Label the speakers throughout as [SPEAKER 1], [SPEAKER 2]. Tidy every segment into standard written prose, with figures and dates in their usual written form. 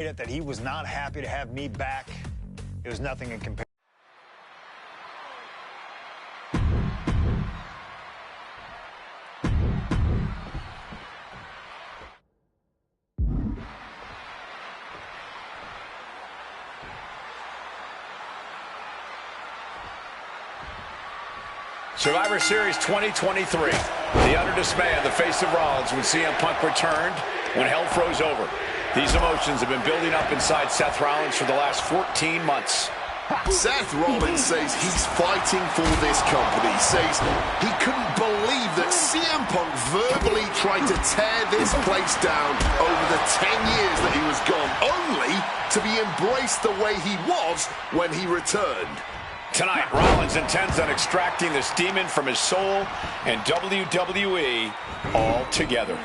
[SPEAKER 1] that he was not happy to have me back. It was nothing in comparison.
[SPEAKER 2] Survivor Series 2023. The utter dismay on the face of Rollins when CM Punk returned, when hell froze over. These emotions have been building up inside Seth Rollins for the last 14 months.
[SPEAKER 3] Seth Rollins says he's fighting for this company, says he couldn't believe that CM Punk verbally tried to tear this place down over the 10 years that he was gone, only to be embraced the way he was when he returned.
[SPEAKER 2] Tonight, Rollins intends on extracting this demon from his soul and WWE altogether.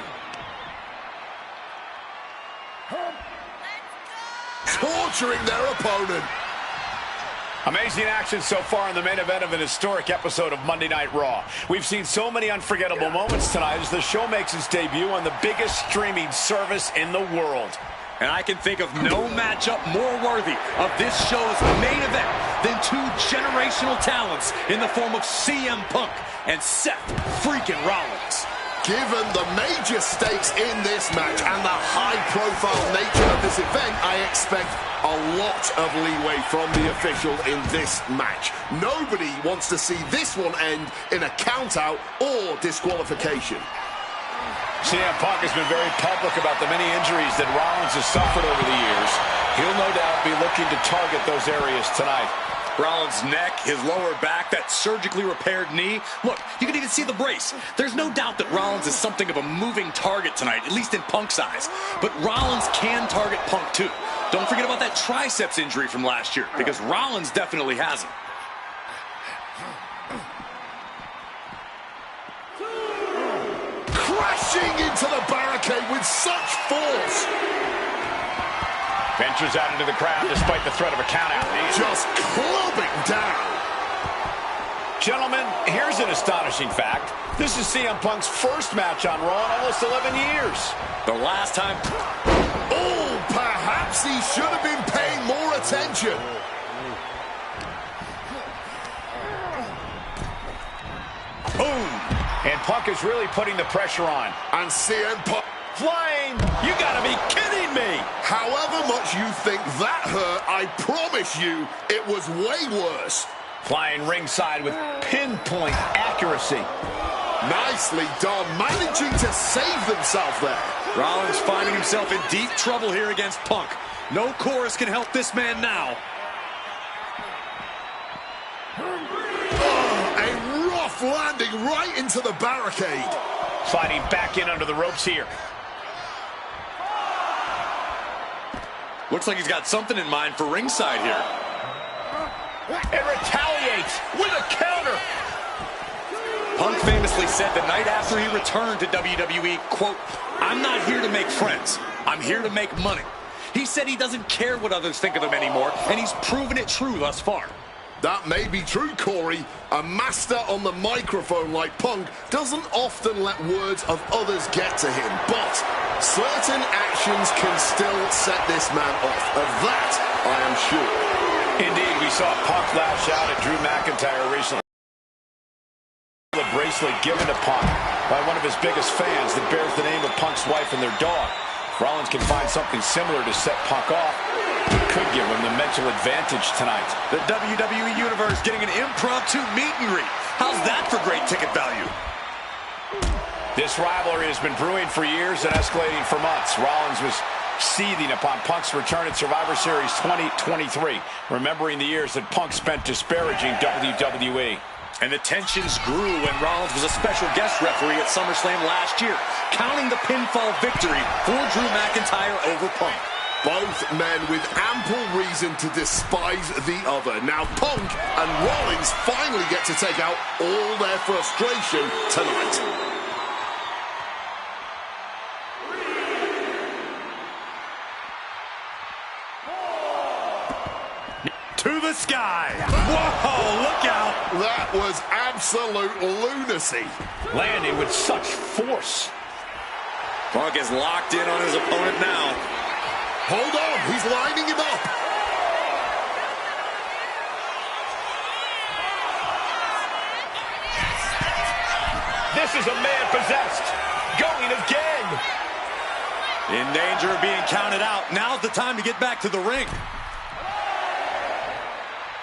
[SPEAKER 3] Torturing their opponent.
[SPEAKER 2] Amazing action so far in the main event of an historic episode of Monday Night Raw. We've seen so many unforgettable moments tonight as the show makes its debut on the biggest streaming service in the world.
[SPEAKER 4] And I can think of no matchup more worthy of this show's main event than two generational talents in the form of CM Punk and Seth freaking Rollins.
[SPEAKER 3] Given the major stakes in this match and the high-profile nature of this event, I expect a lot of leeway from the official in this match. Nobody wants to see this one end in a count-out or disqualification.
[SPEAKER 2] CM Punk has been very public about the many injuries that Rollins has suffered over the years. He'll no doubt be looking to target those areas tonight.
[SPEAKER 4] Rollins' neck, his lower back, that surgically repaired knee. Look, you can even see the brace. There's no doubt that Rollins is something of a moving target tonight, at least in Punk's eyes. But Rollins can target Punk too. Don't forget about that triceps injury from last year, because Rollins definitely has it.
[SPEAKER 3] Crashing into the barricade with such force.
[SPEAKER 2] Ventures out into the crowd despite the threat of a countout.
[SPEAKER 3] Just clubbing down.
[SPEAKER 2] Gentlemen, here's an astonishing fact. This is CM Punk's first match on Raw in almost 11 years.
[SPEAKER 4] The last time...
[SPEAKER 3] Oh, perhaps he should have been paying more attention.
[SPEAKER 2] Boom! And Punk is really putting the pressure on.
[SPEAKER 3] And CM Punk...
[SPEAKER 2] Flying! You gotta be kidding me!
[SPEAKER 3] However much you think that hurt, I promise you, it was way worse.
[SPEAKER 2] Flying ringside with pinpoint accuracy.
[SPEAKER 3] Nicely done, managing to save themselves there.
[SPEAKER 4] Rollins finding himself in deep trouble here against Punk. No chorus can help this man now.
[SPEAKER 3] Oh, a rough landing right into the barricade.
[SPEAKER 2] Sliding back in under the ropes here.
[SPEAKER 4] Looks like he's got something in mind for ringside here.
[SPEAKER 2] And retaliates with a counter.
[SPEAKER 4] Punk famously said the night after he returned to WWE, quote, "I'm not here to make friends. I'm here to make money." He said he doesn't care what others think of him anymore, and he's proven it true thus far.
[SPEAKER 3] That may be true, Corey. A master on the microphone like Punk doesn't often let words of others get to him, but certain actions can still set this man off. Of that, I am sure.
[SPEAKER 2] Indeed, we saw Punk lash out at Drew McIntyre recently. The bracelet given to Punk by one of his biggest fans that bears the name of Punk's wife and their dog. Rollins can find something similar to set Punk off. It could give him the mental advantage tonight.
[SPEAKER 4] The WWE Universe getting an impromptu meet and greet. How's that for great ticket value?
[SPEAKER 2] This rivalry has been brewing for years and escalating for months. Rollins was seething upon Punk's return at Survivor Series 2023, remembering the years that Punk spent disparaging WWE.
[SPEAKER 4] And the tensions grew when Rollins was a special guest referee at SummerSlam last year, counting the pinfall victory for Drew McIntyre over Punk.
[SPEAKER 3] Both men with ample reason to despise the other. Now Punk and Rollins finally get to take out all their frustration tonight.
[SPEAKER 4] To the sky. Whoa, look out.
[SPEAKER 3] That was absolute lunacy.
[SPEAKER 2] Landing with such force.
[SPEAKER 4] Punk is locked in on his opponent now.
[SPEAKER 3] Hold on, he's lining him up.
[SPEAKER 2] This is a man possessed. Going again.
[SPEAKER 4] In danger of being counted out. Now's the time to get back to the ring.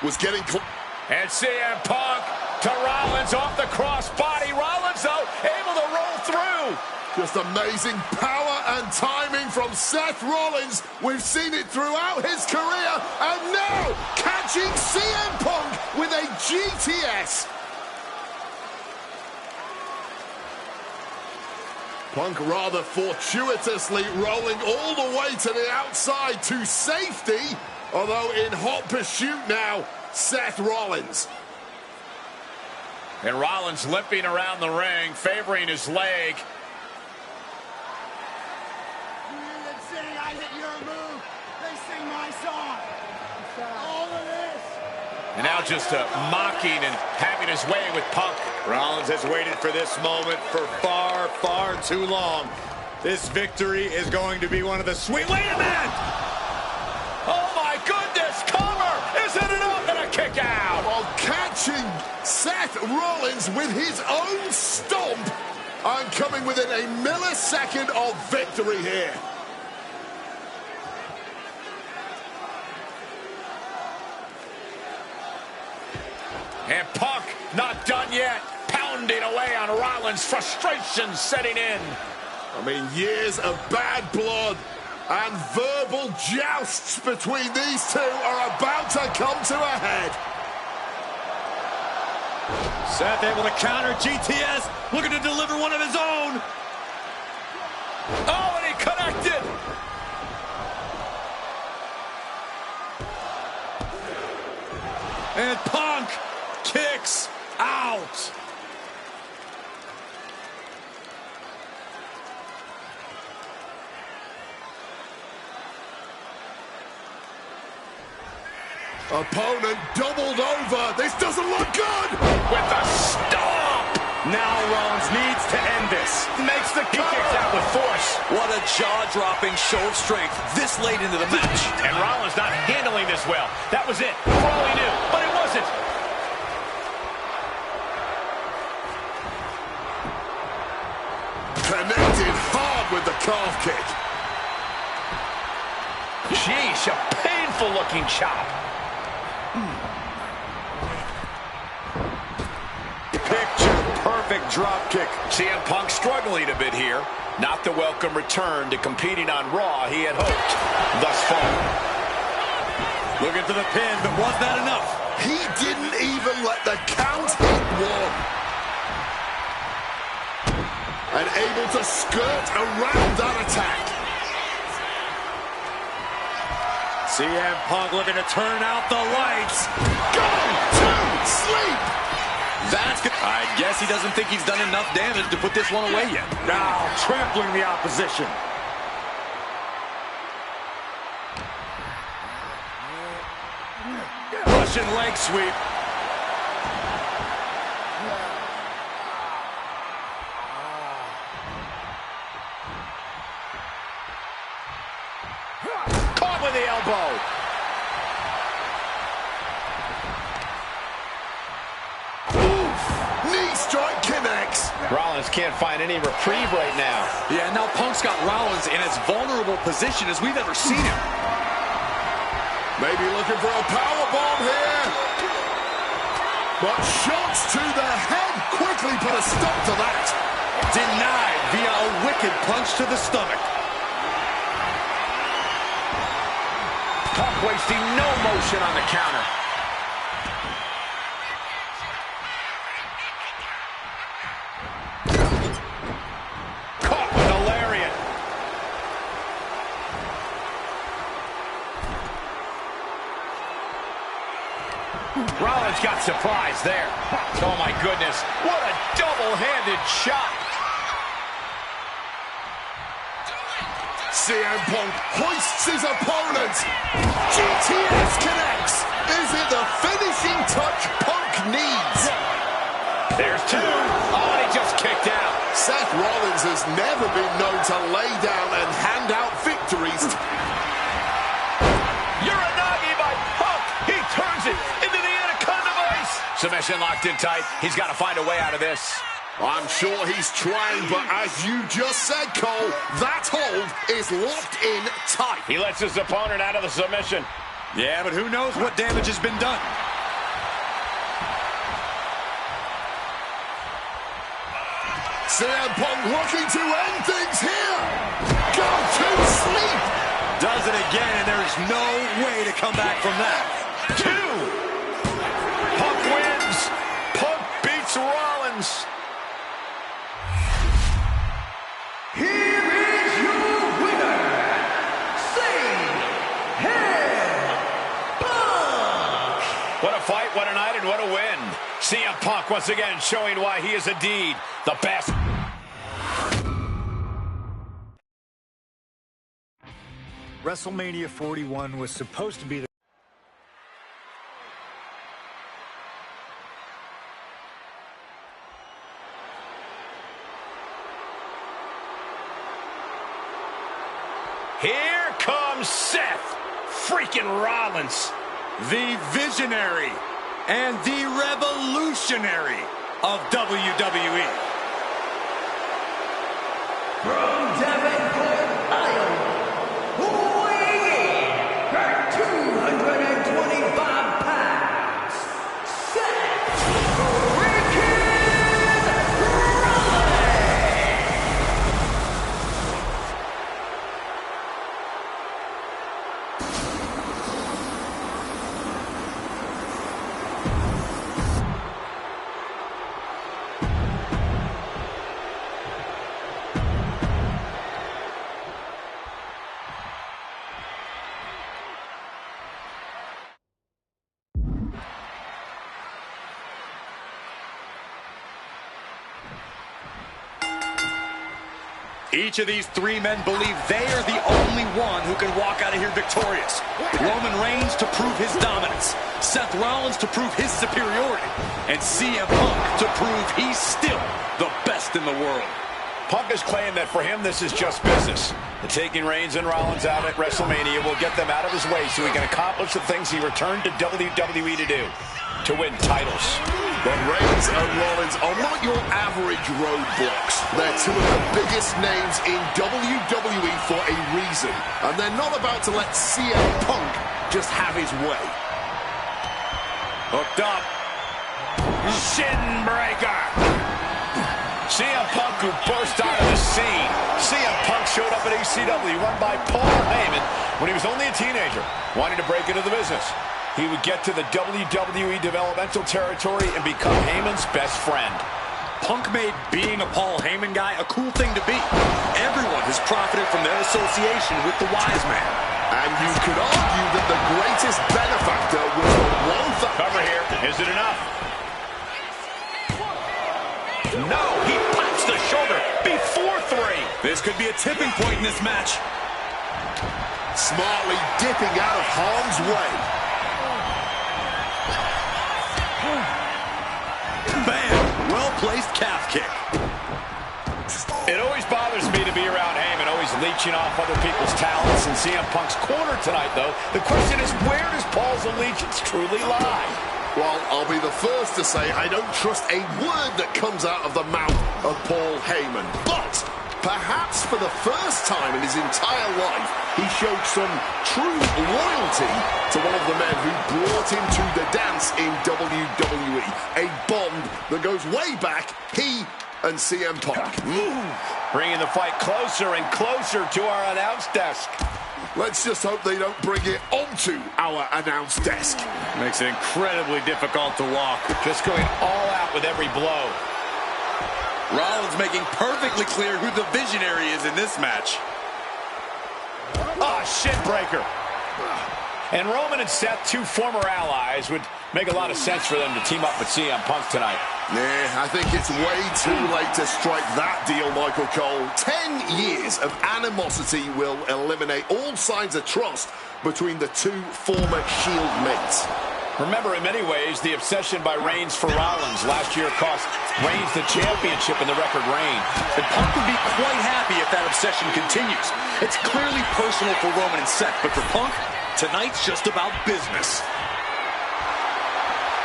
[SPEAKER 3] Was getting close.
[SPEAKER 2] And CM Punk to Rollins off the crossbody. Rollins, though, able to roll through.
[SPEAKER 3] Just amazing power and timing from Seth Rollins. We've seen it throughout his career. And now, catching CM Punk with a GTS. Punk rather fortuitously rolling all the way to the outside to safety. Although in hot pursuit now, Seth Rollins.
[SPEAKER 2] And Rollins limping around the ring, favoring his leg.
[SPEAKER 5] You didn't sing, I hit your move. They sing my song. All of this.
[SPEAKER 2] And now just mocking and having his way with Punk.
[SPEAKER 4] Rollins has waited for this moment for far, far too long. This victory is going to be one of the sweet... Wait a minute!
[SPEAKER 2] Oh my goodness, cover! Isn't it up and a kick out?
[SPEAKER 3] While catching Seth Rollins with his own stomp and coming within a millisecond of victory here.
[SPEAKER 2] And Punk not done yet. Pounding away on Rollins, frustration setting in.
[SPEAKER 3] I mean, years of bad blood and verbal jousts between these two are about to come to a head.
[SPEAKER 4] Seth able to counter GTS, looking to deliver one of his own.
[SPEAKER 2] Oh, and he connected.
[SPEAKER 4] And Punk kicks out.
[SPEAKER 3] Opponent doubled over. This doesn't look good.
[SPEAKER 2] With the stomp.
[SPEAKER 4] Now Rollins needs to end this.
[SPEAKER 2] Makes the kick. He kicks out with force.
[SPEAKER 4] What a jaw-dropping show of strength this late into the match.
[SPEAKER 2] And Rollins not handling this well. That was it. For all he knew. But it wasn't.
[SPEAKER 3] Connected hard with the calf kick.
[SPEAKER 2] Sheesh, a painful-looking chop.
[SPEAKER 4] Picture-perfect drop kick.
[SPEAKER 2] CM Punk struggling a bit here. Not the welcome return to competing on Raw he had hoped thus far.
[SPEAKER 4] Looking for the pin, but was that enough?
[SPEAKER 3] He didn't even let the count hit one. And able to skirt around that attack.
[SPEAKER 4] CM Punk looking to turn out the lights.
[SPEAKER 3] Go to sleep.
[SPEAKER 4] That's good. I guess he doesn't think he's done enough damage to put this one away yet. Now trampling the opposition. Russian leg sweep.
[SPEAKER 2] Caught with the elbow.
[SPEAKER 3] Knee strike connects.
[SPEAKER 2] Rollins can't find any reprieve right now.
[SPEAKER 4] Yeah, now Punk's got Rollins in as vulnerable position as we've ever seen him.
[SPEAKER 3] Maybe looking for a powerbomb here. But shots to the head quickly put a stop to that.
[SPEAKER 4] Denied via a wicked punch to the stomach.
[SPEAKER 2] Punk wasting no motion on the counter. Caught with a lariat. Rollins got surprised there. Oh my goodness, what a double-handed shot.
[SPEAKER 3] CM Punk hoists his opponent. GTS connects. Is it the finishing touch Punk needs?
[SPEAKER 2] There's two. Oh, he just kicked out.
[SPEAKER 3] Seth Rollins has never been known to lay down and hand out victories.
[SPEAKER 2] Submission locked in tight. He's got to find a way out of this.
[SPEAKER 3] I'm sure he's trying, but as you just said, Cole, that hold is locked in tight.
[SPEAKER 2] He lets his opponent out of the submission.
[SPEAKER 4] Yeah, but who knows what damage has been done.
[SPEAKER 3] CM Punk looking to end things here. Go to sleep.
[SPEAKER 4] Does it again, and there's no way to come back from that.
[SPEAKER 2] 2. Punk wins. Punk beats Rollins.
[SPEAKER 5] Here is your winner, CM Punk!
[SPEAKER 2] What a fight, what a night, and what a win. CM Punk once again showing why he is indeed the best.
[SPEAKER 1] WrestleMania 41 was supposed to be the
[SPEAKER 2] Here comes Seth freaking Rollins.
[SPEAKER 4] The visionary and the revolutionary of WWE.
[SPEAKER 5] From Davenport, Iowa, weighing in at 225 pounds, Seth freaking Rollins!
[SPEAKER 4] Each of these three men believe they are the only one who can walk out of here victorious. Roman Reigns to prove his dominance, Seth Rollins to prove his superiority, and CM Punk to prove he's still the best in the world.
[SPEAKER 2] Punk has claimed that for him this is just business. The taking Reigns and Rollins out at WrestleMania will get them out of his way so he can accomplish the things he returned to WWE to do, to win titles.
[SPEAKER 3] But Reigns and Rollins are not your average roadblocks. They're two of the biggest names in WWE for a reason. And they're not about to let CM Punk just have his way.
[SPEAKER 2] Hooked up. Shin breaker. CM Punk who burst out of the scene. CM Punk showed up at ECW run by Paul Heyman when he was only a teenager, wanting to break into the business. He would get to the WWE developmental territory and become Heyman's best friend.
[SPEAKER 4] Punk made being a Paul Heyman guy a cool thing to be. Everyone has profited from their association with the wise man.
[SPEAKER 3] And you could argue that the greatest benefactor was the one that...
[SPEAKER 2] Cover here. Is it enough? No, he pops the shoulder before 3.
[SPEAKER 4] This could be a tipping point in this match.
[SPEAKER 3] Smartly dipping out of harm's way.
[SPEAKER 4] Bam! Well-placed calf kick.
[SPEAKER 2] It always bothers me to be around Heyman, always leeching off other people's talents in CM Punk's corner tonight, though. The question is, where does Paul's allegiance truly lie?
[SPEAKER 3] Well, I'll be the first to say I don't trust a word that comes out of the mouth of Paul Heyman. But perhaps for the first time in his entire life, he showed some true loyalty to one of the men who brought him to the dance in WWE. A bond that goes way back, he and CM Punk.
[SPEAKER 2] Bringing the fight closer and closer to our announce desk.
[SPEAKER 3] Let's just hope they don't bring it onto our announce desk.
[SPEAKER 4] Makes it incredibly difficult to walk.
[SPEAKER 2] Just going all out with every blow.
[SPEAKER 4] Rollins making perfectly clear who the visionary is in this match.
[SPEAKER 2] Ah, shin breaker. And Roman and Seth, two former allies, would make a lot of sense for them to team up with CM Punk tonight.
[SPEAKER 3] Yeah, I think it's way too late to strike that deal, Michael Cole. 10 years of animosity will eliminate all signs of trust between the two former Shield mates.
[SPEAKER 2] Remember, in many ways, the obsession by Reigns for Rollins last year cost Reigns the championship in the record reign.
[SPEAKER 4] And Punk would be quite happy if that obsession continues. It's clearly personal for Roman and Seth, but for Punk, tonight's just about business.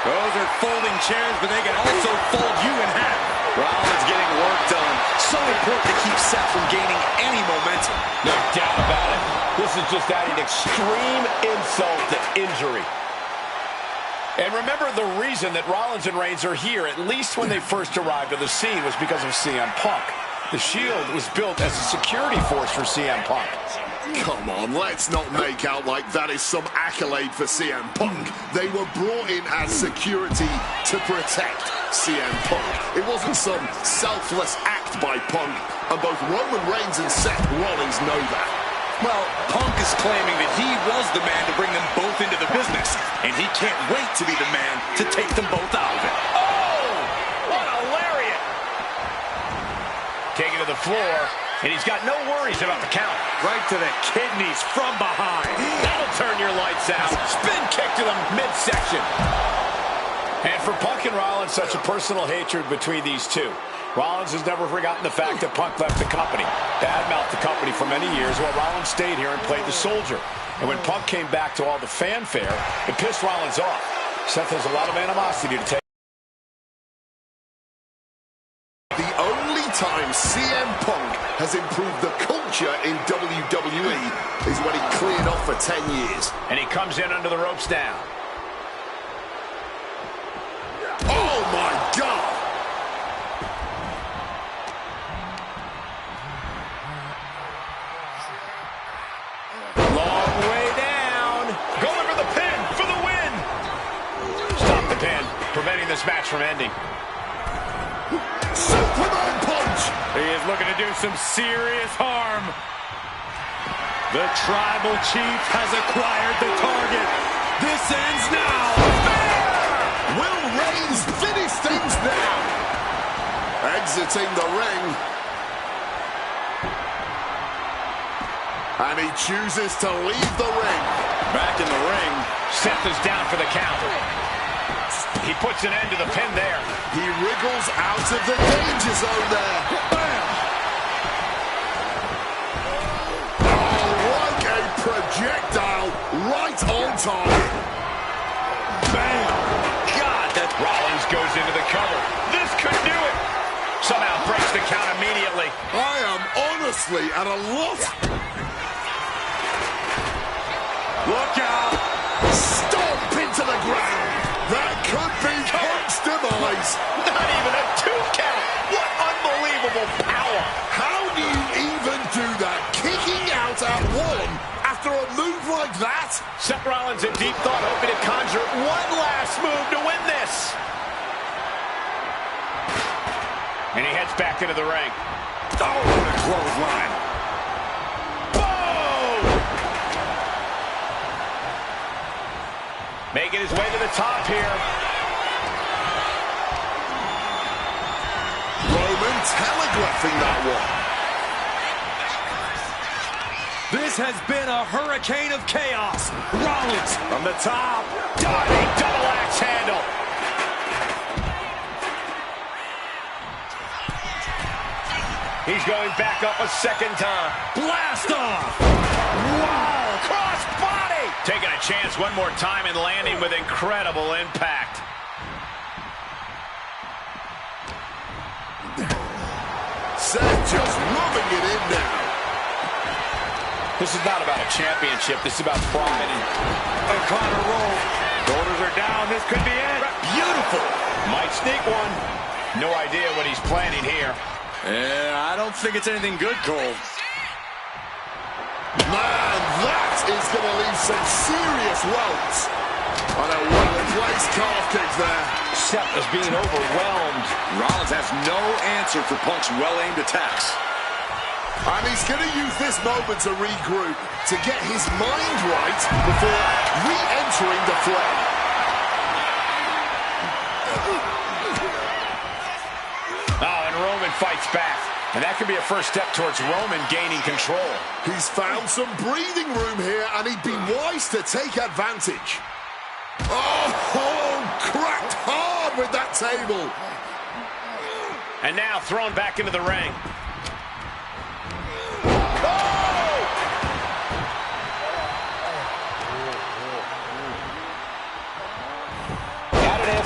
[SPEAKER 4] Those are folding chairs, but they can also fold you in half. Rollins getting work done. So important to keep Seth from gaining any momentum.
[SPEAKER 2] No doubt about it. This is just adding extreme insult to injury. And remember, the reason that Rollins and Reigns are here, at least when they first arrived on the scene, was because of CM Punk. The Shield was built as a security force for CM Punk.
[SPEAKER 3] Come on, let's not make out like that is some accolade for CM Punk. They were brought in as security to protect CM Punk. It wasn't some selfless act by Punk, and both Roman Reigns and Seth Rollins know that.
[SPEAKER 4] Well, Punk is claiming that he was the man to bring them both into the business, and he can't wait to be the man to take them both out of it.
[SPEAKER 2] Oh! What a lariat! Taking to the floor, and he's got no worries about the count.
[SPEAKER 4] Right to the kidneys from behind.
[SPEAKER 2] That'll turn your lights out. Spin kick to the midsection. And for Punk and Rollins, such a personal hatred between these two. Rollins has never forgotten the fact that Punk left the company, badmouthed the company for many years, while Rollins stayed here and played the soldier. And when Punk came back to all the fanfare, it pissed Rollins off. Seth has a lot of animosity to take.
[SPEAKER 3] The only time CM Punk has improved the culture in WWE is when he cleared off for 10 years.
[SPEAKER 2] And he comes in under the ropes now.
[SPEAKER 3] Oh my God!
[SPEAKER 2] Long way down. Going for the pin for the win. Stop the pin, preventing this match from ending.
[SPEAKER 3] Superman punch!
[SPEAKER 4] He is looking to do some serious harm. The Tribal Chief has acquired the target. This ends now.
[SPEAKER 3] Will Reigns finish things now? Exiting the ring. And he chooses to leave the ring.
[SPEAKER 2] Back in the ring. Seth is down for the count. He puts an end to the pin there.
[SPEAKER 3] He wriggles out of the danger zone there. Bam! Oh, like a projectile right on target.
[SPEAKER 2] Bam! God, that Rollins goes into the cover. This could do it. Somehow breaks the count immediately.
[SPEAKER 3] I am honestly at a loss.
[SPEAKER 2] Look out.
[SPEAKER 3] Stomp into the ground. That could be Punk's demise.
[SPEAKER 2] Not even a 2 count. What unbelievable power.
[SPEAKER 3] How do you even do that? Kicking out at 1 after a move like that?
[SPEAKER 2] Seth Rollins in deep thought, hoping to conjure one last move to win this. And he heads back into the ring.
[SPEAKER 4] Oh, what a clothesline.
[SPEAKER 2] Making his way to the top here.
[SPEAKER 3] Roman telegraphing that one.
[SPEAKER 4] This has been a hurricane of chaos. Rollins from the top.
[SPEAKER 2] Diving double axe handle. He's going back up a second time.
[SPEAKER 4] Blast off. Wow.
[SPEAKER 2] Cross body. Taking a chance one more time and landing with incredible impact.
[SPEAKER 3] Seth just rubbing it in now.
[SPEAKER 2] This is not about a championship. This is about pride.
[SPEAKER 4] O'Connor roll. Shoulders are down. This could be it.
[SPEAKER 2] Beautiful. Might sneak one. No idea what he's planning here.
[SPEAKER 4] Yeah, I don't think it's anything good, Cole.
[SPEAKER 3] Man, that is going to leave some serious welts. On a well-placed calf kick there.
[SPEAKER 2] Seth is being overwhelmed.
[SPEAKER 4] Rollins has no answer for Punk's well-aimed attacks.
[SPEAKER 3] And he's going to use this moment to regroup, to get his mind right before re-entering the fray.
[SPEAKER 2] Oh, and Roman fights back. And that could be a first step towards Roman gaining control.
[SPEAKER 3] He's found some breathing room here, and he'd be wise to take advantage. Oh, cracked hard with that table.
[SPEAKER 2] And now thrown back into the ring.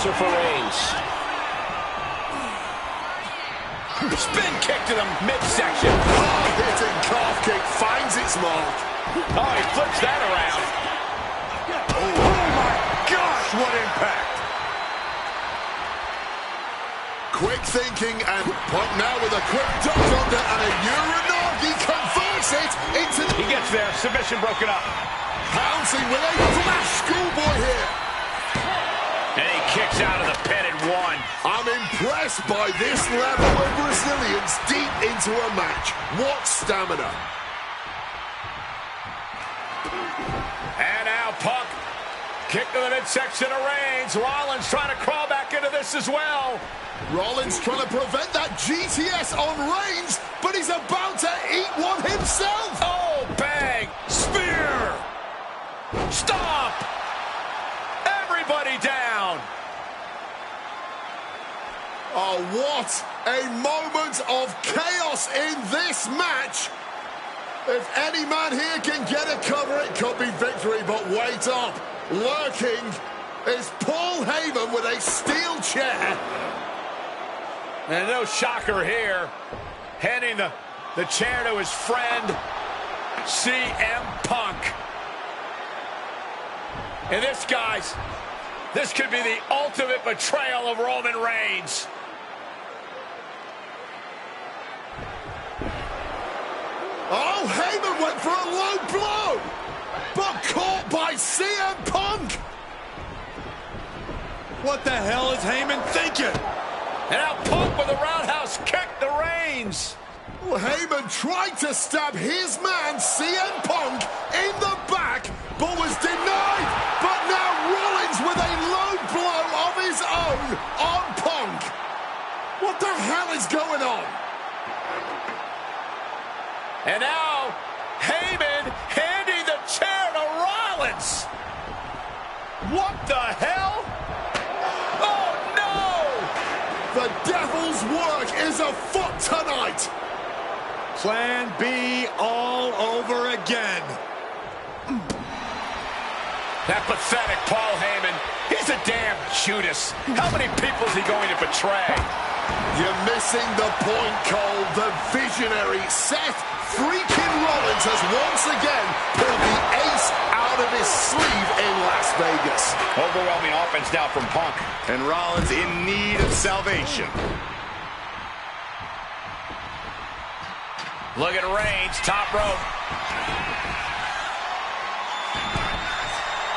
[SPEAKER 6] answer for Reigns.
[SPEAKER 2] Spin kick to the midsection.
[SPEAKER 3] Hard-hitting calf kick finds its mark.
[SPEAKER 2] Oh, he flips that around. Oh my gosh, what impact.
[SPEAKER 3] Quick thinking, and Punk now with a quick duck under and a Uranagi converts it into...
[SPEAKER 2] He gets there, submission broken up.
[SPEAKER 3] Pouncing with a flash schoolboy here.
[SPEAKER 2] And he kicks out of the pin at one.
[SPEAKER 3] I'm impressed by this level of resilience deep into a match. What stamina.
[SPEAKER 2] And now Punk, kick to the midsection of Reigns. Rollins trying to crawl back into this as well.
[SPEAKER 3] Rollins trying to prevent that GTS on Reigns, but he's about to eat one himself.
[SPEAKER 2] Oh, bang. Spear. Stop. Everybody down.
[SPEAKER 3] Oh, what a moment of chaos in this match. If any man here can get a cover, it could be victory, but wait up. Lurking is Paul Heyman with a steel chair.
[SPEAKER 2] And no shocker here. Handing the chair to his friend, CM Punk. And this, guys, this could be the ultimate betrayal of Roman Reigns.
[SPEAKER 3] Oh, Heyman went for a low blow, but caught by CM Punk.
[SPEAKER 4] What the hell is Heyman thinking?
[SPEAKER 2] And now Punk with a roundhouse kick to Reigns.
[SPEAKER 3] Well, Heyman tried to stab his man, CM Punk, in the back, but was denied. But now Rollins with a low blow of his own on Punk. What the hell is going on?
[SPEAKER 2] And now Heyman handing the chair to Rollins. What the hell? Oh, no!
[SPEAKER 3] The devil's work is afoot tonight.
[SPEAKER 4] Plan B all over again.
[SPEAKER 2] That pathetic Paul Heyman. He's a damn Judas. How many people is he going to betray?
[SPEAKER 3] You're missing the point, Cole. The visionary Seth freaking Rollins has once again pulled the ace out of his sleeve in Las Vegas.
[SPEAKER 2] Overwhelming offense now from Punk.
[SPEAKER 4] And Rollins in need of salvation.
[SPEAKER 2] Look at Reigns, top rope.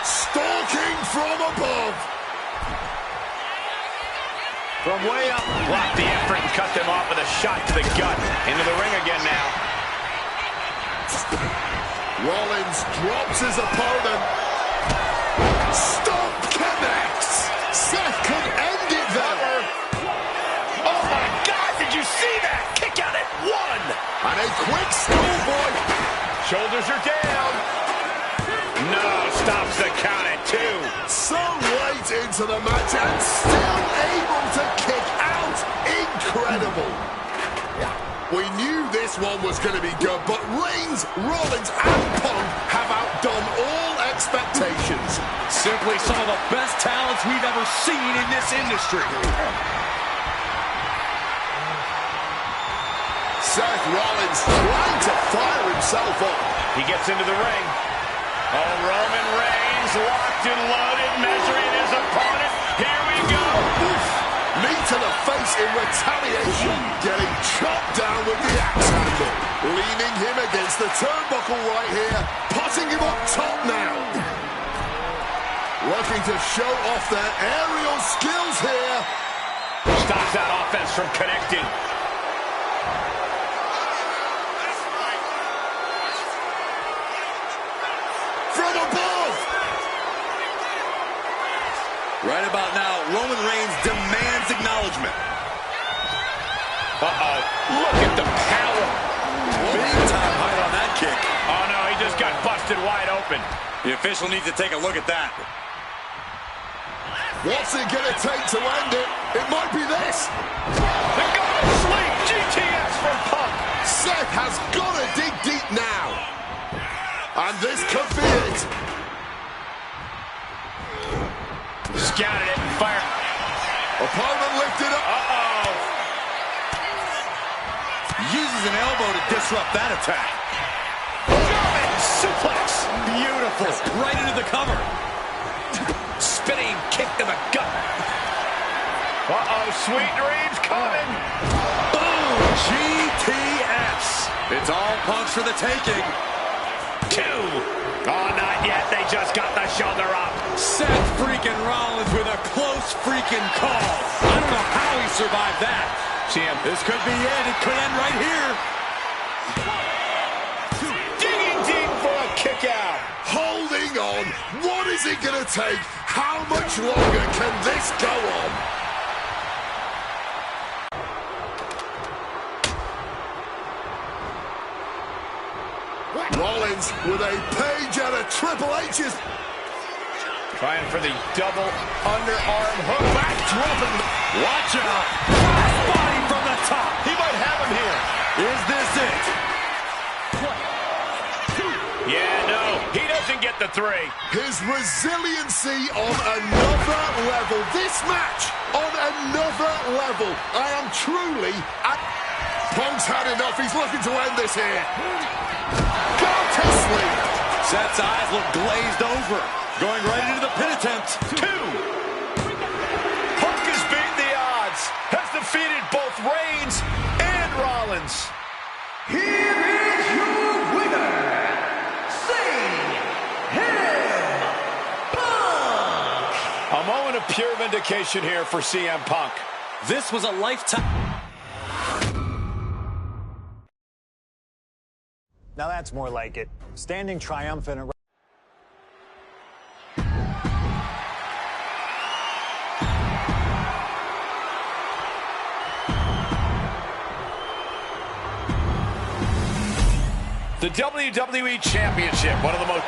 [SPEAKER 3] Stalking from above.
[SPEAKER 2] From way up. Blocked the effort and cut them off with a shot to the gut. Into the ring again now.
[SPEAKER 3] Rollins drops his opponent. Stomp connects. Seth could end it there.
[SPEAKER 2] Oh my God, did you see that? Kick out at one.
[SPEAKER 3] And a quick schoolboy.
[SPEAKER 2] Shoulders are down. No, stops the count at two.
[SPEAKER 3] So late into the match and still able to kick out. Incredible. We knew this one was going to be good, but Reigns, Rollins, and Punk have outdone all expectations.
[SPEAKER 4] Simply some of the best talents we've ever seen in this industry.
[SPEAKER 3] Seth Rollins trying to fire himself up.
[SPEAKER 2] He gets into the ring. Oh, Roman Reigns locked and loaded, measuring his opponent. Here we go.
[SPEAKER 3] Oof. Knee to the face in retaliation. Getting chopped down with the axe handle. Leaning him against the turnbuckle right here. Putting him up top now. Looking to show off their aerial skills here.
[SPEAKER 2] Stops that offense from connecting.
[SPEAKER 3] From above.
[SPEAKER 4] Right about now, Roman Reigns demands acknowledgement.
[SPEAKER 2] Uh-oh. Look at the power.
[SPEAKER 4] Big time height on that kick.
[SPEAKER 2] Oh, no, he just got busted wide open.
[SPEAKER 4] The official needs to take a look at that.
[SPEAKER 3] What's it going to take to end it? It might be this.
[SPEAKER 2] The God Sleep GTS from Punk.
[SPEAKER 3] Seth has got to dig deep now. And this could be it.
[SPEAKER 2] Scouted it and fired.
[SPEAKER 3] Opponent lifted up.
[SPEAKER 2] Uh-oh.
[SPEAKER 4] Uses an elbow to disrupt that attack.
[SPEAKER 2] German suplex.
[SPEAKER 4] Beautiful. Right into the cover.
[SPEAKER 2] Spinning kick to the gut. Uh-oh, sweet dreams coming.
[SPEAKER 4] Boom! GTS. It's all Punk's for the taking.
[SPEAKER 2] 2. Oh, not yet. They just got the shoulder up.
[SPEAKER 4] Seth freaking Rollins with a close freaking call. I don't know how he survived that. This could be it. It could end right here.
[SPEAKER 2] 1, 2. Digging deep for a kick out.
[SPEAKER 3] Holding on. What is it going to take? How much longer can this go on? Rollins with a page out of Triple H's.
[SPEAKER 2] Trying for the double underarm hook. Back dropping.
[SPEAKER 4] Watch out. Body from the top.
[SPEAKER 2] He might have him here.
[SPEAKER 4] Is this it?
[SPEAKER 2] 1, 2. Yeah, no. He doesn't get the 3.
[SPEAKER 3] His resiliency on another level. This match on another level. I am truly at... Punk's had enough. He's looking to end this here. Go to sleep.
[SPEAKER 4] Seth's eyes look glazed over. Going right into the pin attempt.
[SPEAKER 2] 2. Punk has beaten the odds. Has defeated both Reigns and Rollins.
[SPEAKER 5] Here is your winner, CM Punk!
[SPEAKER 2] A moment of pure vindication here for CM Punk.
[SPEAKER 4] This was a lifetime...
[SPEAKER 1] Now that's more like it. Standing triumphant around.
[SPEAKER 2] The WWE Championship, one of the most...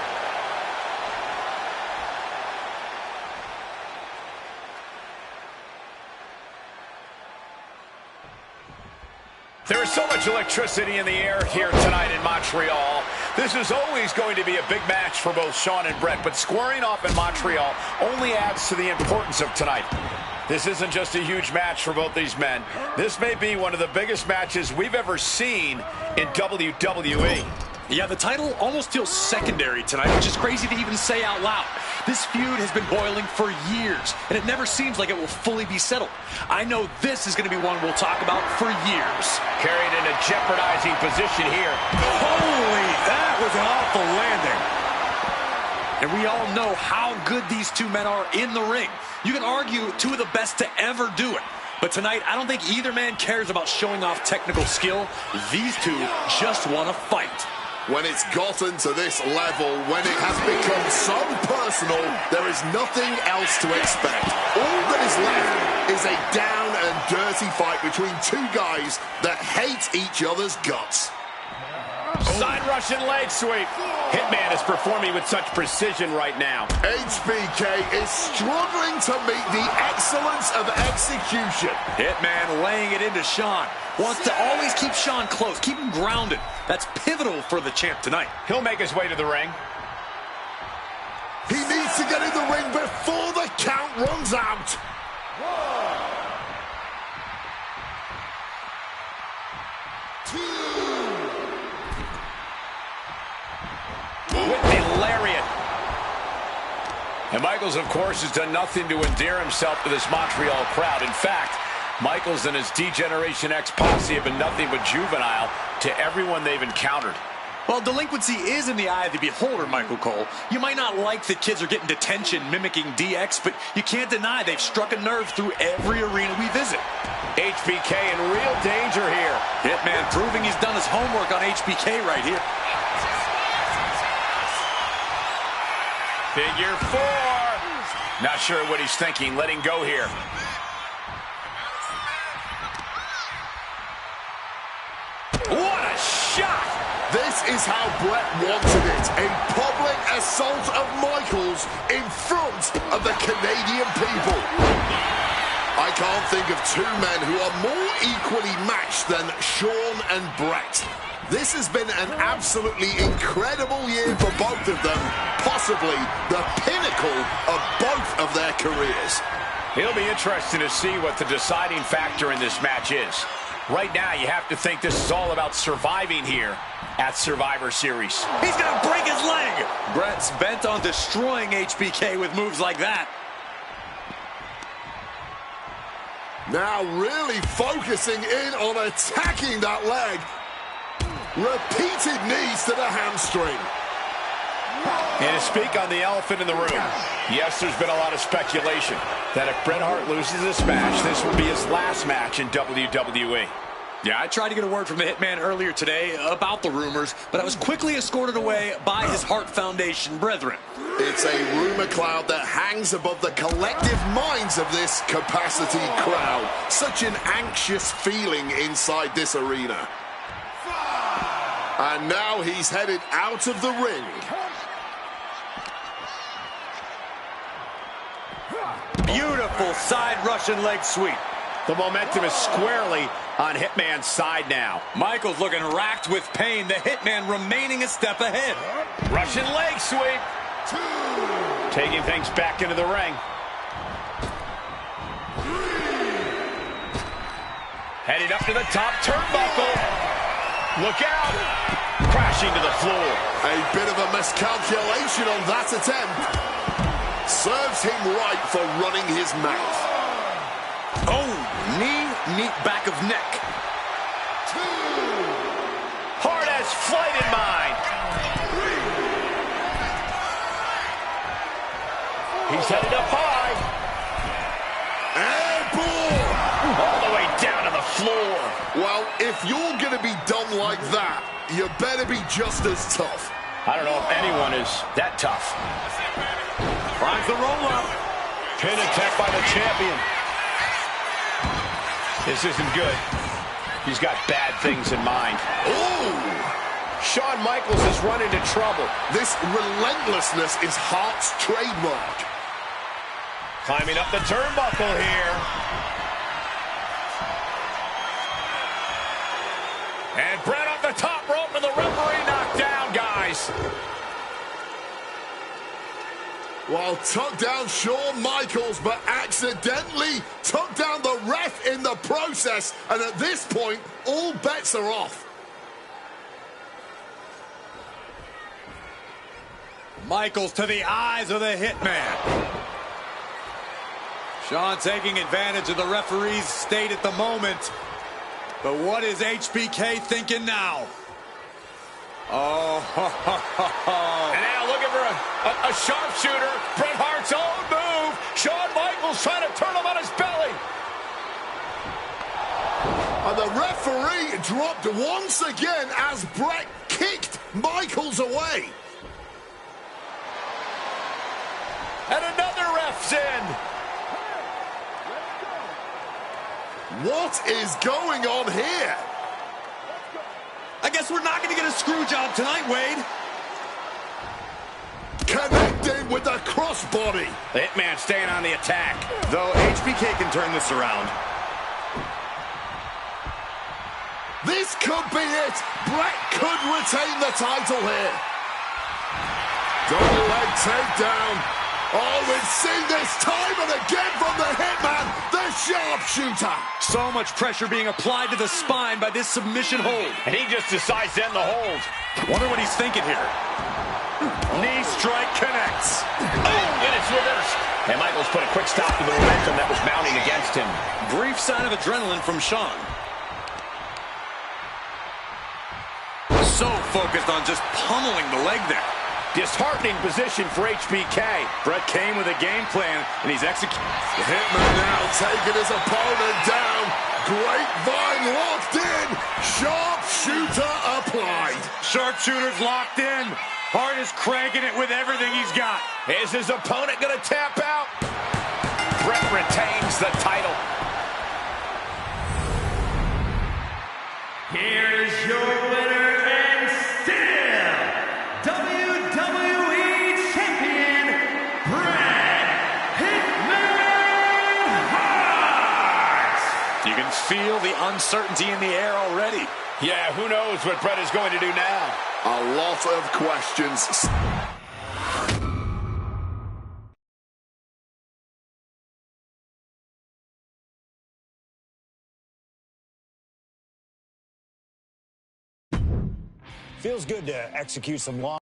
[SPEAKER 2] There is so much electricity in the air here tonight in Montreal. This is always going to be a big match for both Shawn and Bret, but squaring off in Montreal only adds to the importance of tonight. This isn't just a huge match for both these men. This may be one of the biggest matches we've ever seen in WWE.
[SPEAKER 4] Yeah, the title almost feels secondary tonight, which is crazy to even say out loud. This feud has been boiling for years, and it never seems like it will fully be settled. I know this is going to be one we'll talk about for years.
[SPEAKER 2] Carried in a jeopardizing position here.
[SPEAKER 4] Holy, that was an awful landing. And we all know how good these two men are in the ring. You can argue two of the best to ever do it. But tonight, I don't think either man cares about showing off technical skill. These two just want to fight.
[SPEAKER 3] When it's gotten to this level, when it has become so personal, there is nothing else to expect. All that is left is a down and dirty fight between two guys that hate each other's guts.
[SPEAKER 2] Side Russian leg sweep. Hitman is performing with such precision right now.
[SPEAKER 3] HBK is struggling to meet the excellence of execution.
[SPEAKER 4] Hitman laying it into Shawn. Wants to always keep Shawn close, keep him grounded. That's pivotal for the champ tonight.
[SPEAKER 2] He'll make his way to the ring.
[SPEAKER 3] He needs to get in the ring before the count runs out. 1, 2.
[SPEAKER 2] With the lariat. And Michaels, of course, has done nothing to endear himself to this Montreal crowd. In fact, Michaels and his D-Generation X posse have been nothing but juvenile to everyone they've encountered.
[SPEAKER 4] Well, delinquency is in the eye of the beholder, Michael Cole. You might not like that kids are getting detention mimicking DX, but you can't deny they've struck a nerve through every arena we visit.
[SPEAKER 2] HBK in real danger here.
[SPEAKER 4] Hitman proving he's done his homework on HBK right here.
[SPEAKER 2] Figure 4. Not sure what he's thinking, letting go here. What a shot!
[SPEAKER 3] This is how Bret wanted it. A public assault of Michaels in front of the Canadian people. I can't think of two men who are more equally matched than Shawn and Bret. This has been an absolutely incredible year for both of them. Possibly the pinnacle of both of their careers.
[SPEAKER 2] It'll be interesting to see what the deciding factor in this match is. Right now, you have to think this is all about surviving here at Survivor Series.
[SPEAKER 4] He's going to break his leg. Brett's bent on destroying HBK with moves like that.
[SPEAKER 3] Now really focusing in on attacking that leg. Repeated knees to the hamstring.
[SPEAKER 2] And to speak on the elephant in the room, yes, there's been a lot of speculation that if Bret Hart loses this match, this will be his last match in WWE.
[SPEAKER 4] Yeah, I tried to get a word from the Hitman earlier today about the rumors, but I was quickly escorted away by his Hart Foundation brethren.
[SPEAKER 3] It's a rumor cloud that hangs above the collective minds of this capacity crowd. Such an anxious feeling inside this arena. And now he's headed out of the ring.
[SPEAKER 4] Beautiful side Russian leg sweep.
[SPEAKER 2] The momentum is squarely on Hitman's side now.
[SPEAKER 4] Michaels looking racked with pain. The Hitman remaining a step ahead.
[SPEAKER 2] Russian leg sweep. Taking things back into the ring. Heading up to the top turnbuckle. Look out. Crashing to the floor.
[SPEAKER 3] A bit of a miscalculation on that attempt. Serves him right for running his mouth.
[SPEAKER 4] Oh, knee back of neck.
[SPEAKER 2] Hart has flight in mind. He's headed up high.
[SPEAKER 3] Airborne!
[SPEAKER 2] All the way down to the floor.
[SPEAKER 3] Well, if you're going to be done like that, you better be just as tough.
[SPEAKER 2] I don't know if anyone is that tough.
[SPEAKER 4] Finds the roll-up.
[SPEAKER 2] Pin attempt by the champion. This isn't good. He's got bad things in mind.
[SPEAKER 3] Ooh!
[SPEAKER 2] Shawn Michaels has run into trouble.
[SPEAKER 3] This relentlessness is Hart's trademark.
[SPEAKER 2] Climbing up the turnbuckle here. And Bret off the top rope and the referee knocked down, guys.
[SPEAKER 3] Well, took down Shawn Michaels, but accidentally took down the ref in the process. And at this point, all bets are off.
[SPEAKER 4] Michaels to the eyes of the Hitman. Shawn taking advantage of the referee's state at the moment. But what is HBK thinking now? Oh,
[SPEAKER 2] and now looking for a sharpshooter. Bret Hart's own move. Shawn Michaels trying to turn him on his belly.
[SPEAKER 3] And the referee dropped once again as Bret kicked Michaels away.
[SPEAKER 2] And another ref's in.
[SPEAKER 3] What is going on here?
[SPEAKER 4] I guess we're not going to get a screw job tonight, Wade.
[SPEAKER 3] Connecting with the crossbody.
[SPEAKER 2] The Hitman staying on the attack.
[SPEAKER 4] Though HBK can turn this around.
[SPEAKER 3] This could be it. Bret could retain the title here. Double leg takedown. Oh, we've seen this time and again from the Hitman, the sharpshooter.
[SPEAKER 4] So much pressure being applied to the spine by this submission hold.
[SPEAKER 2] And he just decides to end the hold.
[SPEAKER 4] Wonder what he's thinking here. Knee strike connects.
[SPEAKER 2] Oh, and it's reversed. And Michaels put a quick stop to the momentum that was mounting against him.
[SPEAKER 4] Brief sign of adrenaline from Shawn. So focused on just pummeling the leg there.
[SPEAKER 2] Disheartening position for HBK.
[SPEAKER 4] Bret came with a game plan, and he's executing.
[SPEAKER 3] The Hitman now taking his opponent down. Grapevine locked in. Sharpshooter applied.
[SPEAKER 4] Sharpshooter's locked in. Hart is cranking it with everything he's got.
[SPEAKER 2] Is his opponent going to tap out? Bret retains the title.
[SPEAKER 6] Here's your winner and still WWE Champion, Bret Hitman Hart!
[SPEAKER 4] You can feel the uncertainty in the air already.
[SPEAKER 2] Yeah, who knows what Bret is going to do now?
[SPEAKER 3] A lot of questions.
[SPEAKER 1] Feels good to execute some long.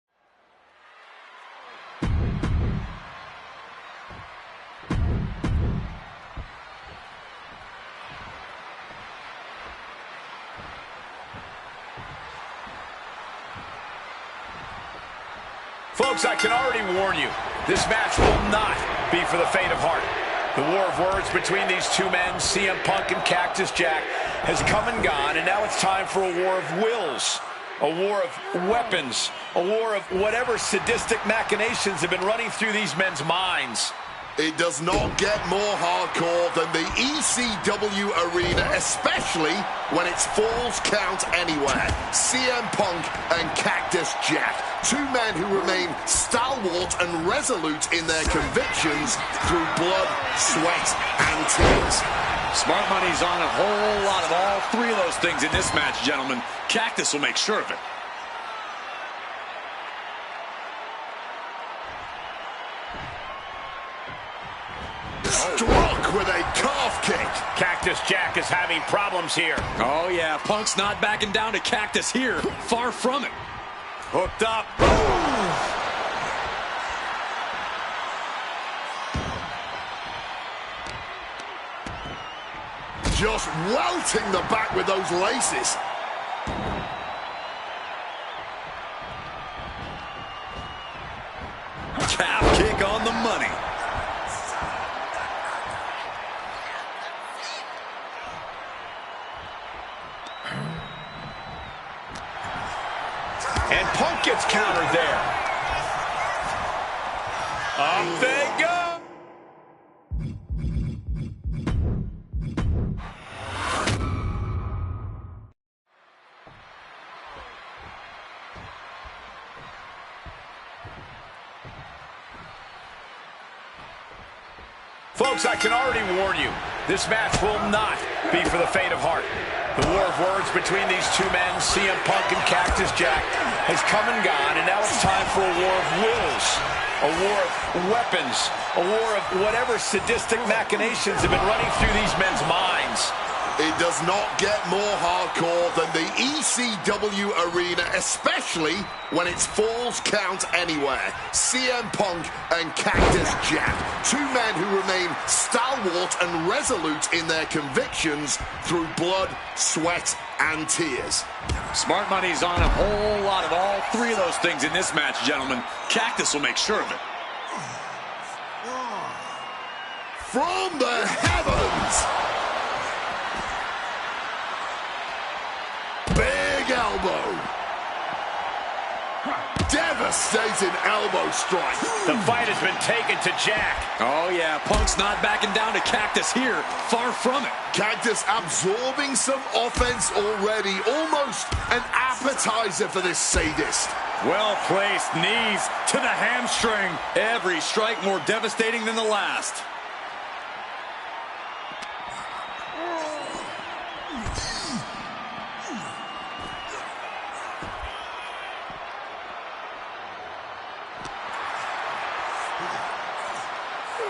[SPEAKER 2] Folks, I can already warn you, this match will not be for the faint of heart. The war of words between these two men, CM Punk and Cactus Jack, has come and gone, and now it's time for a war of wills, a war of weapons, a war of whatever sadistic machinations have been running through these men's minds.
[SPEAKER 3] It does not get more hardcore than the ECW arena, especially when it's Falls Count Anywhere. CM Punk and Cactus Jack, two men who remain stalwart and resolute in their convictions through blood, sweat, and tears.
[SPEAKER 4] Smart money's on a whole lot of all three of those things in this match, gentlemen. Cactus will make sure of it.
[SPEAKER 3] Struck with a calf kick.
[SPEAKER 2] Cactus Jack is having problems here.
[SPEAKER 4] Oh, yeah. Punk's not backing down to Cactus here. Far from it.
[SPEAKER 2] Hooked up.
[SPEAKER 3] Just welting the back with those laces.
[SPEAKER 4] Calf kick on the money.
[SPEAKER 2] And Punk gets countered there. Up they go. Folks, I can already warn you, this match will not be for the faint of heart. The war of words between these two men, CM Punk and Cactus Jack, has come and gone, and now it's time for a war of wills, a war of weapons, a war of whatever sadistic machinations have been running through these men's minds.
[SPEAKER 3] It does not get more hardcore than the ECW arena, especially when it's Falls Count Anywhere. CM Punk and Cactus Jack, two men who remain stalwart and resolute in their convictions through blood, sweat, and tears.
[SPEAKER 4] Smart money's on a whole lot of all three of those things in this match, gentlemen. Cactus will make sure of it.
[SPEAKER 3] From the heavens! Big elbow. Devastating elbow strike.
[SPEAKER 2] The fight has been taken to Jack.
[SPEAKER 4] Oh, yeah. Punk's not backing down to Cactus here. Far from it.
[SPEAKER 3] Cactus absorbing some offense already. Almost an appetizer for this sadist.
[SPEAKER 4] Well-placed knees to the hamstring. Every strike more devastating than the last.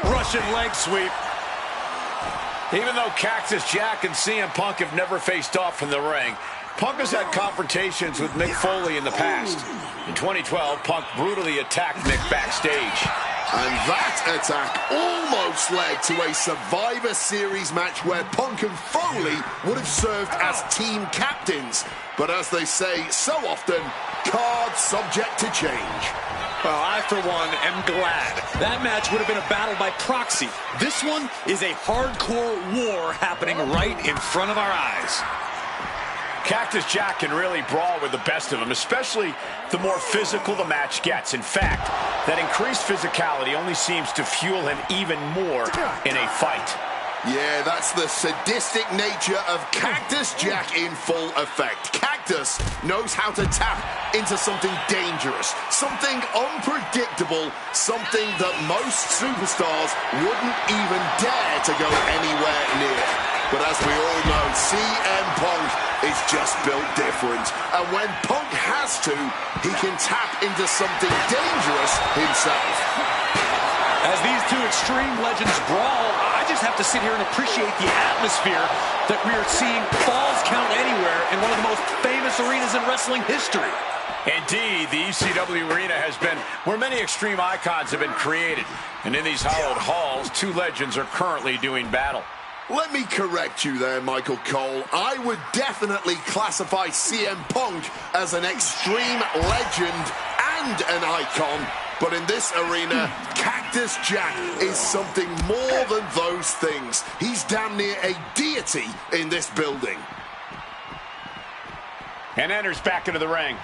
[SPEAKER 4] Russian leg sweep.
[SPEAKER 2] Even though Cactus Jack and CM Punk have never faced off in the ring, Punk has had confrontations with Mick Foley in the past. In 2012, Punk brutally attacked Mick backstage.
[SPEAKER 3] And that attack almost led to a Survivor Series match where Punk and Foley would have served as team captains. But as they say so often, cards subject to change.
[SPEAKER 4] Well, I, for one, am glad. That match would have been a battle by proxy. This one is a hardcore war happening right in front of our eyes.
[SPEAKER 2] Cactus Jack can really brawl with the best of them, especially the more physical the match gets. In fact, that increased physicality only seems to fuel him even more in a fight.
[SPEAKER 3] Yeah, that's the sadistic nature of Cactus Jack in full effect. Cactus knows how to tap into something dangerous, something unpredictable, something that most superstars wouldn't even dare to go anywhere near. But as we all know, CM Punk is just built different. And when Punk has to, he can tap into something dangerous himself.
[SPEAKER 4] As these two extreme legends brawl, I just have to sit here and appreciate the atmosphere that we are seeing. Falls count anywhere in one of the most famous arenas in wrestling history.
[SPEAKER 2] Indeed, the ECW arena has been where many extreme icons have been created. And in these hallowed halls, two legends are currently doing battle.
[SPEAKER 3] Let me correct you there, Michael Cole. I would definitely classify CM Punk as an extreme legend and an icon. But in this arena, Cactus Jack is something more than those things. He's damn near a deity in this building.
[SPEAKER 2] And enters back into the ring.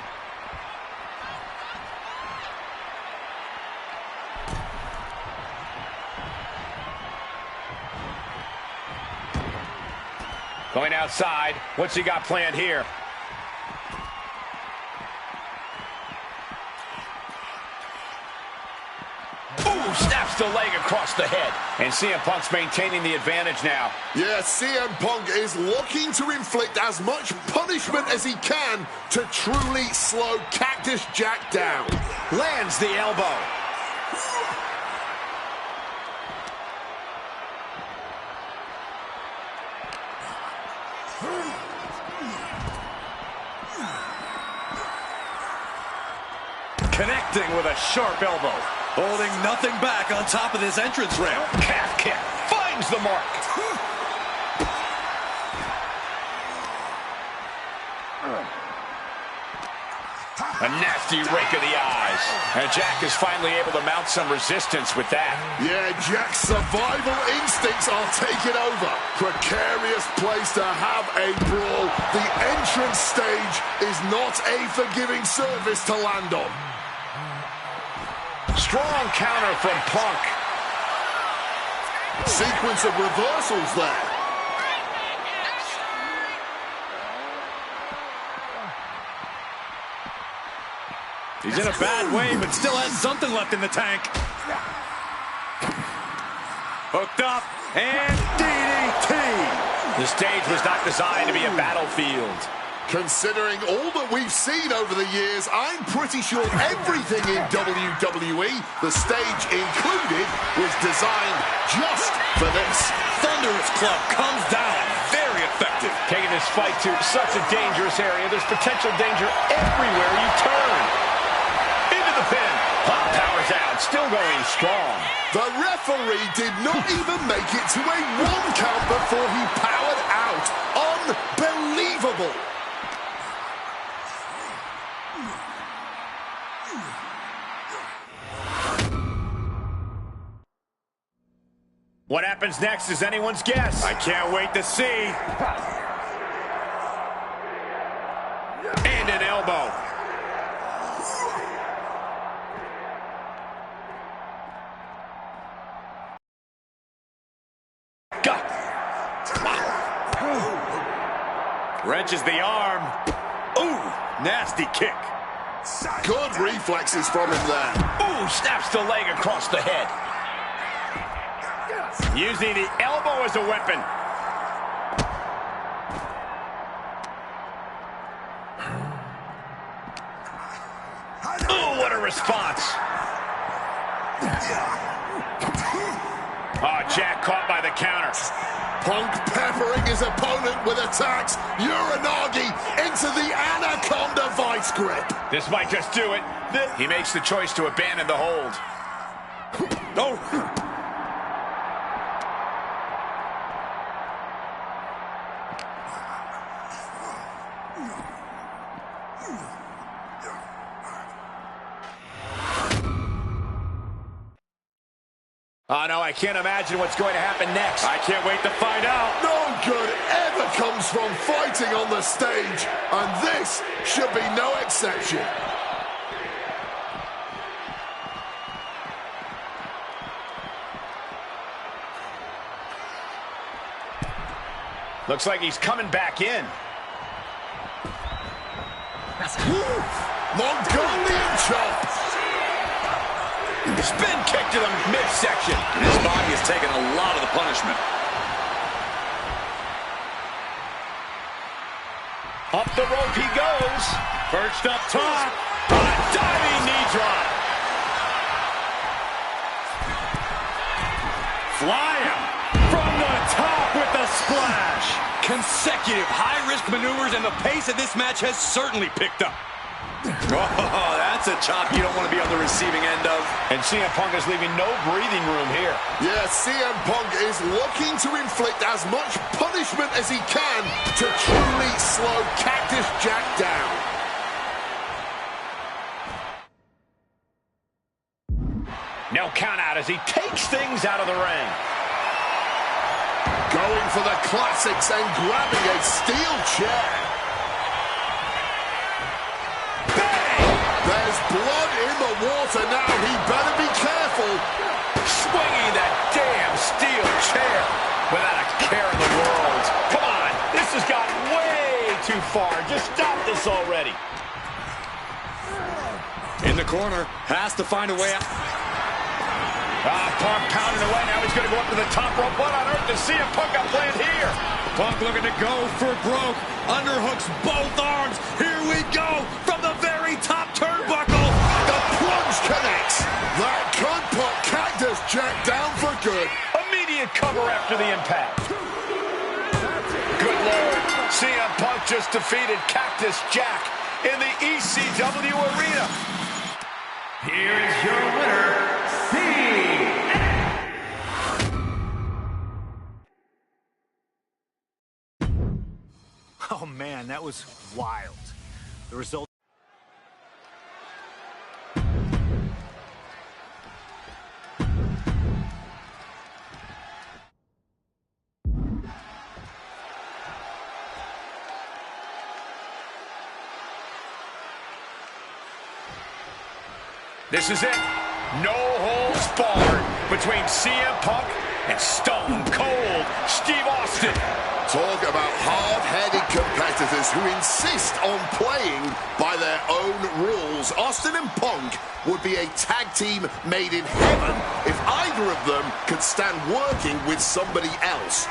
[SPEAKER 2] Going outside. What's he got planned here? Ooh, snaps the leg across the head. And CM Punk's maintaining the advantage now.
[SPEAKER 3] Yeah, CM Punk is looking to inflict as much punishment as he can to truly slow Cactus Jack down.
[SPEAKER 2] Lands the elbow.
[SPEAKER 4] Connecting with a sharp elbow. Holding nothing back on top of this entrance ramp.
[SPEAKER 2] Calf kick. Finds the mark. A nasty rake of the eyes. And Jack is finally able to mount some resistance with that.
[SPEAKER 3] Yeah, Jack's survival instincts are taking over. Precarious place to have a brawl. The entrance stage is not a forgiving surface to land on.
[SPEAKER 2] Strong counter from Punk.
[SPEAKER 3] Sequence of reversals there.
[SPEAKER 4] He's in a bad way, but still has something left in the tank. Hooked up, and DDT.
[SPEAKER 2] The stage was not designed to be a battlefield.
[SPEAKER 3] Considering all that we've seen over the years, I'm pretty sure everything in WWE, the stage included, was designed just for this.
[SPEAKER 4] Thunderous Club comes down. Very effective.
[SPEAKER 2] Taking this fight to such a dangerous area. There's potential danger everywhere you turn. Into the pin. Pop powers out. Still going strong.
[SPEAKER 3] The referee did not even make it to a 1 count before he powered out. Unbelievable.
[SPEAKER 2] What happens next is anyone's guess.
[SPEAKER 4] I can't wait to see.
[SPEAKER 2] And an elbow.
[SPEAKER 4] Wrenches the arm. Ooh, nasty kick.
[SPEAKER 3] Good reflexes from him there.
[SPEAKER 2] Ooh, snaps the leg across the head. Using the elbow as a weapon. Ooh, what a response. Oh, Jack caught by the counter.
[SPEAKER 3] Punk peppering his opponent with attacks. Uranagi into the Anaconda vice grip.
[SPEAKER 2] This might just do it. He makes the choice to abandon the hold.
[SPEAKER 4] Oh.
[SPEAKER 2] Oh, no, I can't imagine what's going to happen next.
[SPEAKER 4] I can't wait to find out.
[SPEAKER 3] No good ever comes from fighting on the stage, and this should be no exception.
[SPEAKER 2] Looks like he's coming back in.
[SPEAKER 3] Mongolian chop.
[SPEAKER 2] Spin kick to the midsection.
[SPEAKER 4] His body has taken a lot of the punishment.
[SPEAKER 2] Up the rope he goes.
[SPEAKER 4] Perched up top.
[SPEAKER 2] A diving knee drop.
[SPEAKER 4] flying from the top with the splash. Consecutive high-risk maneuvers, and the pace of this match has certainly picked up. Oh, that's a chop you don't want to be on the receiving end of.
[SPEAKER 2] And CM Punk is leaving no breathing room here.
[SPEAKER 3] Yeah, CM Punk is looking to inflict as much punishment as he can to truly slow Cactus Jack down.
[SPEAKER 2] No count out as he takes things out of the ring.
[SPEAKER 3] Going for the classics and grabbing a steel chair. There's blood in the water now. He better be careful.
[SPEAKER 2] Swinging that damn steel chair without a care in the world. Come on, this has gotten way too far. Just stop this already.
[SPEAKER 4] In the corner, has to find a way out.
[SPEAKER 2] Punk pounding away. Now he's going to go up to the top rope. What on earth does CM Punk got planned here?
[SPEAKER 4] Punk looking to go for broke. Underhooks both arms. Here we go from the very top turnbuckle.
[SPEAKER 3] The plunge connects. That could put Cactus Jack down for good.
[SPEAKER 2] Immediate cover after the impact. Good Lord. CM Punk just defeated Cactus Jack in the ECW arena.
[SPEAKER 6] Here is your winner,
[SPEAKER 1] Oh, man, that was wild. The result...
[SPEAKER 2] This is it. No holds barred between CM Punk and Stone Cold Steve Austin.
[SPEAKER 3] Talk about hard-headed competitors who insist on playing by their own rules. Austin and Punk would be a tag team made in heaven if either of them could stand working with somebody else.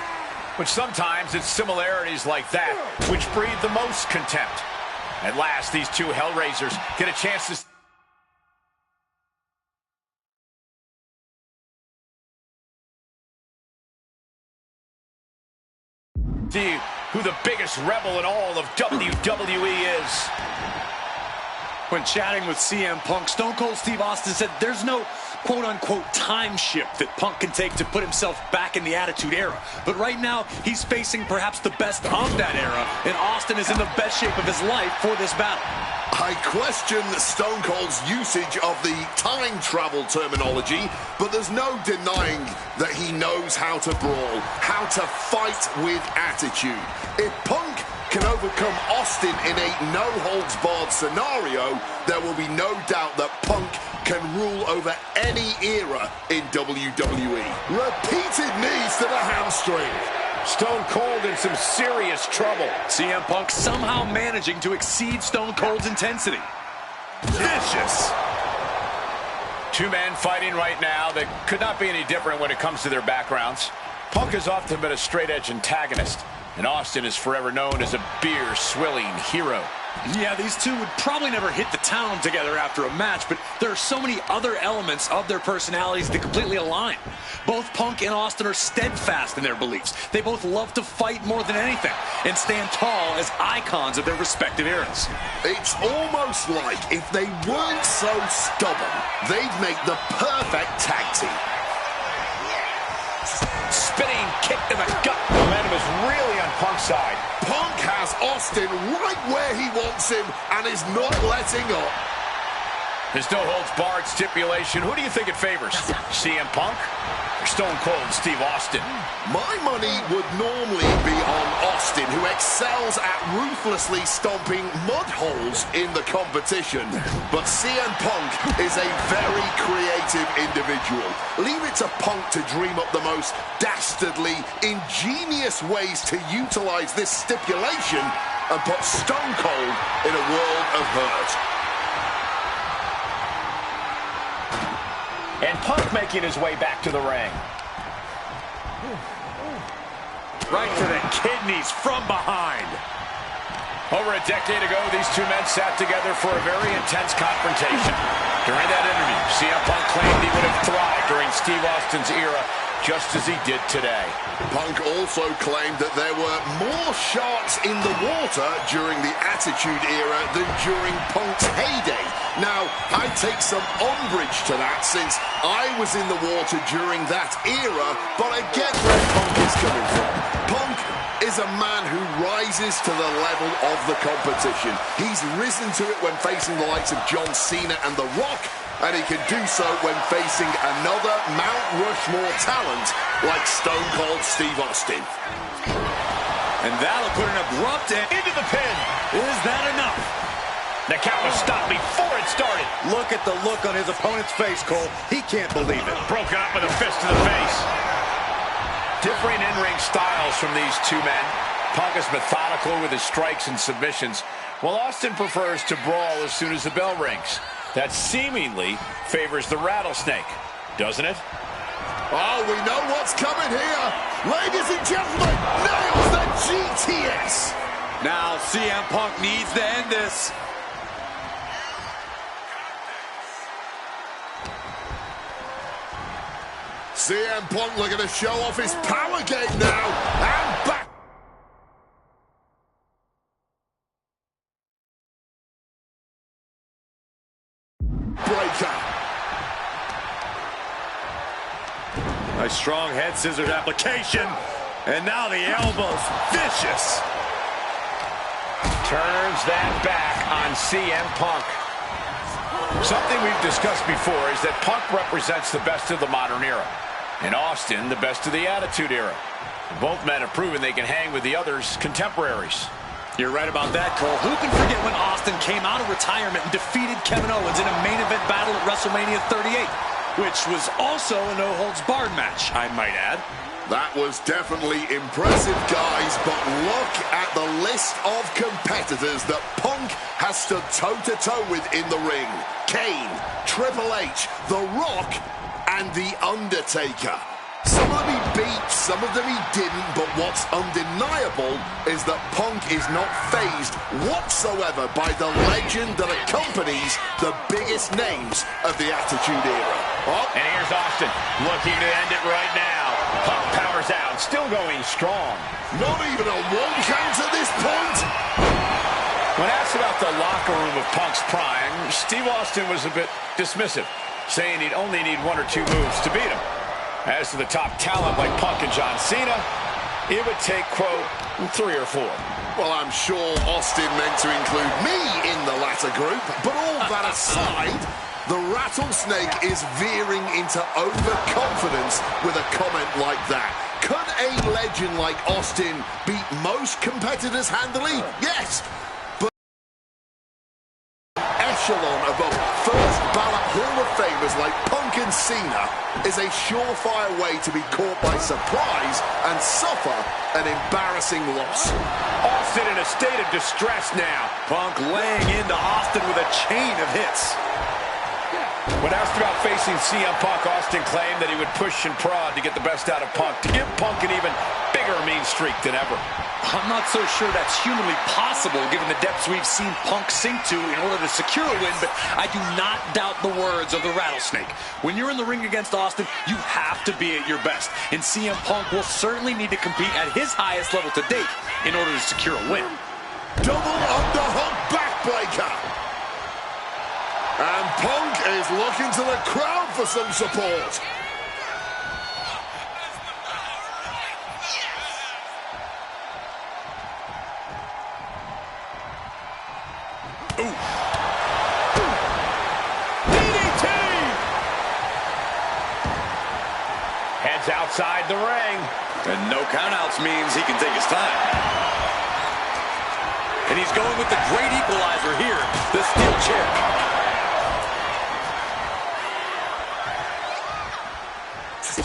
[SPEAKER 2] But sometimes it's similarities like that which breed the most contempt. At last, these two Hellraisers get a chance to... see who the biggest rebel in all of WWE is.
[SPEAKER 4] When chatting with CM Punk, Stone Cold Steve Austin said there's no quote-unquote time shift that Punk can take to put himself back in the Attitude Era. But right now, he's facing perhaps the best of that era, and Austin is in the best shape of his life for this battle.
[SPEAKER 3] I question Stone Cold's usage of the time travel terminology, but there's no denying that he knows how to brawl, how to fight with attitude. If Punk can overcome Austin in a no-holds-barred scenario, there will be no doubt that Punk can rule over any era in WWE. Repeated knees to the hamstring.
[SPEAKER 2] Stone Cold in some serious trouble.
[SPEAKER 4] CM Punk somehow managing to exceed Stone Cold's intensity.
[SPEAKER 2] Vicious. Two men fighting right now that could not be any different when it comes to their backgrounds. Punk has often been a straight-edge antagonist, and Austin is forever known as a beer-swilling hero.
[SPEAKER 4] Yeah, these two would probably never hit the town together after a match, but there are so many other elements of their personalities that completely align. Both Punk and Austin are steadfast in their beliefs. They both love to fight more than anything and stand tall as icons of their respective eras.
[SPEAKER 3] It's almost like if they weren't so stubborn, they'd make the perfect tag team.
[SPEAKER 2] Spinning kick to the gut. Momentum is really on Punk's side.
[SPEAKER 3] Punk has Austin right where he wants him and is not letting up.
[SPEAKER 2] There's no holds barred stipulation. Who do you think it favors? CM Punk or Stone Cold Steve Austin?
[SPEAKER 3] My money would normally be on Austin, who excels at ruthlessly stomping mud holes in the competition. But CM Punk is a very creative individual. Leave it to Punk to dream up the most dastardly, ingenious ways to utilize this stipulation and put Stone Cold in a world of hurt.
[SPEAKER 2] And Punk making his way back to the ring.
[SPEAKER 4] Right to the kidneys from behind.
[SPEAKER 2] Over a decade ago, these two men sat together for a very intense confrontation. During that interview, CM Punk claimed he would have thrived during Steve Austin's era just as he did today.
[SPEAKER 3] Punk also claimed that there were more sharks in the water during the Attitude Era than during Punk's heyday. Now, I take some umbrage to that since I was in the water during that era, but I get where Punk is coming from. Punk is a man who rises to the level of the competition. He's risen to it when facing the likes of John Cena and The Rock, and he can do so when facing another Mount Rushmore talent like Stone Cold Steve Austin.
[SPEAKER 4] And that'll put an abrupt end
[SPEAKER 2] Into the pin.
[SPEAKER 4] Is that enough?
[SPEAKER 2] The count was stopped before it started.
[SPEAKER 4] Look at the look on his opponent's face, Cole. He can't believe it.
[SPEAKER 2] Broken up with a fist to the face. Different in-ring styles from these two men. Punk is methodical with his strikes and submissions, while Austin prefers to brawl as soon as the bell rings. That seemingly favors the rattlesnake, doesn't it?
[SPEAKER 3] Oh, we know what's coming here. Ladies and gentlemen, nails the GTS.
[SPEAKER 4] Now CM Punk needs to end this.
[SPEAKER 3] CM Punk looking to show off his power game now. And back. Breaker.
[SPEAKER 4] A strong head scissors application. And now the elbows. Vicious.
[SPEAKER 2] Turns that back on CM Punk. Something we've discussed before is that Punk represents the best of the modern era, and Austin the best of the Attitude Era. Both men have proven they can hang with the others' contemporaries.
[SPEAKER 4] You're right about that, Cole. Who can forget when Austin came out of retirement and defeated Kevin Owens in a main event battle at WrestleMania 38, which was also a no-holds-barred match, I might add.
[SPEAKER 3] That was definitely impressive, guys, but look at the list of competitors that Punk has stood toe-to-toe with in the ring. Kane, Triple H, The Rock, and The Undertaker. Some of them he beat, some of them he didn't, but what's undeniable is that Punk is not fazed whatsoever by the legend that accompanies the biggest names of the Attitude Era. Oh.
[SPEAKER 2] And here's Austin, looking to end it right now. Punk powers out, still going strong.
[SPEAKER 3] Not even a one count at this point.
[SPEAKER 2] When asked about the locker room of Punk's prime, Steve Austin was a bit dismissive, saying he'd only need one or two moves to beat him. As to the top talent like Punk and John Cena, it would take, quote, 3 or 4.
[SPEAKER 3] Well, I'm sure Austin meant to include me in the latter group, but all that aside, the rattlesnake is veering into overconfidence with a comment like that. Could a legend like Austin beat most competitors handily? Yes, but echelon above first ballot Hall of Famers like Punk and Cena is a surefire way to be caught by surprise and suffer an embarrassing loss.
[SPEAKER 2] Austin in a state of distress now.
[SPEAKER 4] Punk laying into Austin with a chain of hits.
[SPEAKER 2] When asked about facing CM Punk, Austin claimed that he would push and prod to get the best out of Punk, to give Punk an even bigger mean streak than ever.
[SPEAKER 4] I'm not so sure that's humanly possible given the depths we've seen Punk sink to in order to secure a win, but I do not doubt the words of the rattlesnake. When you're in the ring against Austin, you have to be at your best, and CM Punk will certainly need to compete at his highest level to date in order to secure a win.
[SPEAKER 3] Double underhook backbreaker. And Punk is looking to the crowd for some support.
[SPEAKER 2] Ooh. DDT! Heads outside the ring.
[SPEAKER 4] And no countouts means he can take his time. And he's going with the great equalizer here, the steel chair.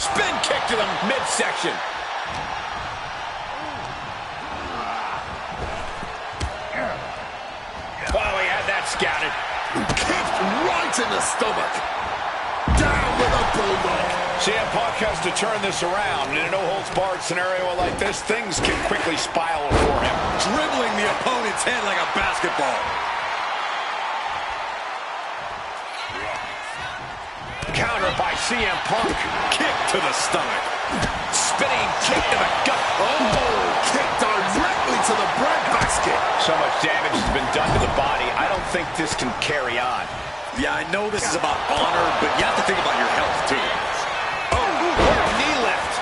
[SPEAKER 2] Spin kick to the midsection. Oh, he had that scouted.
[SPEAKER 3] Kicked right in the stomach. Down with a bulldog.
[SPEAKER 2] CM Punk has to turn this around. In a no-holds-barred scenario like this, things can quickly spiral for him.
[SPEAKER 4] Dribbling the opponent's head like a basketball.
[SPEAKER 2] Counter by CM Punk.
[SPEAKER 4] Kick to the stomach.
[SPEAKER 2] Spinning kick to the gut.
[SPEAKER 3] Oh, kick directly to the breadbasket.
[SPEAKER 2] So much damage has been done to the body. I don't think this can carry on.
[SPEAKER 4] Yeah, I know this is about honor, but you have to think about your health, too.
[SPEAKER 2] Oh, what a knee lift.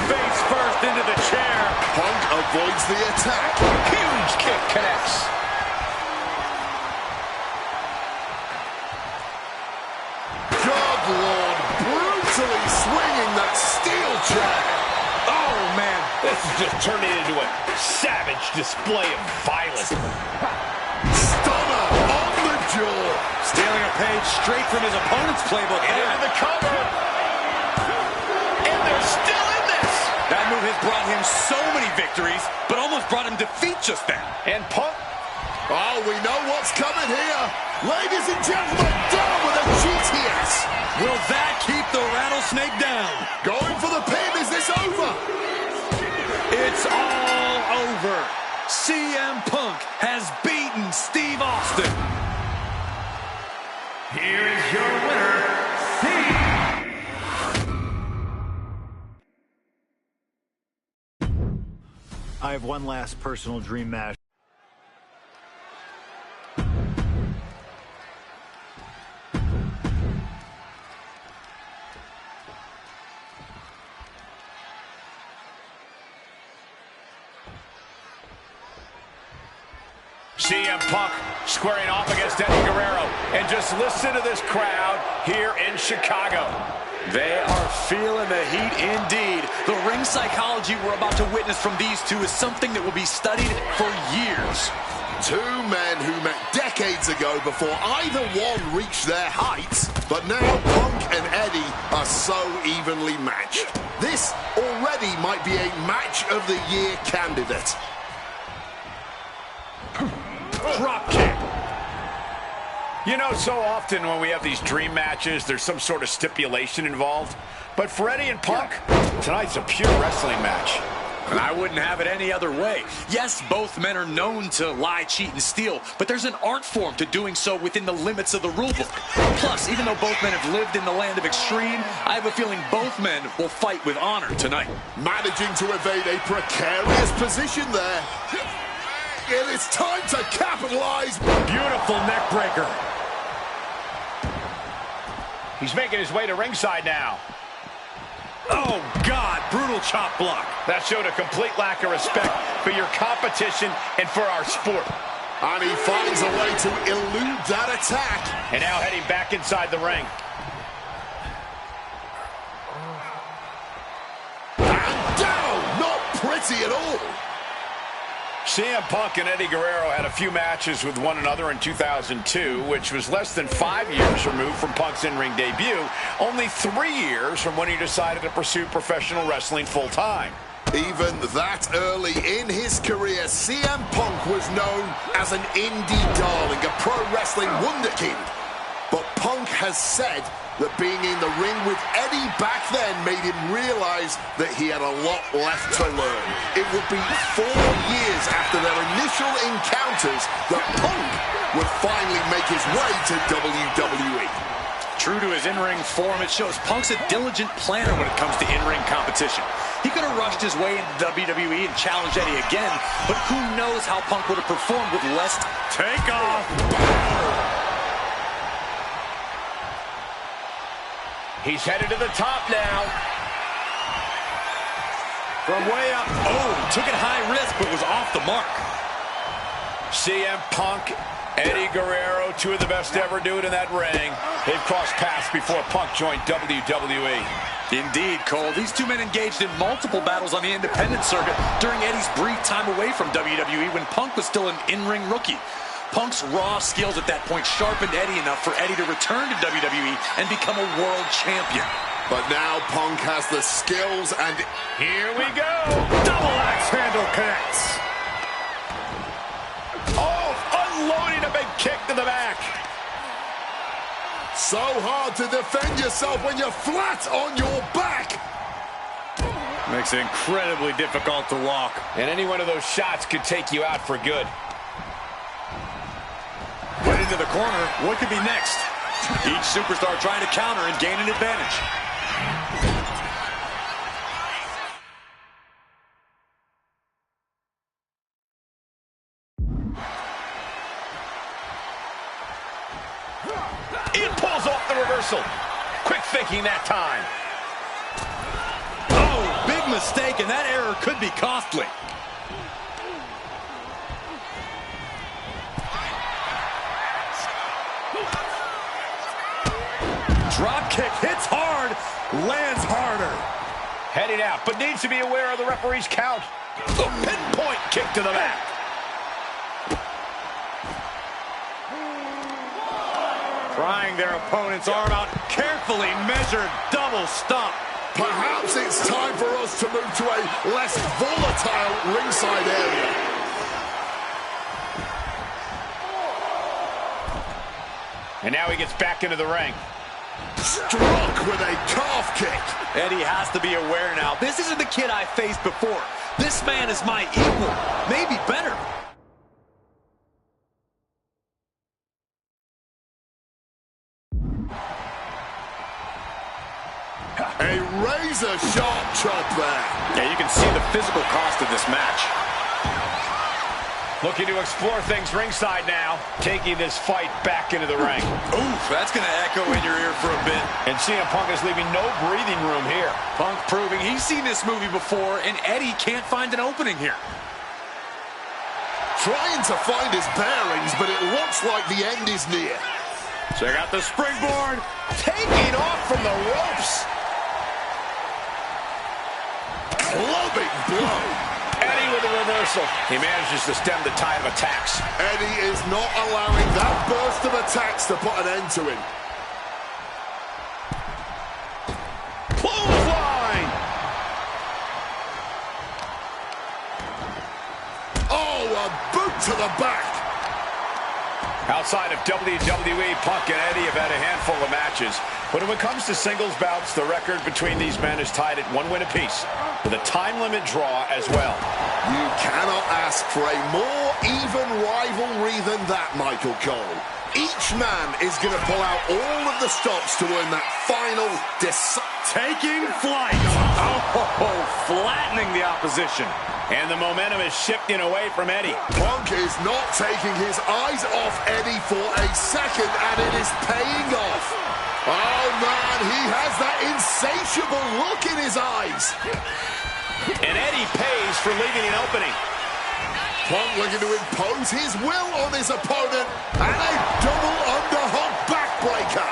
[SPEAKER 6] Face first into the chair.
[SPEAKER 3] Punk avoids the attack.
[SPEAKER 2] Huge kick connects.
[SPEAKER 3] Good Lord, brutally swinging that steel chair.
[SPEAKER 2] Oh, man. This is just turning into a savage display of violence.
[SPEAKER 3] Stunner on the jaw.
[SPEAKER 4] Stealing a page straight from his opponent's playbook.
[SPEAKER 2] Into the cover. And they're still in this.
[SPEAKER 4] That move has brought him so many victories, but almost brought him defeat just then.
[SPEAKER 2] And Punk.
[SPEAKER 3] Oh, we know what's coming here. Ladies and gentlemen, down with a GTS.
[SPEAKER 4] Will that keep the rattlesnake down?
[SPEAKER 3] Going for the pin. Is this over?
[SPEAKER 4] It's all over. CM Punk has beaten Steve Austin.
[SPEAKER 6] Here is your winner,
[SPEAKER 1] I have one last personal dream match.
[SPEAKER 2] CM Punk squaring off against Eddie Guerrero. And just listen to this crowd here in Chicago.
[SPEAKER 4] They are feeling the heat indeed. The ring psychology we're about to witness from these two is something that will be studied for years.
[SPEAKER 3] Two men who met decades ago before either one reached their heights, but now Punk and Eddie are so evenly matched. This already might be a match of the year candidate.
[SPEAKER 2] Drop kick. You know, so often when we have these dream matches, there's some sort of stipulation involved. But for Eddie and Punk, tonight's a pure wrestling match.
[SPEAKER 4] And I wouldn't have it any other way. Yes, both men are known to lie, cheat, and steal, but there's an art form to doing so within the limits of the rulebook. Plus, even though both men have lived in the land of extreme, I have a feeling both men will fight with honor tonight.
[SPEAKER 3] Managing to evade a precarious position there. And it's time to capitalize.
[SPEAKER 2] Beautiful neck breaker. He's making his way to ringside now.
[SPEAKER 4] Oh, God, brutal chop block.
[SPEAKER 2] That showed a complete lack of respect for your competition and for our sport.
[SPEAKER 3] And he finds a way to elude that attack.
[SPEAKER 2] And now heading back inside the ring.
[SPEAKER 3] And down! Not pretty at all.
[SPEAKER 2] CM Punk and Eddie Guerrero had a few matches with one another in 2002, which was less than 5 years removed from Punk's in-ring debut, only 3 years from when he decided to pursue professional wrestling full-time.
[SPEAKER 3] Even that early in his career, CM Punk was known as an indie darling, a pro wrestling wunderkind. But Punk has said that being in the ring with Eddie back then made him realize that he had a lot left to learn. It would be 4 years after their initial encounters that Punk would finally make his way to WWE.
[SPEAKER 4] True to his in-ring form, it shows Punk's a diligent planner when it comes to in-ring competition. He could have rushed his way into WWE and challenged Eddie again, but who knows how Punk would have performed with less takeoff.
[SPEAKER 2] He's headed to the top now.
[SPEAKER 4] From way up. Oh, took it high risk, but was off the mark.
[SPEAKER 2] CM Punk, Eddie Guerrero, two of the best to ever do it in that ring. They've crossed paths before Punk joined WWE.
[SPEAKER 4] Indeed, Cole. These two men engaged in multiple battles on the independent circuit during Eddie's brief time away from WWE when Punk was still an in-ring rookie. Punk's raw skills at that point sharpened Eddie enough for Eddie to return to WWE and become a world champion.
[SPEAKER 3] But now Punk has the skills and...
[SPEAKER 2] Here we go! Double axe handle connects! Oh, unloading a big kick to the back!
[SPEAKER 3] So hard to defend yourself when you're flat on your back!
[SPEAKER 4] Makes it incredibly difficult to walk.
[SPEAKER 2] And any one of those shots could take you out for good.
[SPEAKER 4] Right into the corner. What could be next? Each superstar trying to counter and gain an advantage.
[SPEAKER 2] It pulls off the reversal. Quick thinking that time.
[SPEAKER 4] Oh, big mistake, and that error could be costly. Drop kick hits hard, lands harder.
[SPEAKER 2] Heading out, but needs to be aware of the referee's count. The pinpoint kick to the back.
[SPEAKER 4] Prying their opponent's arm out, carefully measured double stomp.
[SPEAKER 3] Perhaps it's time for us to move to a less volatile ringside area.
[SPEAKER 2] And now he gets back into the ring.
[SPEAKER 3] Struck with a calf kick.
[SPEAKER 4] Eddie has to be aware now. This isn't the kid I faced before. This man is my equal, maybe better.
[SPEAKER 3] A razor-sharp chop there.
[SPEAKER 4] Yeah, you can see the physical cost of this match.
[SPEAKER 2] Looking to explore things ringside now, taking this fight back into the ring.
[SPEAKER 4] Oof, that's going to echo in your ear for a bit.
[SPEAKER 2] And CM Punk is leaving no breathing room here.
[SPEAKER 4] Punk proving he's seen this movie before, and Eddie can't find an opening here.
[SPEAKER 3] Trying to find his bearings, but it looks like the end is near.
[SPEAKER 4] Check out the springboard.
[SPEAKER 2] Taking off from the ropes.
[SPEAKER 3] Clubbing blow.
[SPEAKER 2] Eddie with a reversal. He manages to stem the tide of attacks.
[SPEAKER 3] Eddie is not allowing that burst of attacks to put an end to him.
[SPEAKER 2] Clothesline.
[SPEAKER 3] Oh, a boot to the back.
[SPEAKER 2] Outside of WWE, Punk and Eddie have had a handful of matches. But when it comes to singles bouts, the record between these men is tied at 1 win apiece, with a time limit draw as well.
[SPEAKER 3] You cannot ask for a more even rivalry than that, Michael Cole. Each man is going to pull out all of the stops to earn that final
[SPEAKER 4] taking flight. Oh, flattening the opposition.
[SPEAKER 2] And the momentum is shifting away from Eddie.
[SPEAKER 3] Punk is not taking his eyes off Eddie for a second, and it is paying off. Oh, man, he has that insatiable look in his eyes.
[SPEAKER 2] And Eddie pays for leaving an opening.
[SPEAKER 3] Punk looking to impose his will on his opponent, and a double underhook backbreaker.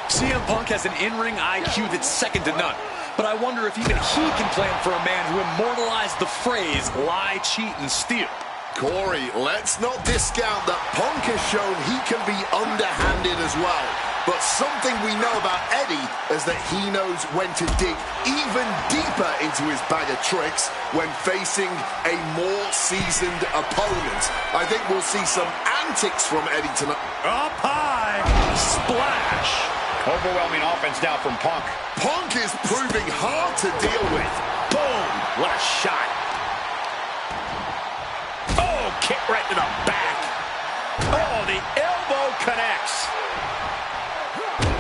[SPEAKER 4] CM Punk has an in-ring IQ that's second to none. But I wonder if even he can plan for a man who immortalized the phrase, lie, cheat, and steal.
[SPEAKER 3] Corey, let's not discount that Punk has shown he can be underhanded as well. But something we know about Eddie is that he knows when to dig even deeper into his bag of tricks when facing a more seasoned opponent. I think we'll see some antics from Eddie tonight.
[SPEAKER 4] Up high, splash.
[SPEAKER 2] Overwhelming offense now from Punk.
[SPEAKER 3] Punk is proving hard to deal with.
[SPEAKER 2] Boom! What a shot. Oh, kick right to the back. Oh, the elbow connects.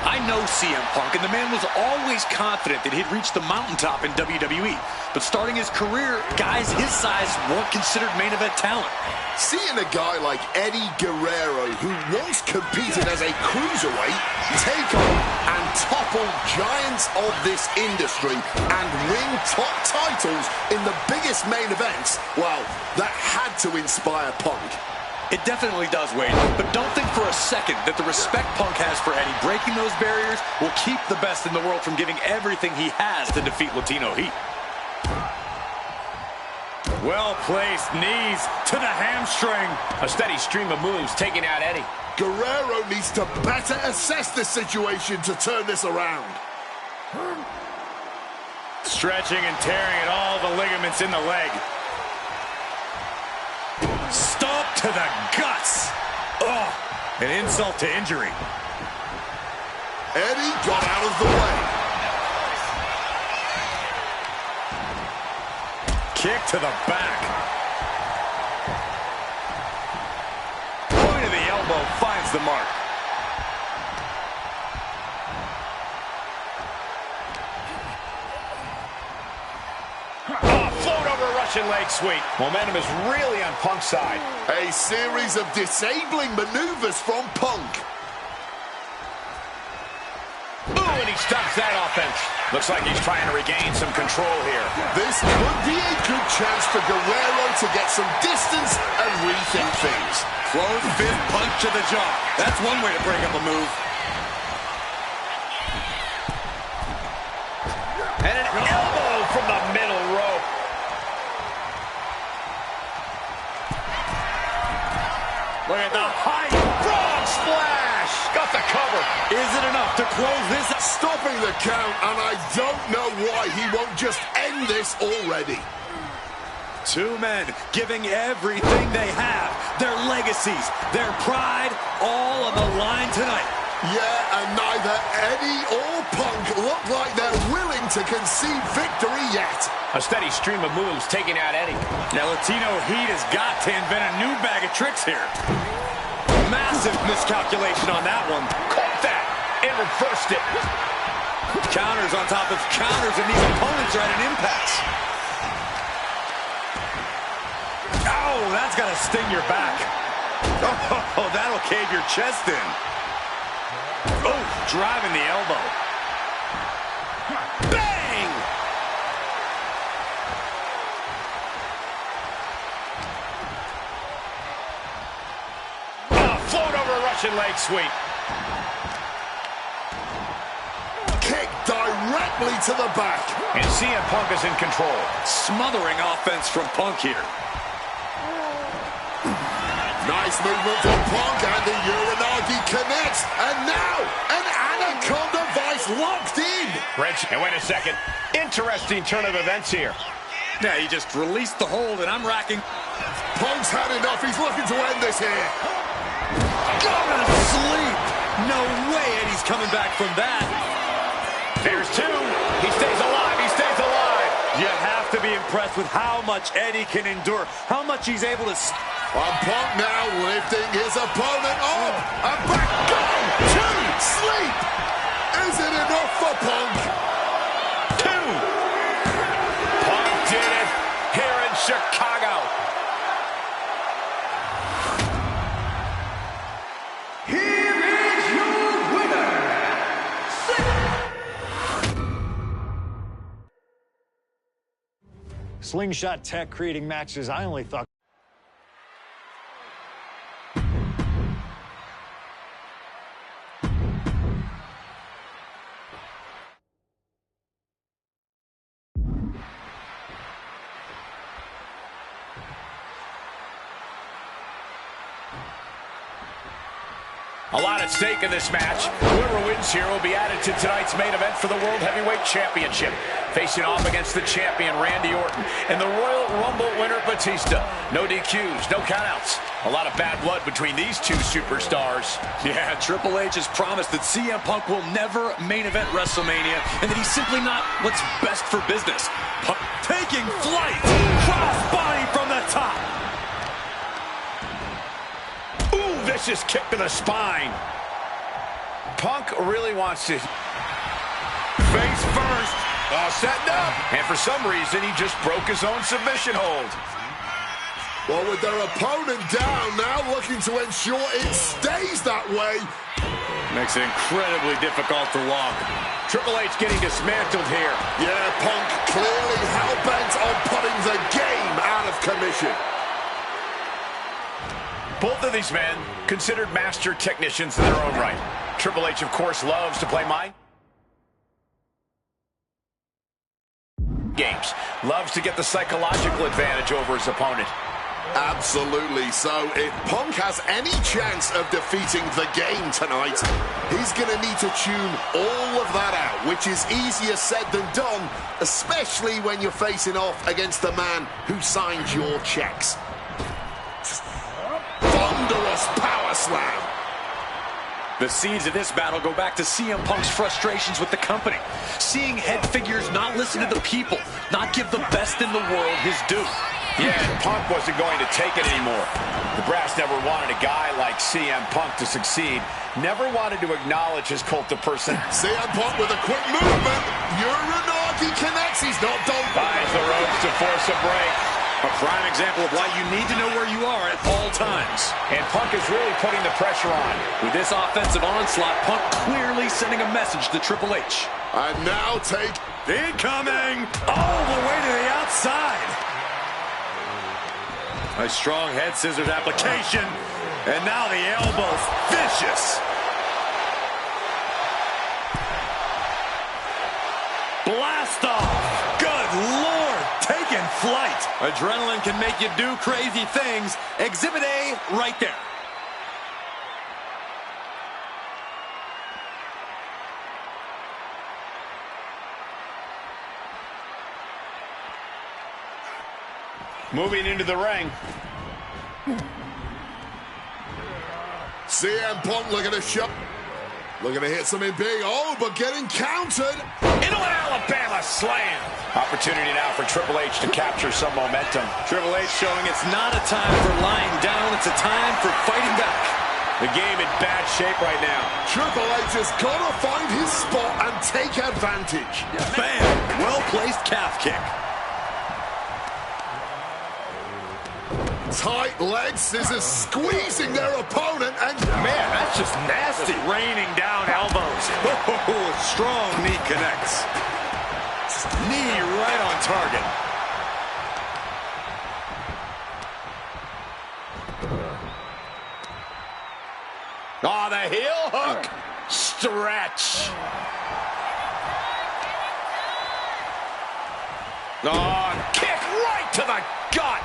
[SPEAKER 4] I know CM Punk, and the man was always confident that he'd reach the mountaintop in WWE. But starting his career, guys his size weren't considered main event talent.
[SPEAKER 3] Seeing a guy like Eddie Guerrero, who once competed as a cruiserweight, take on and topple giants of this industry and win top titles in the biggest main events, well, that had to inspire Punk.
[SPEAKER 4] It definitely does, Wade, but don't think for a second that the respect Punk has for Eddie breaking those barriers will keep the best in the world from giving everything he has to defeat Latino Heat. Well-placed knees to the hamstring.
[SPEAKER 2] A steady stream of moves taking out Eddie.
[SPEAKER 3] Guerrero needs to better assess the situation to turn this around.
[SPEAKER 4] Stretching and tearing at all the ligaments in the leg. Stomp to the guts. Oh, an insult to injury.
[SPEAKER 3] Eddie got out of the way.
[SPEAKER 4] Kick to the back. Point of the elbow finds the mark.
[SPEAKER 2] Russian leg sweep. Momentum is really on Punk's side.
[SPEAKER 3] A series of disabling maneuvers from Punk.
[SPEAKER 2] Ooh, and he stops that offense. Looks like he's trying to regain some control here.
[SPEAKER 3] This could be a good chance for Guerrero to get some distance and rethink things.
[SPEAKER 4] Closed fist punch to the jaw. That's one way to break up a move.
[SPEAKER 2] And an elbow from the middle rope. Look at the high frog splash. Got the cover.
[SPEAKER 4] Is it enough to close this?
[SPEAKER 3] Stopping the count, and I don't know why he won't just end this already.
[SPEAKER 4] Two men giving everything they have, their legacies, their pride, all on the line tonight.
[SPEAKER 3] Yeah, and neither Eddie or Punk look like they're willing to concede victory yet.
[SPEAKER 2] A steady stream of moves taking out Eddie.
[SPEAKER 4] Now Latino Heat has got to invent a new bag of tricks here. Massive miscalculation on that one.
[SPEAKER 2] Caught that and reversed it.
[SPEAKER 4] Counters on top of counters, and these opponents are at an impasse. Oh, that's got to sting your back. Oh, that'll cave your chest in. Oh, driving the elbow. Bang!
[SPEAKER 2] Float over a Russian leg sweep.
[SPEAKER 3] Kick directly to the back.
[SPEAKER 2] And CM Punk is in control.
[SPEAKER 4] Smothering offense from Punk here.
[SPEAKER 3] Nice movement from Punk, and the Uranagi connects. And now, an Anaconda Vice locked in.
[SPEAKER 2] Wrench, and wait a second. Interesting turn of events here.
[SPEAKER 4] Now he just released the hold, and I'm racking.
[SPEAKER 3] Punk's had enough. He's looking to end this here.
[SPEAKER 4] Going to sleep. No way Eddie's coming back from that.
[SPEAKER 2] There's two. He stays alive. He stays alive.
[SPEAKER 4] You have to be impressed with how much Eddie can endure, how much he's able to...
[SPEAKER 3] And Punk now lifting his opponent up. And back. Go to sleep. Is it enough for Punk?
[SPEAKER 2] Two. Punk did it here in Chicago.
[SPEAKER 6] Here is your winner,
[SPEAKER 1] Slingshot tech creating matches I only thought.
[SPEAKER 2] A lot at stake in this match. Whoever wins here will be added to tonight's main event for the World Heavyweight Championship. Facing off against the champion, Randy Orton, and the Royal Rumble winner, Batista. No DQs, no countouts. A lot of bad blood between these two superstars.
[SPEAKER 4] Yeah, Triple H has promised that CM Punk will never main event WrestleMania, and that he's simply not what's best for business. Punk taking flight. Cross body from the top.
[SPEAKER 2] Vicious kick to the spine. Punk really wants to face first. All setting up. And for some reason, he just broke his own submission hold.
[SPEAKER 3] Well, with their opponent down, now looking to ensure it stays that way.
[SPEAKER 4] Makes it incredibly difficult to walk.
[SPEAKER 2] Triple H getting dismantled here.
[SPEAKER 3] Yeah, Punk clearly hell-bent on putting the game out of commission.
[SPEAKER 2] Both of these men considered master technicians in their own right. Triple H, of course, loves to play mind games. Loves to get the psychological advantage over his opponent.
[SPEAKER 3] Absolutely. So if Punk has any chance of defeating the game tonight, he's going to need to tune all of that out, which is easier said than done, especially when you're facing off against the man who signed your checks. Thunderous power slam.
[SPEAKER 4] The seeds of this battle go back to CM Punk's frustrations with the company. Seeing head figures not listen to the people, not give the best in the world his due.
[SPEAKER 2] Yeah, Punk wasn't going to take it anymore. The brass never wanted a guy like CM Punk to succeed. Never wanted to acknowledge his cult of person.
[SPEAKER 3] CM Punk with a quick movement. Uranagi connects. He's not done.
[SPEAKER 2] Finds the ropes to force a break.
[SPEAKER 4] A prime example of why you need to know where you are at all times.
[SPEAKER 2] And Punk is really putting the pressure on.
[SPEAKER 4] With this offensive onslaught, Punk clearly sending a message to Triple H.
[SPEAKER 3] And now take...
[SPEAKER 4] Incoming! All the way to the outside. A strong head scissors application. And now the elbows. Vicious. Blast off. Good Lord. Taking flight. Adrenaline can make you do crazy things. Exhibit A right there.
[SPEAKER 2] Moving into the ring.
[SPEAKER 3] CM Punk looking to shut. Looking to hit something big. Oh, but getting countered.
[SPEAKER 2] Into an Alabama slam. Opportunity now for Triple H to capture some momentum.
[SPEAKER 4] Triple H showing it's not a time for lying down. It's a time for fighting back.
[SPEAKER 2] The game in bad shape right now.
[SPEAKER 3] Triple H has got to find his spot and take advantage.
[SPEAKER 4] Bam! Well-placed calf kick.
[SPEAKER 3] Tight leg scissors squeezing their opponent, and
[SPEAKER 2] Man, that's just nasty.
[SPEAKER 4] Just raining down elbows. Oh, strong knee connects. Knee right on target.
[SPEAKER 2] Oh, the heel hook. Stretch. Oh, kick right to the gut.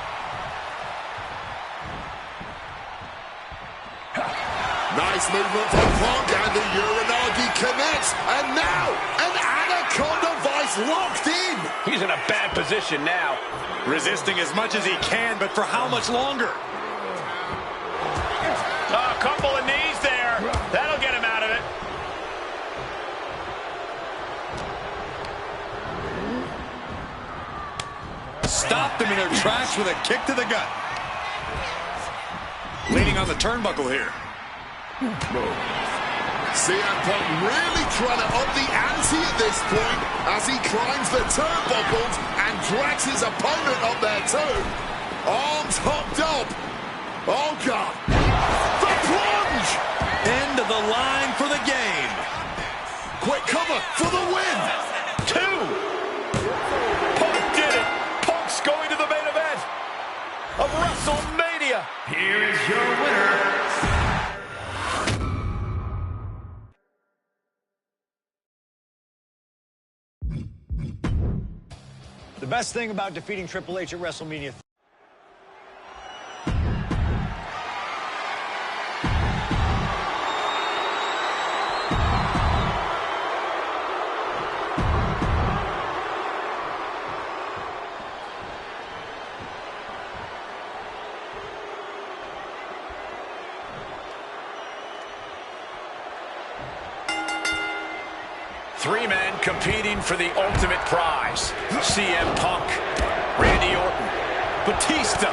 [SPEAKER 3] nice movement from Punk, and the Uranagi connects, and now an Anaconda Vice locked in.
[SPEAKER 2] He's in a bad position now.
[SPEAKER 4] Resisting as much as he can, but for how much longer?
[SPEAKER 2] A couple of knees there. That'll get him out of it.
[SPEAKER 4] Stopped them in their tracks with a kick to the gut. Leaning on the turnbuckle here.
[SPEAKER 3] CM Punk really trying to up the ante at this point as he climbs the turnbuckles and drags his opponent up there too. Arms hooked up. Oh, God. The plunge.
[SPEAKER 4] End of the line for the game.
[SPEAKER 3] Quick cover for the win.
[SPEAKER 2] 2. Punk did it. Punk's going to the main event of WrestleMania.
[SPEAKER 6] Here is your winner.
[SPEAKER 1] The best thing about defeating Triple H at WrestleMania.
[SPEAKER 2] Three men competing for the ultimate prize. CM Punk, Randy Orton, Batista.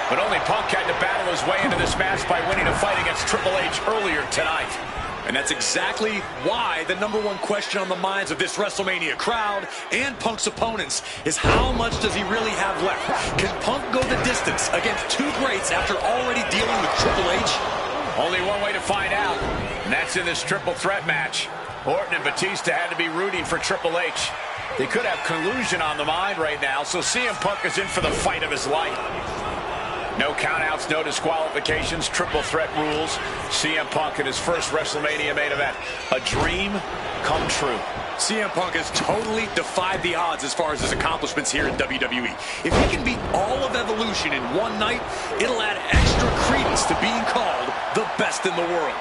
[SPEAKER 2] But only Punk had to battle his way into this match by winning a fight against Triple H earlier tonight.
[SPEAKER 4] And that's exactly why the #1 question on the minds of this WrestleMania crowd and Punk's opponents is how much does he really have left? Can Punk go the distance against two greats after already dealing with Triple H?
[SPEAKER 2] Only one way to find out, and that's in this triple threat match. Orton and Batista had to be rooting for Triple H. They could have collusion on the mind right now, so CM Punk is in for the fight of his life. No countouts, no disqualifications, triple threat rules. CM Punk in his first WrestleMania main event. A dream come true.
[SPEAKER 4] CM Punk has totally defied the odds as far as his accomplishments here in WWE. If he can beat all of Evolution in one night, it'll add extra credence to being called the best in the world.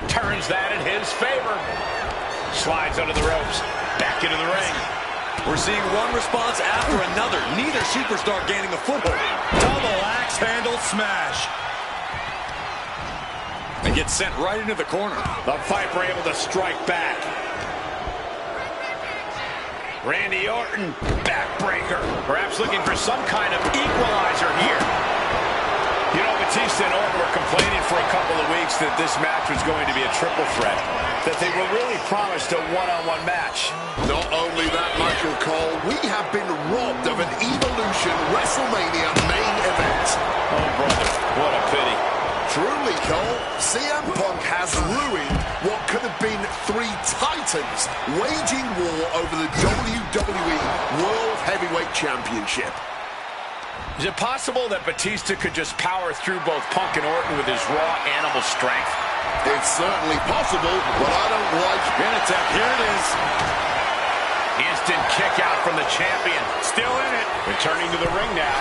[SPEAKER 2] Turns that in his favor. Slides under the ropes. Back into the ring.
[SPEAKER 4] We're seeing one response after another. Neither superstar gaining a foothold. Double axe handle smash. And gets sent right into the corner.
[SPEAKER 2] The Viper able to strike back. Randy Orton, backbreaker. Perhaps looking for some kind of equalizer here. You know, Batista and Orton were complaining for a couple of weeks that this match was going to be a triple threat. that they were really promised a one-on-one match.
[SPEAKER 3] Not only that, Michael Cole, we have been robbed of an Evolution WrestleMania main event.
[SPEAKER 2] Oh, brother, what a pity.
[SPEAKER 3] Truly, Cole, CM Punk has ruined what could have been three titans waging war over the WWE World Heavyweight Championship.
[SPEAKER 2] Is it possible that Batista could just power through both Punk and Orton with his raw animal strength?
[SPEAKER 3] It's certainly possible, but I don't like
[SPEAKER 2] Pin attack. Here it is. Instant kick out from the champion. Still in it. Returning to the ring now.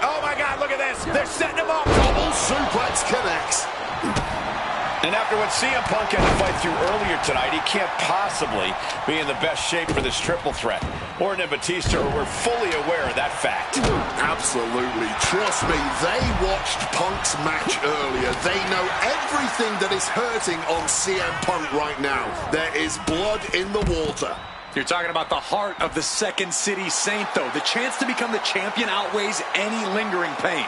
[SPEAKER 2] Oh, my God, look at this. They're setting him up.
[SPEAKER 3] double suplex connects.
[SPEAKER 2] And after what CM Punk had to fight through earlier tonight, he can't possibly be in the best shape for this triple threat. Orton and Batista were fully aware of that fact.
[SPEAKER 3] Absolutely. Trust me, they watched Punk's match earlier. They know everything that is hurting on CM Punk right now. There is blood in the water.
[SPEAKER 4] You're talking about the heart of the Second City Saint, though. The chance to become the champion outweighs any lingering pain.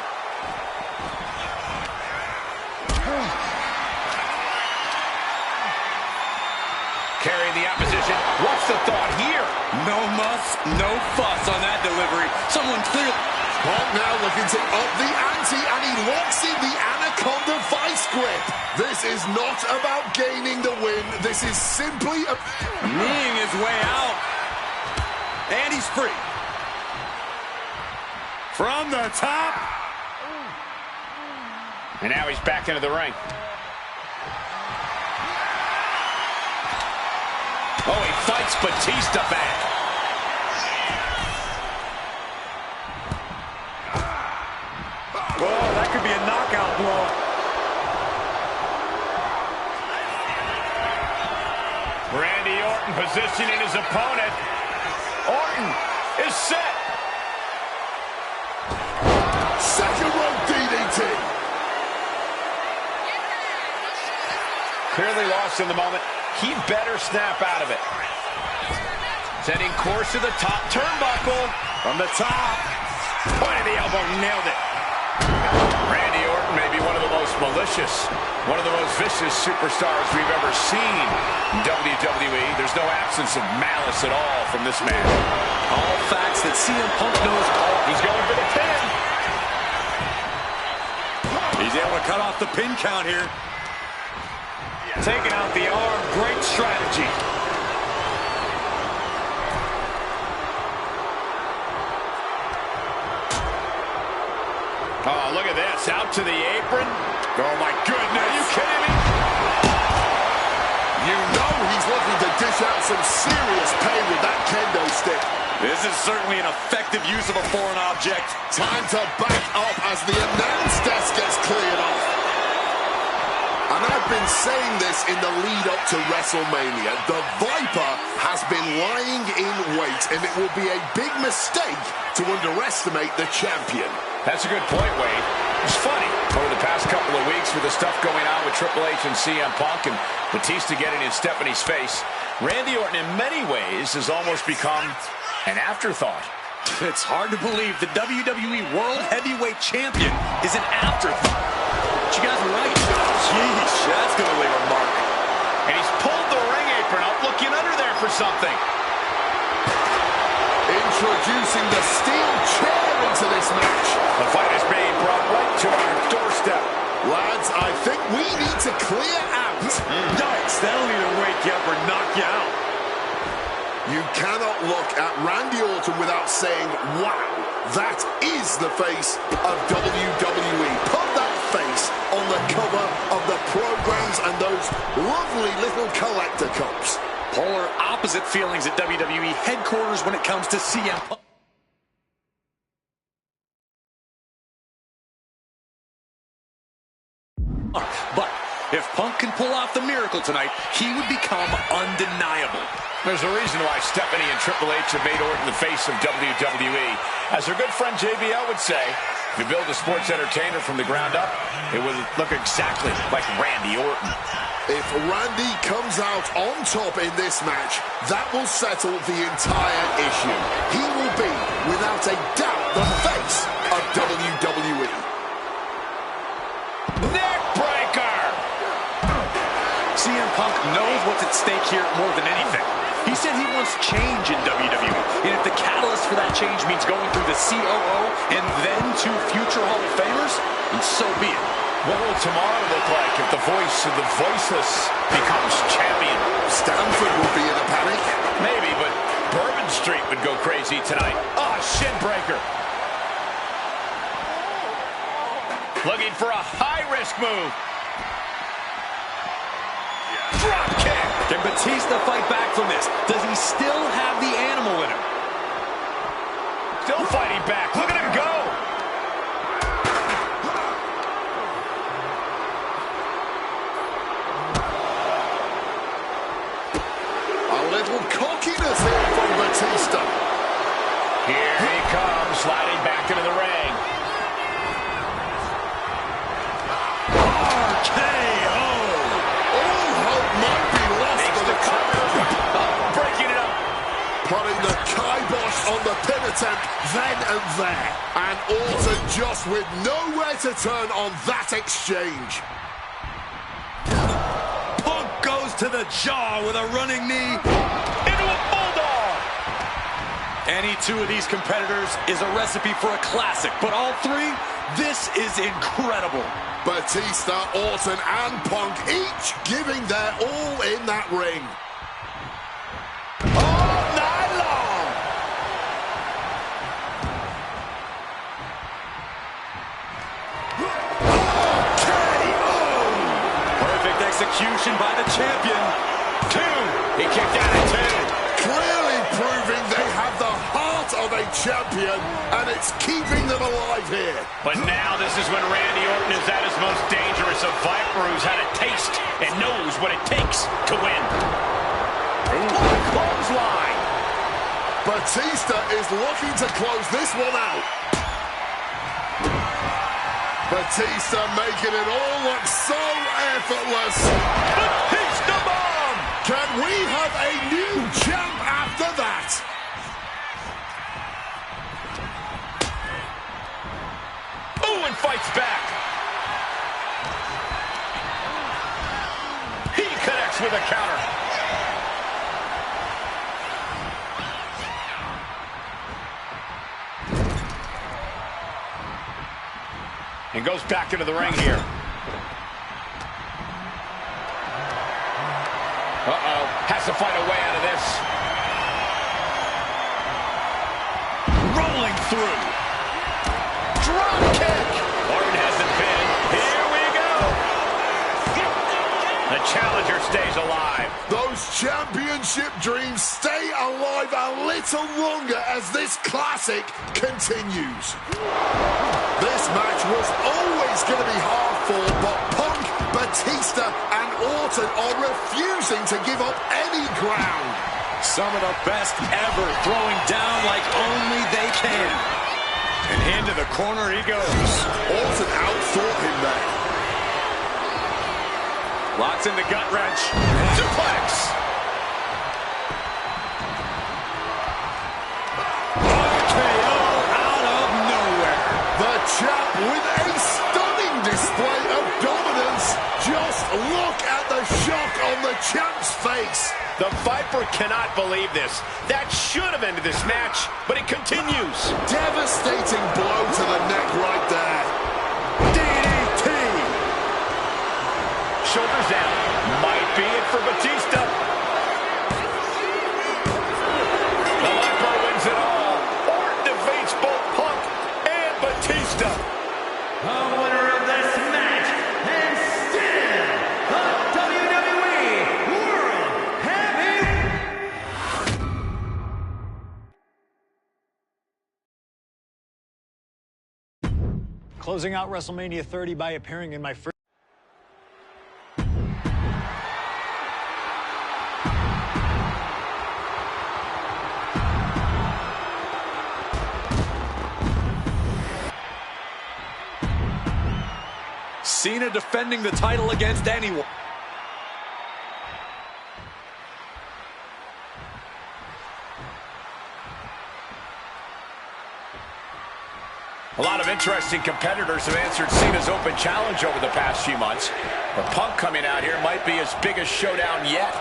[SPEAKER 2] Carrying the opposition. What's the thought here?
[SPEAKER 4] No muss, no fuss on that delivery. Someone clearly...
[SPEAKER 3] Punk now looking to up the ante, and he locks in the Anaconda Vice Grip. This is not about gaining the win. This is simply a...
[SPEAKER 4] kneeing his way out. And he's free. From the top.
[SPEAKER 2] And now he's back into the ring. Oh, he fights Batista back.
[SPEAKER 4] Oh, that could be a knockout blow.
[SPEAKER 2] Randy Orton positioning his opponent. Orton is set.
[SPEAKER 3] Second rope DDT.
[SPEAKER 2] Clearly lost in the moment. He better snap out of it. Setting course to the top turnbuckle. From the top. Point of the elbow, nailed it. Randy Orton may be one of the most malicious, one of the most vicious superstars we've ever seen in WWE. There's no absence of malice at all from this man.
[SPEAKER 4] All facts that CM Punk knows all.
[SPEAKER 2] He's going for the pin.
[SPEAKER 4] He's able to cut off the pin count here.
[SPEAKER 2] Taking out the arm, great strategy. Oh, look at this, out to the apron. Oh my goodness. Are you kidding me?
[SPEAKER 3] You know he's looking to dish out some serious pain with that kendo stick.
[SPEAKER 4] This is certainly an effective use of a foreign object.
[SPEAKER 3] Time to back up as the announce desk gets cleared off. And I've been saying this in the lead up to WrestleMania. The Viper has been lying in wait, and it will be a big mistake to underestimate the champion.
[SPEAKER 2] That's a good point, Wade. It's funny, over the past couple of weeks with the stuff going on with Triple H and CM Punk and Batista getting in Stephanie's face, Randy Orton in many ways has almost become an afterthought.
[SPEAKER 4] It's hard to believe the WWE World Heavyweight Champion is an afterthought. But you guys are right. Jeez, that's going to leave a mark.
[SPEAKER 2] And he's pulled the ring apron up, looking under there for something.
[SPEAKER 3] Introducing the steel chair into this match.
[SPEAKER 2] The fight is being brought right to our doorstep.
[SPEAKER 3] Lads, I think we need to clear out.
[SPEAKER 4] Yikes, that'll either wake you up or knock you out.
[SPEAKER 3] You cannot look at Randy Orton without saying, wow, that is the face of WWE. Put that face on the cover of the programs and those lovely little collector cups.
[SPEAKER 4] Polar opposite feelings at WWE headquarters when it comes to CM Punk. But if Punk can pull off the miracle tonight, he would become undeniable.
[SPEAKER 2] There's a reason why Stephanie and Triple H have made Orton the face of WWE. As her good friend JBL would say, if you build a sports entertainer from the ground up, it would look exactly like Randy Orton.
[SPEAKER 3] If Randy comes out on top in this match, that will settle the entire issue. He will be, without a doubt, the face of WWE.
[SPEAKER 2] Neck
[SPEAKER 4] knows what's at stake here more than anything. He said he wants change in WWE, and if the catalyst for that change means going through the COO and then to future Hall of Famers, then so be it.
[SPEAKER 2] What will tomorrow look like if the voice of the voiceless becomes champion?
[SPEAKER 3] Stanford will be in a panic.
[SPEAKER 2] Maybe, but Bourbon Street would go crazy tonight. Ah, shin breaker. Looking for a high-risk move. Drop kick.
[SPEAKER 4] Can Batista fight back from this? Does he still have the animal in him?
[SPEAKER 2] Still fighting back. Look at him go.
[SPEAKER 3] A little cockiness here from Batista.
[SPEAKER 2] Here he comes, sliding back into the ring.
[SPEAKER 3] RKO. All hope might be lost for the cover.
[SPEAKER 2] Breaking it up.
[SPEAKER 3] Putting the kibosh on the pin attempt then and there. And Orton just with nowhere to turn on that exchange.
[SPEAKER 4] Punk goes to the jaw with a running knee.
[SPEAKER 2] Into a bulldog.
[SPEAKER 4] Any two of these competitors is a recipe for a classic, but all three, this is incredible.
[SPEAKER 3] Batista, Orton, and Punk each giving their all in that ring.
[SPEAKER 2] All night long.
[SPEAKER 4] Perfect execution by the champion.
[SPEAKER 2] 2. He kicked out at 2.
[SPEAKER 3] Clearly proving they have the heart of a champion, and it's keeping them alive here.
[SPEAKER 2] But now this is when Randy Orton is at his most dangerous, a Viper who's had a taste and knows what it takes to win. Ooh, clothesline.
[SPEAKER 3] Batista is looking to close this one out. Batista making it all look so effortless.
[SPEAKER 2] Batista bomb.
[SPEAKER 3] Can we have a new champ after that?
[SPEAKER 2] Ooh, and fights back. He connects with a counter. And goes back into the ring here. Uh-oh. Has to find a way out of this.
[SPEAKER 4] Rolling through.
[SPEAKER 2] Drop kick. Orton has the pin. Here we go. The challenger stays alive.
[SPEAKER 3] Those championship dreams stay alive a little longer as this classic continues. This match was always going to be hard fought, but Punk, Batista, and Orton are refusing to give up any ground.
[SPEAKER 4] Some of the best ever throwing down like only they can. And into the corner he goes.
[SPEAKER 3] Orton outthought him there.
[SPEAKER 4] Locks in the gut wrench.
[SPEAKER 2] Suplex.
[SPEAKER 4] RKO out of nowhere.
[SPEAKER 3] The champ with a stunning display of dominance. Just look at the shock on the champ's face.
[SPEAKER 2] The Viper cannot believe this. That should have ended this match, but it continues.
[SPEAKER 3] Devastating blow to the neck right there.
[SPEAKER 4] DDT.
[SPEAKER 2] Shoulders down. Might be it for Batista. The Viper wins it all. Orton defeats both Punk and Batista.
[SPEAKER 6] The winner of this match, and still the WWE World Heavy.
[SPEAKER 1] Closing out WrestleMania 30 by appearing in my first...
[SPEAKER 4] Cena defending the title against anyone.
[SPEAKER 2] A lot of interesting competitors have answered Cena's open challenge over the past few months. But Punk coming out here might be his biggest showdown yet.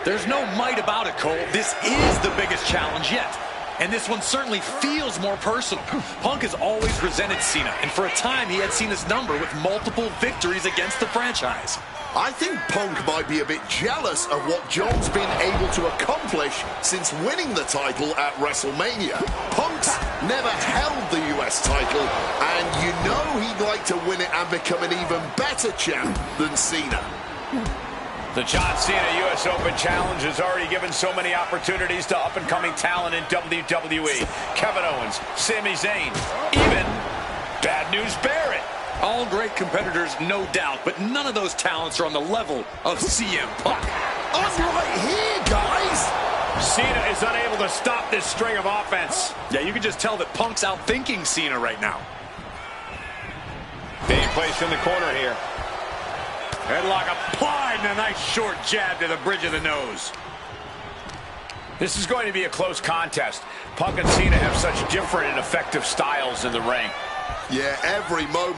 [SPEAKER 4] There's no might about it, Cole. This is the biggest challenge yet. And this one certainly feels more personal. Punk has always resented Cena, and for a time he had Cena's number with multiple victories against the franchise.
[SPEAKER 3] I think Punk might be a bit jealous of what John's been able to accomplish since winning the title at WrestleMania. Punk's never held the US title, and you know he'd like to win it and become an even better champ than Cena.
[SPEAKER 2] The John Cena US Open Challenge has already given so many opportunities to up-and-coming talent in WWE. Kevin Owens, Sami Zayn, even Bad News Barrett.
[SPEAKER 4] All great competitors, no doubt, but none of those talents are on the level of CM Punk.
[SPEAKER 3] I'm right here, guys!
[SPEAKER 2] Cena is unable to stop this string of offense.
[SPEAKER 4] Yeah, you can just tell that Punk's outthinking Cena right now.
[SPEAKER 2] Being placed in the corner here.
[SPEAKER 4] Headlock applied and a nice short jab to the bridge of the nose.
[SPEAKER 2] This is going to be a close contest. Punk and Cena have such different and effective styles in the ring.
[SPEAKER 3] Yeah, every moment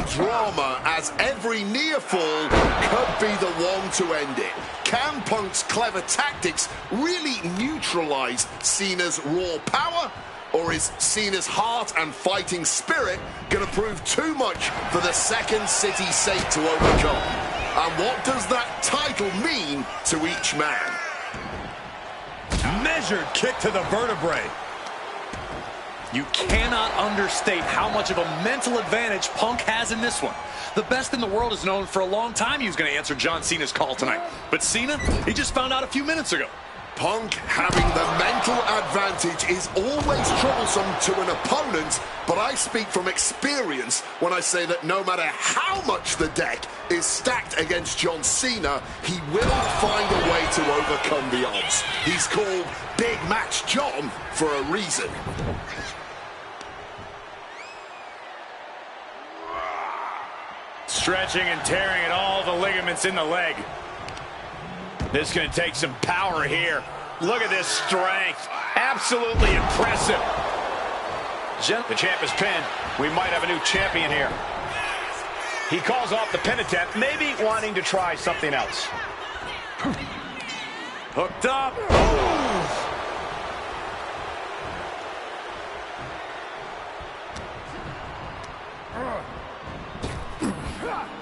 [SPEAKER 3] drama, as every near fall could be the one to end it. Can Punk's clever tactics really neutralize Cena's raw power? Or is Cena's heart and fighting spirit going to prove too much for the Second City Saint to overcome? And what does that title mean to each man?
[SPEAKER 4] Measured kick to the vertebrae. You cannot understate how much of a mental advantage Punk has in this one. The best in the world has known for a long time he was going to answer John Cena's call tonight. But Cena, he just found out a few minutes ago.
[SPEAKER 3] Punk having the mental advantage is always troublesome to an opponent, but I speak from experience when I say that no matter how much the deck is stacked against John Cena, he will find a way to overcome the odds. He's called Big Match John for a reason.
[SPEAKER 2] Stretching and tearing at all the ligaments in the leg. This is going to take some power here. Look at this strength. Absolutely impressive. The champ is pinned. We might have a new champion here. He calls off the pin attempt, maybe wanting to try something else.
[SPEAKER 4] Hooked up.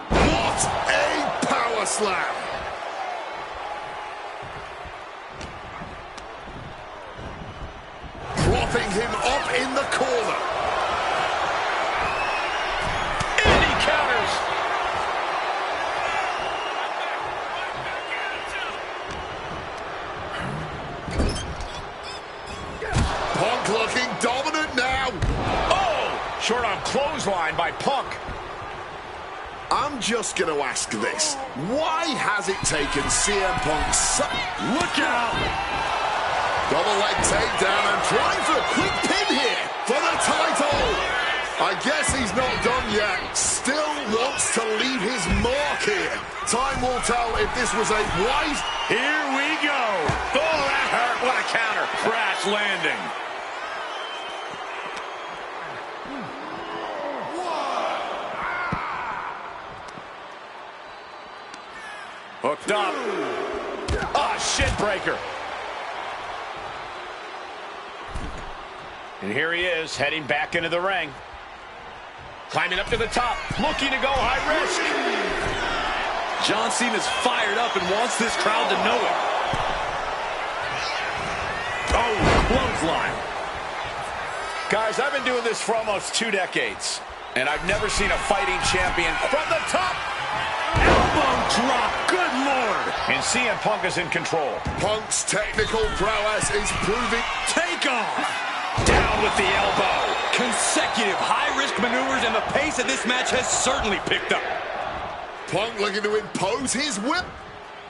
[SPEAKER 3] What a power slam! Propping him up in the corner.
[SPEAKER 2] And he counters.
[SPEAKER 3] Punk looking dominant now.
[SPEAKER 2] Oh! Short arm clothesline by Punk.
[SPEAKER 3] I'm just going to ask this. Why has it taken CM Punk so...
[SPEAKER 4] Look out!
[SPEAKER 3] Double leg takedown and trying for a quick pin here for the title. I guess he's not done yet. Still wants to leave his mark here. Time will tell if this was a wise...
[SPEAKER 4] Here we go.
[SPEAKER 2] Oh, that hurt. What a counter.
[SPEAKER 4] Crash landing.
[SPEAKER 2] Hooked up. Ah, shin breaker. And here he is, heading back into the ring. Climbing up to the top, looking to go high risk.
[SPEAKER 4] John Cena's fired up and wants this crowd to know it. Oh, clothesline.
[SPEAKER 2] Guys, I've been doing this for almost 2 decades, and I've never seen a fighting champion from the top.
[SPEAKER 4] Elbow drop, good lord.
[SPEAKER 2] And CM Punk is in control.
[SPEAKER 3] Punk's technical prowess is proving...
[SPEAKER 4] Take off.
[SPEAKER 2] Down with the elbow.
[SPEAKER 4] Consecutive high-risk maneuvers, and the pace of this match has certainly picked up.
[SPEAKER 3] Punk looking to impose his whip.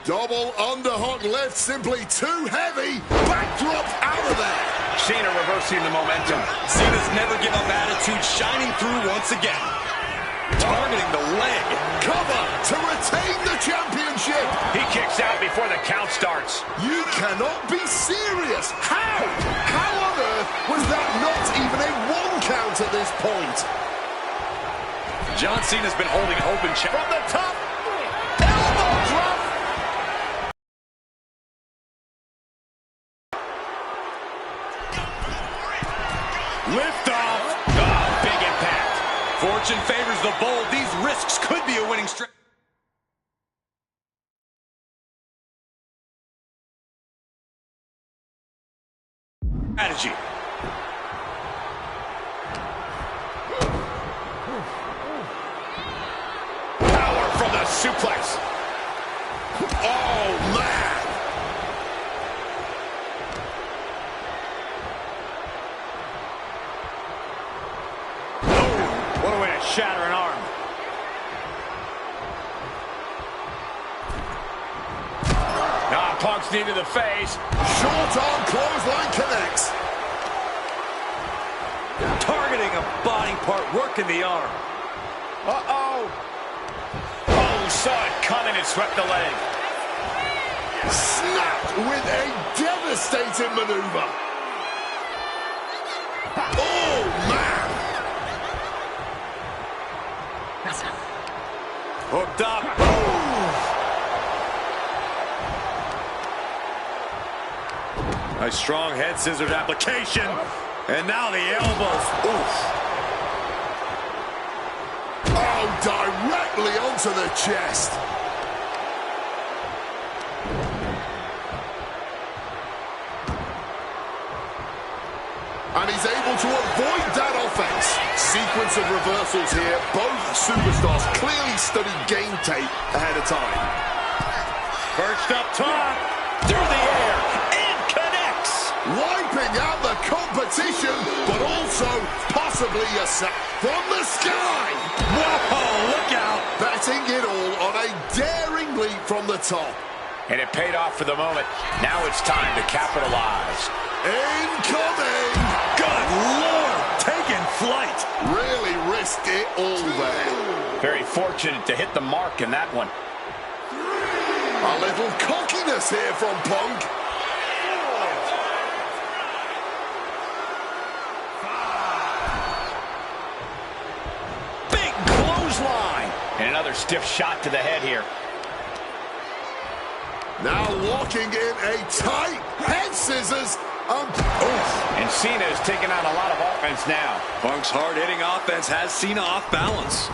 [SPEAKER 3] Double underhook lift, simply too heavy. Backdrop out of there.
[SPEAKER 2] Cena reversing the momentum.
[SPEAKER 4] Cena's never give up attitude, shining through once again. Targeting the leg.
[SPEAKER 3] Cover to retain the championship.
[SPEAKER 2] He kicks out before the count starts.
[SPEAKER 3] You cannot be serious. How? How on earth was that not even a 1 count at this point?
[SPEAKER 4] John Cena's been holding an open check
[SPEAKER 2] From the top. Elbow drop.
[SPEAKER 4] Lift off.
[SPEAKER 2] Oh, big impact.
[SPEAKER 4] Fortune favors the bold. These risks could be a winning strategy.
[SPEAKER 2] Power from the suplex.
[SPEAKER 3] Oh, man.
[SPEAKER 1] What a way to shatter an arm.
[SPEAKER 2] Punk's knee to the face.
[SPEAKER 3] Short arm clothesline connects.
[SPEAKER 4] Targeting a body part, working the arm.
[SPEAKER 2] Uh-oh. Oh, saw it coming and swept the leg.
[SPEAKER 3] Snapped with a devastating maneuver. Oh, man.
[SPEAKER 4] Hooked up. Nice strong head scissors application. And now the elbows. Oof.
[SPEAKER 3] Oh, directly onto the chest. And he's able to avoid that offense. Sequence of reversals here. Both superstars clearly studied game tape ahead of time.
[SPEAKER 4] Perched up top. Through the air. And connects.
[SPEAKER 3] Wiping out the competition, but also possibly a sack from the sky.
[SPEAKER 4] Whoa, look out.
[SPEAKER 3] Betting it all on a daring leap from the top.
[SPEAKER 2] And it paid off for the moment. Now it's time to capitalize.
[SPEAKER 3] Incoming!
[SPEAKER 4] Good Lord, taking flight.
[SPEAKER 3] Really risked it all there.
[SPEAKER 2] Very fortunate to hit the mark in that one.
[SPEAKER 3] A little cockiness here from Punk.
[SPEAKER 2] Big clothesline. And another stiff shot to the head here.
[SPEAKER 3] Now locking in a tight head scissors.
[SPEAKER 2] And Cena is taking on a lot of offense now.
[SPEAKER 4] Punk's hard-hitting offense has Cena off balance.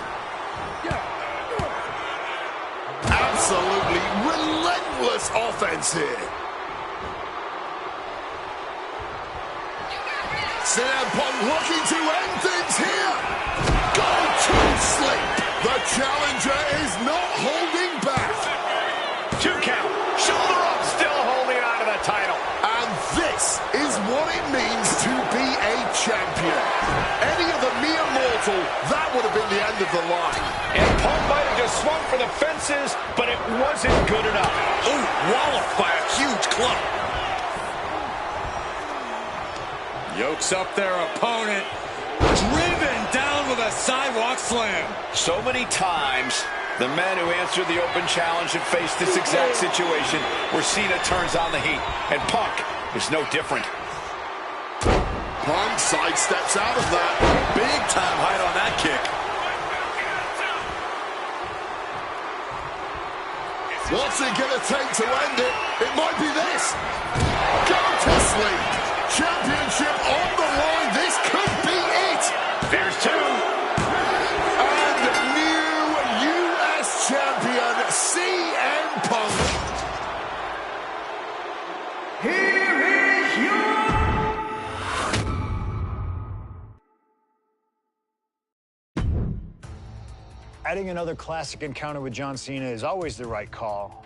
[SPEAKER 3] Absolutely relentless offense here. CM Punk looking to end things here. Go to sleep. The challenger is not holding back.
[SPEAKER 2] 2 count. Shoulder up, still holding on to the title.
[SPEAKER 3] And this is what it means to be a champion. Any other mere mortal, that would have been the end of the line.
[SPEAKER 2] And Punk might have just swung for the fences, but it wasn't good enough.
[SPEAKER 4] Ooh, walloped by a huge club. Yokes up their opponent. Driven down with a sidewalk slam.
[SPEAKER 2] So many times, the men who answered the open challenge have faced this exact situation where Cena turns on the heat, and Punk is no different.
[SPEAKER 3] Punk sidesteps out of that.
[SPEAKER 4] Big time height on that kick.
[SPEAKER 3] What's it gonna take to end it? It might be this. Go to sleep. Championship on the line. This could be it.
[SPEAKER 2] There's 2.
[SPEAKER 3] And new U.S. champion CM Punk.
[SPEAKER 6] Here is your...
[SPEAKER 1] Adding another classic encounter with John Cena is always the right call.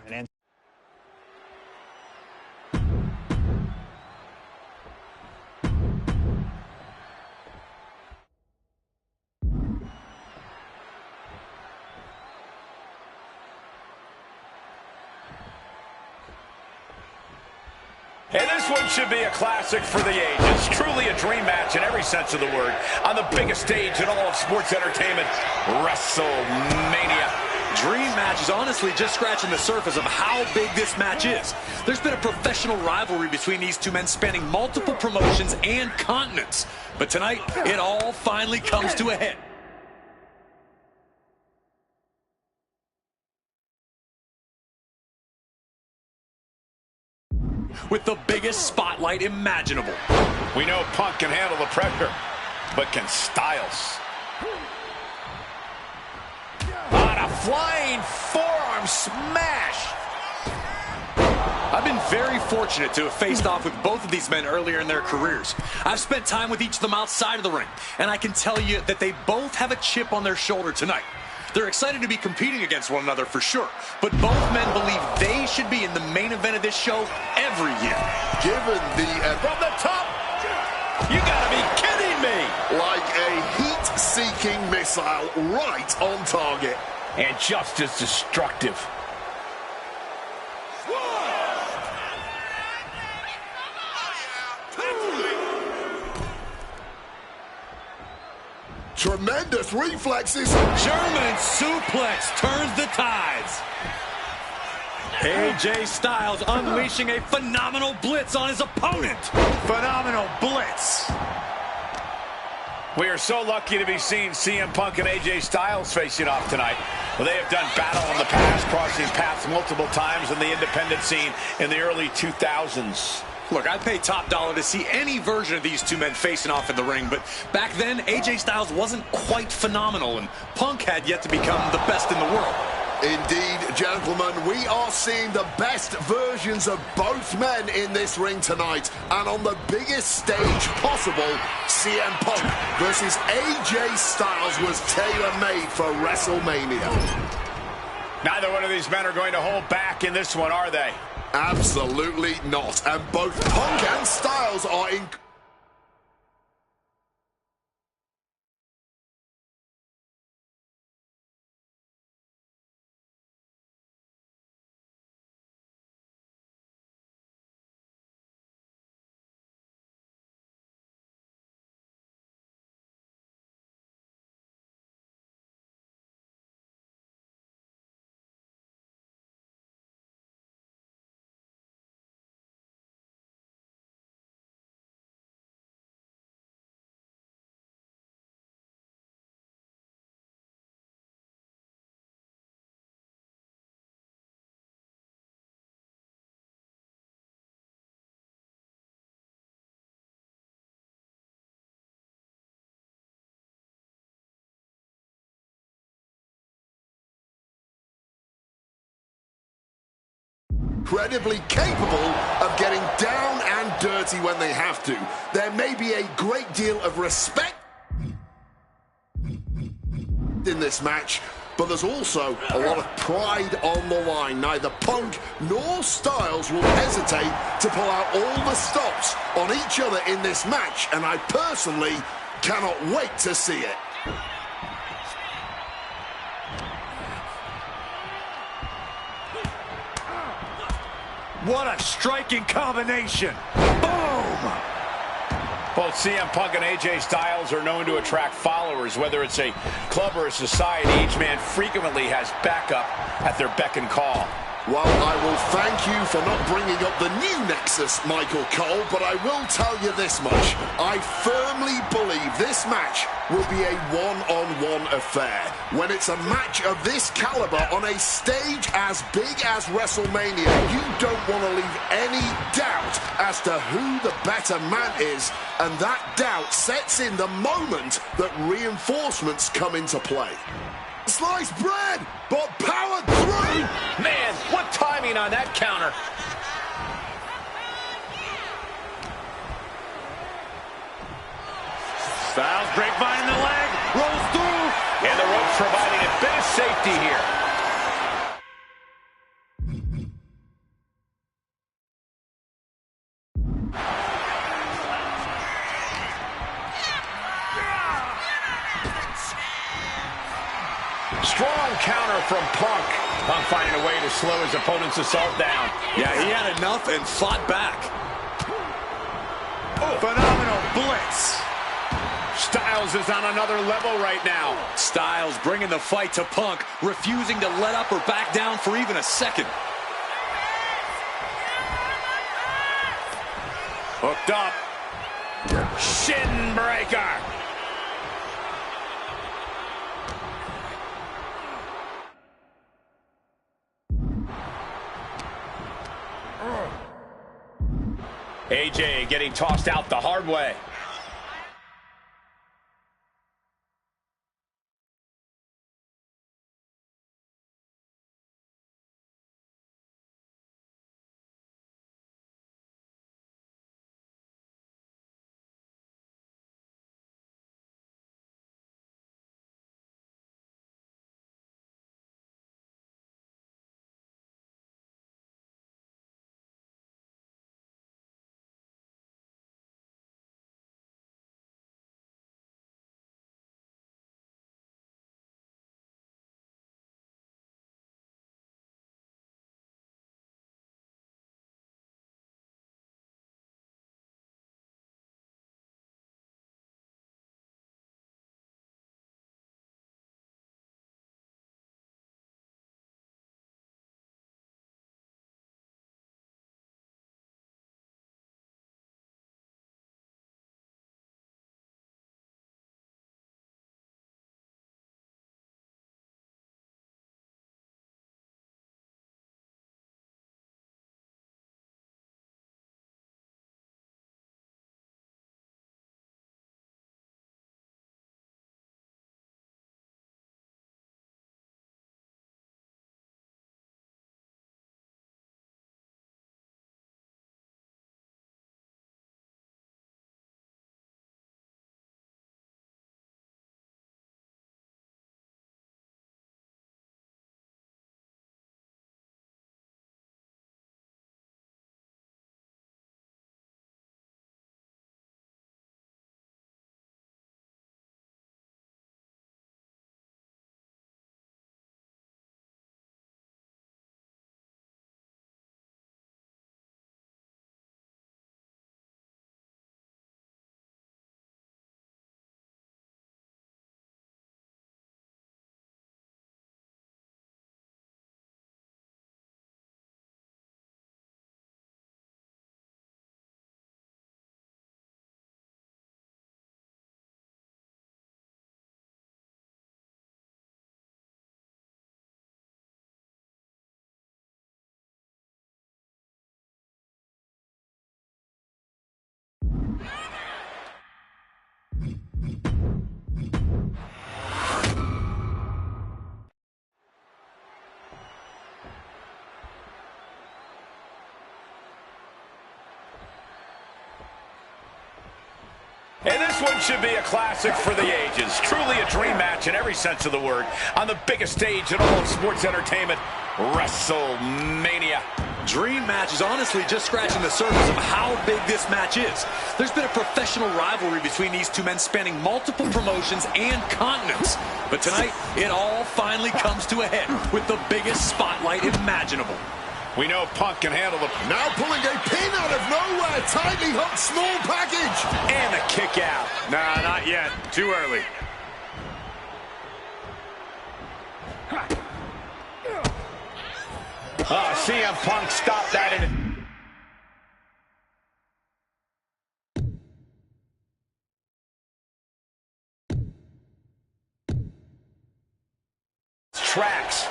[SPEAKER 2] And this one should be a classic for the ages. Truly a dream match in every sense of the word. On the biggest stage in all of sports entertainment, WrestleMania.
[SPEAKER 4] dream match is honestly just scratching the surface of how big this match is. There's been a professional rivalry between these two men spanning multiple promotions and continents. But tonight, it all finally comes to a head. With the biggest spotlight imaginable.
[SPEAKER 2] We know Punk can handle the pressure, but can Styles? On a flying forearm smash.
[SPEAKER 4] I've been very fortunate to have faced off with both of these men earlier in their careers. I've spent time with each of them outside of the ring, and I can tell you that they both have a chip on their shoulder tonight. They're excited to be competing against one another for sure, but both men believe they should be in the main event of this show every year.
[SPEAKER 3] Given the...
[SPEAKER 2] From the top! You gotta be kidding me!
[SPEAKER 3] like a heat-seeking missile right on target.
[SPEAKER 2] And just as destructive.
[SPEAKER 3] Tremendous reflexes.
[SPEAKER 4] German suplex turns the tides. AJ Styles unleashing a phenomenal blitz on his opponent.
[SPEAKER 1] Phenomenal blitz.
[SPEAKER 2] We are so lucky to be seeing CM Punk and AJ Styles facing off tonight. Well, they have done battle in the past, crossing paths multiple times in the independent scene in the early 2000s.
[SPEAKER 4] Look, I'd pay top dollar to see any version of these two men facing off in the ring, but back then, AJ Styles wasn't quite phenomenal, and Punk had yet to become the best in the world.
[SPEAKER 3] Indeed, gentlemen, we are seeing the best versions of both men in this ring tonight. And on the biggest stage possible, CM Punk versus AJ Styles was tailor-made for WrestleMania.
[SPEAKER 2] Neither one of these men are going to hold back in this one, are they?
[SPEAKER 3] Absolutely not. And both Punk and Styles are in... incredibly capable of getting down and dirty when they have to. There may be a great deal of respect in this match, but there's also a lot of pride on the line. Neither Punk nor Styles will hesitate to pull out all the stops on each other in this match, and I personally cannot wait to see it.
[SPEAKER 1] What a striking combination. Boom!
[SPEAKER 2] Both CM Punk and AJ Styles are known to attract followers, whether it's a club or a society. Each man frequently has backup at their beck and call.
[SPEAKER 3] Well, I will thank you for not bringing up the new Nexus, Michael Cole, but I will tell you this much. I firmly believe this match will be a one-on-one affair. When it's a match of this caliber on a stage as big as WrestleMania, you don't want to leave any doubt as to who the better man is, and that doubt sets in the moment that reinforcements come into play. Sliced bread, but powered through!
[SPEAKER 2] Man, what timing on that counter.
[SPEAKER 1] Styles grapevine in the leg, rolls through.
[SPEAKER 2] And the ropes providing a bit of safety here. Strong counter from Punk. Punk finding a way to slow his opponent's assault down.
[SPEAKER 4] Yeah, he had enough and fought back.
[SPEAKER 1] Oh, phenomenal blitz.
[SPEAKER 2] Styles Styles is on another level right now.
[SPEAKER 4] Styles bringing the fight to Punk, refusing to let up or back down for even a second.
[SPEAKER 2] Hooked up. Shin breaker. AJ getting tossed out the hard way. And this one should be a classic for the ages. Truly a dream match in every sense of the word. On the biggest stage in all of sports entertainment, WrestleMania.
[SPEAKER 4] Dream match is honestly just scratching the surface of how big this match is. There's been a professional rivalry between these two men spanning multiple promotions and continents. But tonight, it all finally comes to a head with the biggest spotlight imaginable.
[SPEAKER 2] We know Punk can handle the...
[SPEAKER 3] Now pulling a pin out of nowhere. Tightly hooked small package.
[SPEAKER 2] And a kick out.
[SPEAKER 1] Nah, not yet. Too early.
[SPEAKER 2] Oh, CM Punk stopped that in... tracks.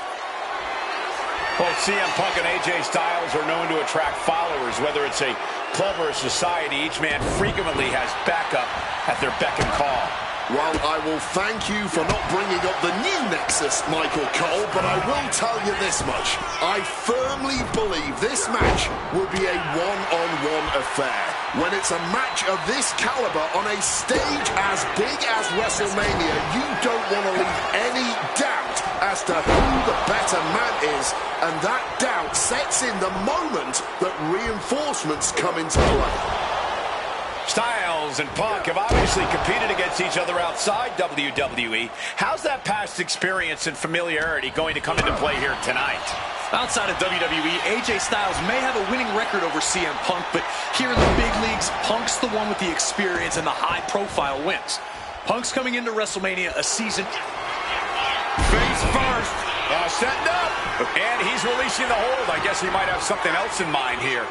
[SPEAKER 2] Both CM Punk and AJ Styles are known to attract followers, whether it's a club or a society. Each man frequently has backup at their beck and call.
[SPEAKER 3] Well, I will thank you for not bringing up the new Nexus, Michael Cole, but I will tell you this much. I firmly believe this match will be a one-on-one affair. When it's a match of this caliber on a stage as big as WrestleMania, you don't want to leave any doubt as to who the better man is, and that doubt sets in the moment that reinforcements come into play.
[SPEAKER 2] Styles and Punk have obviously competed against each other outside WWE. How's that past experience and familiarity going to come into play here tonight?
[SPEAKER 4] Outside of WWE, AJ Styles may have a winning record over CM Punk, but here in the big leagues, Punk's the one with the experience and the high-profile wins. Punk's coming into WrestleMania a season.
[SPEAKER 2] Face first. Setting up. And he's releasing the hold. I guess he might have something else in mind here.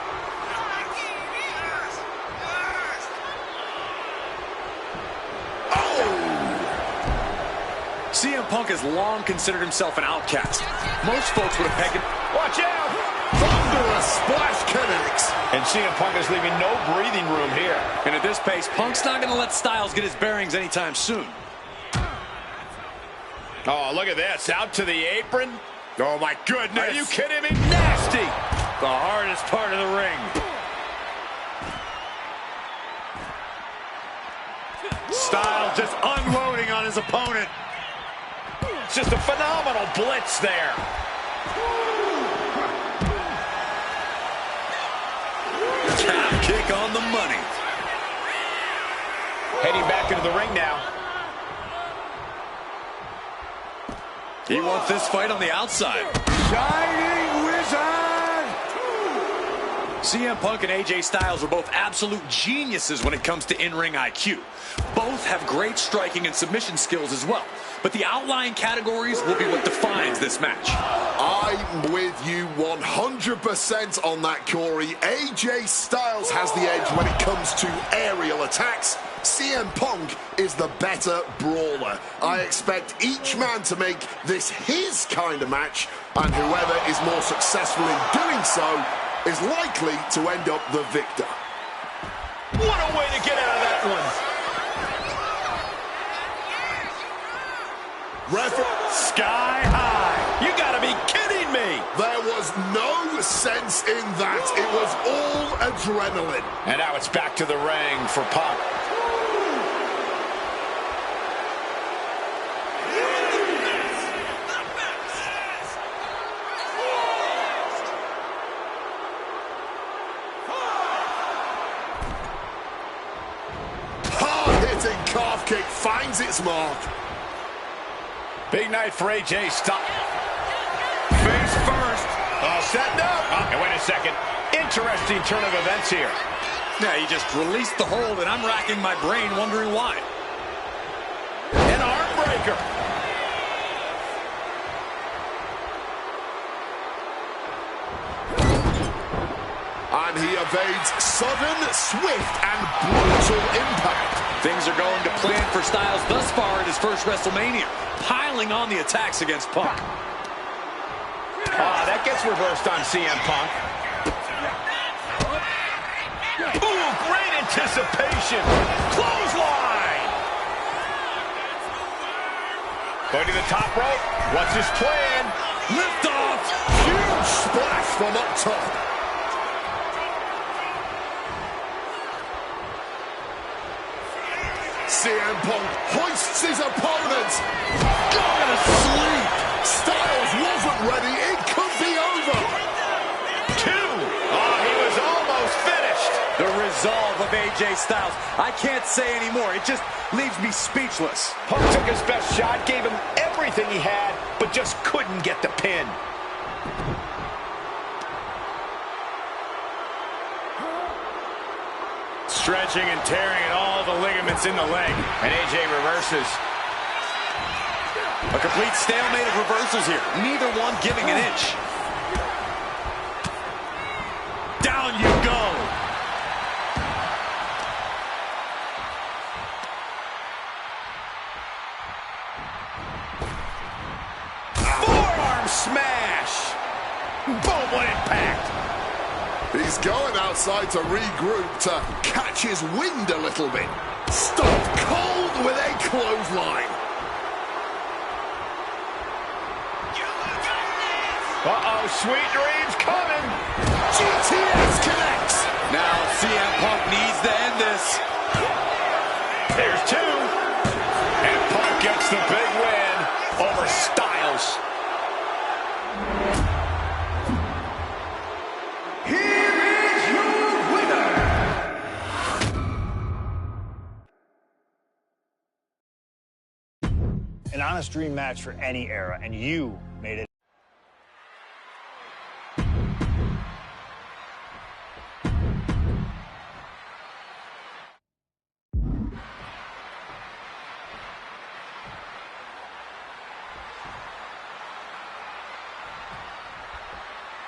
[SPEAKER 4] CM Punk has long considered himself an outcast. Most folks would have pegged him.
[SPEAKER 2] Watch out!
[SPEAKER 3] Thunderous splash connects.
[SPEAKER 2] And CM Punk is leaving no breathing room here.
[SPEAKER 4] And at this pace, Punk's not going to let Styles get his bearings anytime soon.
[SPEAKER 2] Oh, look at this. Out to the apron.
[SPEAKER 4] Oh, my goodness.
[SPEAKER 2] Are you kidding me? Nasty.
[SPEAKER 4] The hardest part of the ring. Styles just unloading on his opponent.
[SPEAKER 2] It's just a phenomenal blitz there.
[SPEAKER 4] Calf kick on the money.
[SPEAKER 2] Heading back into the ring now.
[SPEAKER 4] He wants this fight on the outside.
[SPEAKER 2] Shining Wizard!
[SPEAKER 4] CM Punk and AJ Styles are both absolute geniuses when it comes to in-ring IQ. Both have great striking and submission skills as well. But the outlying categories will be what defines this match.
[SPEAKER 3] I'm with you 100% on that, Corey. AJ Styles has the edge when it comes to aerial attacks. CM Punk is the better brawler. I expect each man to make this his kind of match, and whoever is more successful in doing so is likely to end up the victor.
[SPEAKER 2] What a way to get out of that one. Sky high. You gotta be kidding me.
[SPEAKER 3] There was no sense in that. It was all adrenaline.
[SPEAKER 2] And now it's back to the ring for Punk.
[SPEAKER 3] Hard-hitting calf kick finds its mark.
[SPEAKER 2] Big night for AJ Styles. Face first. Setting up. And wait a second. Interesting turn of events here.
[SPEAKER 4] Yeah, he just released the hold, and I'm racking my brain wondering why.
[SPEAKER 2] An arm breaker.
[SPEAKER 3] And he evades sudden, swift, and brutal impact.
[SPEAKER 4] Things are going to plan for Styles thus far in his first WrestleMania, piling on the attacks against Punk.
[SPEAKER 2] That gets reversed on CM Punk. Ooh, great anticipation. Clothesline. Going to the top rope. What's his plan?
[SPEAKER 3] Lift off. Huge splash from up top. CM Punk hoists his opponent. Going to sleep. Styles wasn't ready. It could be over.
[SPEAKER 2] 2. Oh, he was almost finished.
[SPEAKER 4] The resolve of AJ Styles. I can't say anymore. It just leaves me speechless.
[SPEAKER 2] Punk took his best shot, gave him everything he had, but just couldn't get the pin.
[SPEAKER 1] Stretching and tearing at all the ligaments in the leg.
[SPEAKER 2] And AJ reverses.
[SPEAKER 4] A complete stalemate of reversals here. Neither one giving an inch.
[SPEAKER 1] Down you go.
[SPEAKER 2] Forearm smash. Boom, what impact.
[SPEAKER 3] He's going outside to regroup, to catch his wind a little bit. Stopped cold with a clothesline.
[SPEAKER 2] Uh-oh, sweet dreams coming.
[SPEAKER 3] GTS connects.
[SPEAKER 4] Now CM Punk needs to end this.
[SPEAKER 2] There's 2. And Punk gets the big win over Styles.
[SPEAKER 1] An honest dream match for any era, and you made it.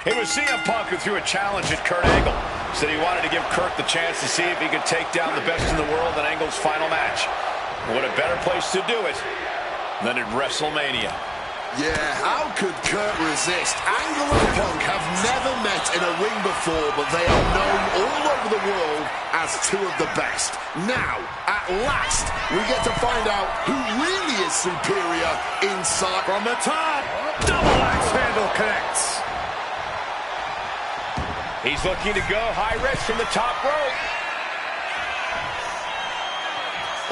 [SPEAKER 2] It was CM Punk who threw a challenge at Kurt Angle. Said he wanted to give Kurt the chance to see if he could take down the best in the world in Angle's final match. What a better place to do it than at WrestleMania.
[SPEAKER 3] Yeah, how could Kurt resist? Angle and Punk have never met in a ring before, but they are known all over the world as two of the best. Now, at last, we get to find out who really is superior inside.
[SPEAKER 4] From the top, double axe handle connects.
[SPEAKER 2] He's looking to go high risk from the top rope.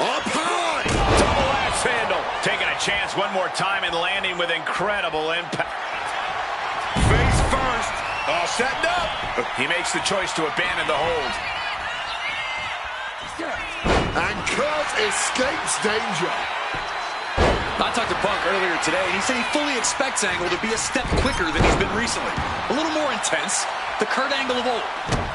[SPEAKER 3] Up high!
[SPEAKER 2] Double axe handle. Taking a chance one more time and landing with incredible impact.
[SPEAKER 4] Face first.
[SPEAKER 2] All setting up. He makes the choice to abandon the hold.
[SPEAKER 3] And Kurt escapes danger.
[SPEAKER 4] I talked to Punk earlier today, and he said he fully expects Angle to be a step quicker than he's been recently. A little more intense. The Kurt Angle of old.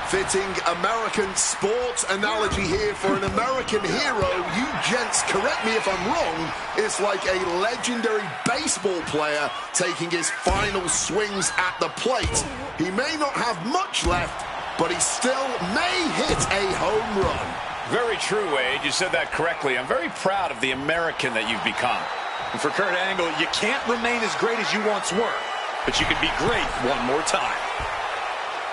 [SPEAKER 3] Fitting American sports analogy here for an American hero. You gents, correct me if I'm wrong, it's like a legendary baseball player taking his final swings at the plate. He may not have much left, but he still may hit a home run.
[SPEAKER 2] Very true, Wade. You said that correctly. I'm very proud of the American that you've become.
[SPEAKER 4] And for Kurt Angle, you can't remain as great as you once were, but you can be great one more time.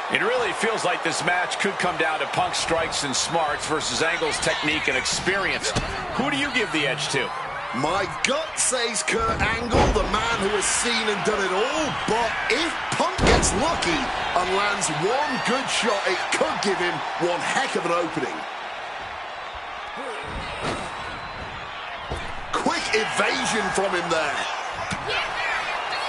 [SPEAKER 2] It really feels like this match could come down to Punk's strikes and smarts versus Angle's technique and experience. Who do you give the edge to?
[SPEAKER 3] My gut says Kurt Angle, the man who has seen and done it all, but if Punk gets lucky and lands one good shot, it could give him one heck of an opening. Quick evasion from him there.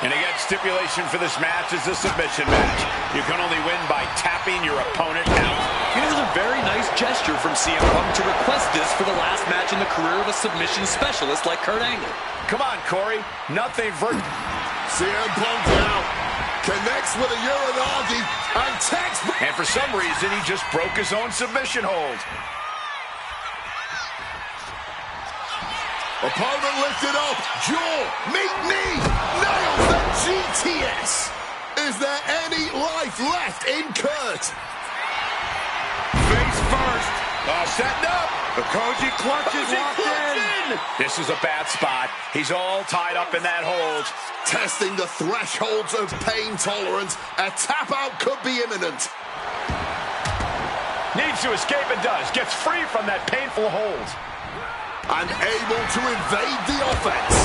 [SPEAKER 2] And again, stipulation for this match is a submission match. You can only win by tapping your opponent out.
[SPEAKER 4] It was a very nice gesture from CM Punk to request this for the last match in the career of a submission specialist like Kurt Angle.
[SPEAKER 2] Come on, Corey. Nothing for...
[SPEAKER 3] CM Punk now connects with a Uranagi and tags...
[SPEAKER 2] And for some reason, he just broke his own submission hold.
[SPEAKER 3] Opponent lifted up, jaw, meet knee, nails the GTS. Is there any life left in Kurt?
[SPEAKER 2] Face first. Setting up.
[SPEAKER 4] Dekhoge clutches locked in.
[SPEAKER 2] This is a bad spot. He's all tied up in that hold.
[SPEAKER 3] Testing the thresholds of pain tolerance. A tap out could be imminent.
[SPEAKER 2] Needs to escape and does. Gets free from that painful hold.
[SPEAKER 3] And able to evade the offense.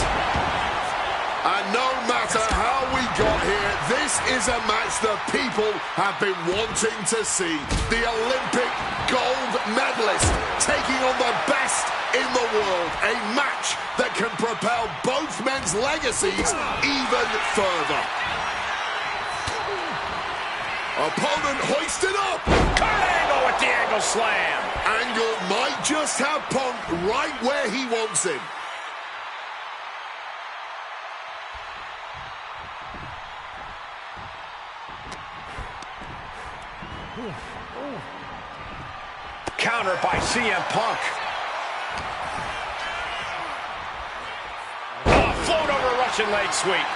[SPEAKER 3] And no matter how we got here, this is a match the people have been wanting to see. The Olympic gold medalist taking on the best in the world. A match that can propel both men's legacies even further. Opponent hoisted up.
[SPEAKER 2] Kurt Angle with the angle slam.
[SPEAKER 3] Angle might just have Punk right where he wants him.
[SPEAKER 2] Counter by CM Punk. Oh, float over Russian leg sweep.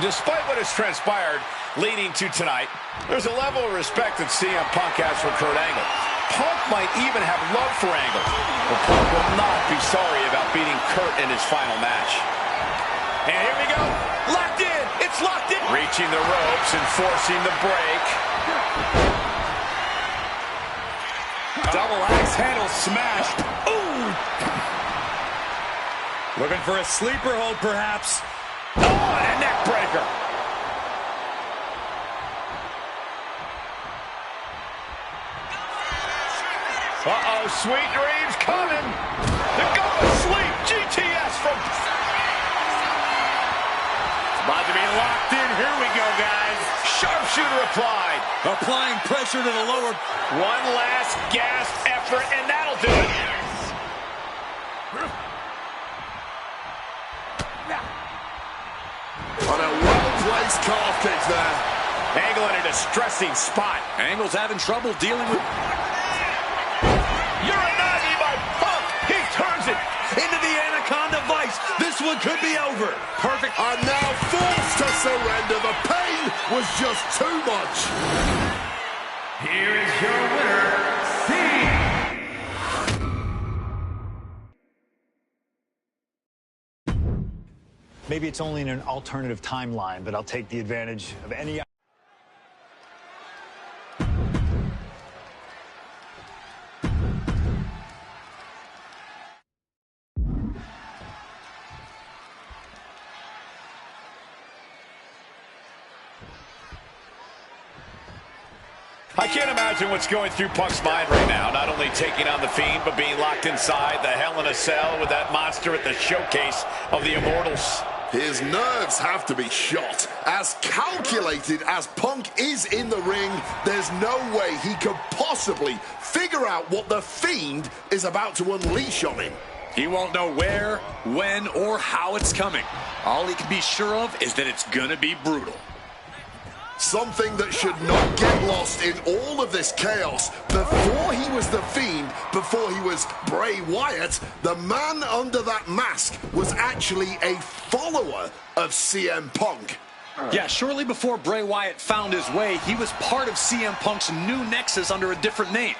[SPEAKER 2] Despite what has transpired leading to tonight, there's a level of respect that CM Punk has for Kurt Angle. Punk might even have love for Angle, but Punk will not be sorry about beating Kurt in his final match. And here we go. Locked in. It's locked in. Reaching the ropes and forcing the break.
[SPEAKER 4] Double axe handle smash. Ooh! Looking for a sleeper hold, perhaps.
[SPEAKER 2] Oh, and a neck breaker. Uh-oh, sweet dreams coming. The go to sleep. GTS from... About to be locked in. Here we go, guys. Sharpshooter applied.
[SPEAKER 4] Applying pressure to the lower...
[SPEAKER 2] One last gasp effort, and that'll do it.
[SPEAKER 3] On a well-placed calf kick there.
[SPEAKER 2] Angle in a distressing spot.
[SPEAKER 4] Angle's having trouble dealing with...
[SPEAKER 2] Uranagi by Punk. He turns it
[SPEAKER 4] into the Anaconda Vice. This one could be over. Perfect.
[SPEAKER 3] Are now forced to surrender. The pain was just too much.
[SPEAKER 6] Here is your winner,
[SPEAKER 1] Maybe it's only in an alternative timeline, but I'll take the advantage of any...
[SPEAKER 2] I can't imagine what's going through Punk's mind right now. Not only taking on The Fiend, but being locked inside the Hell in a Cell with that monster at the showcase of the Immortals.
[SPEAKER 3] His nerves have to be shot. As calculated as Punk is in the ring, there's no way he could possibly figure out what The Fiend is about to unleash on him.
[SPEAKER 4] He won't know where, when, or how it's coming. All he can be sure of is that it's gonna be brutal.
[SPEAKER 3] Something that should not get lost in all of this chaos. Before he was The Fiend, before he was Bray Wyatt, the man under that mask was actually a follower of CM Punk.
[SPEAKER 4] Yeah, shortly before Bray Wyatt found his way, he was part of CM Punk's new nexus under a different name.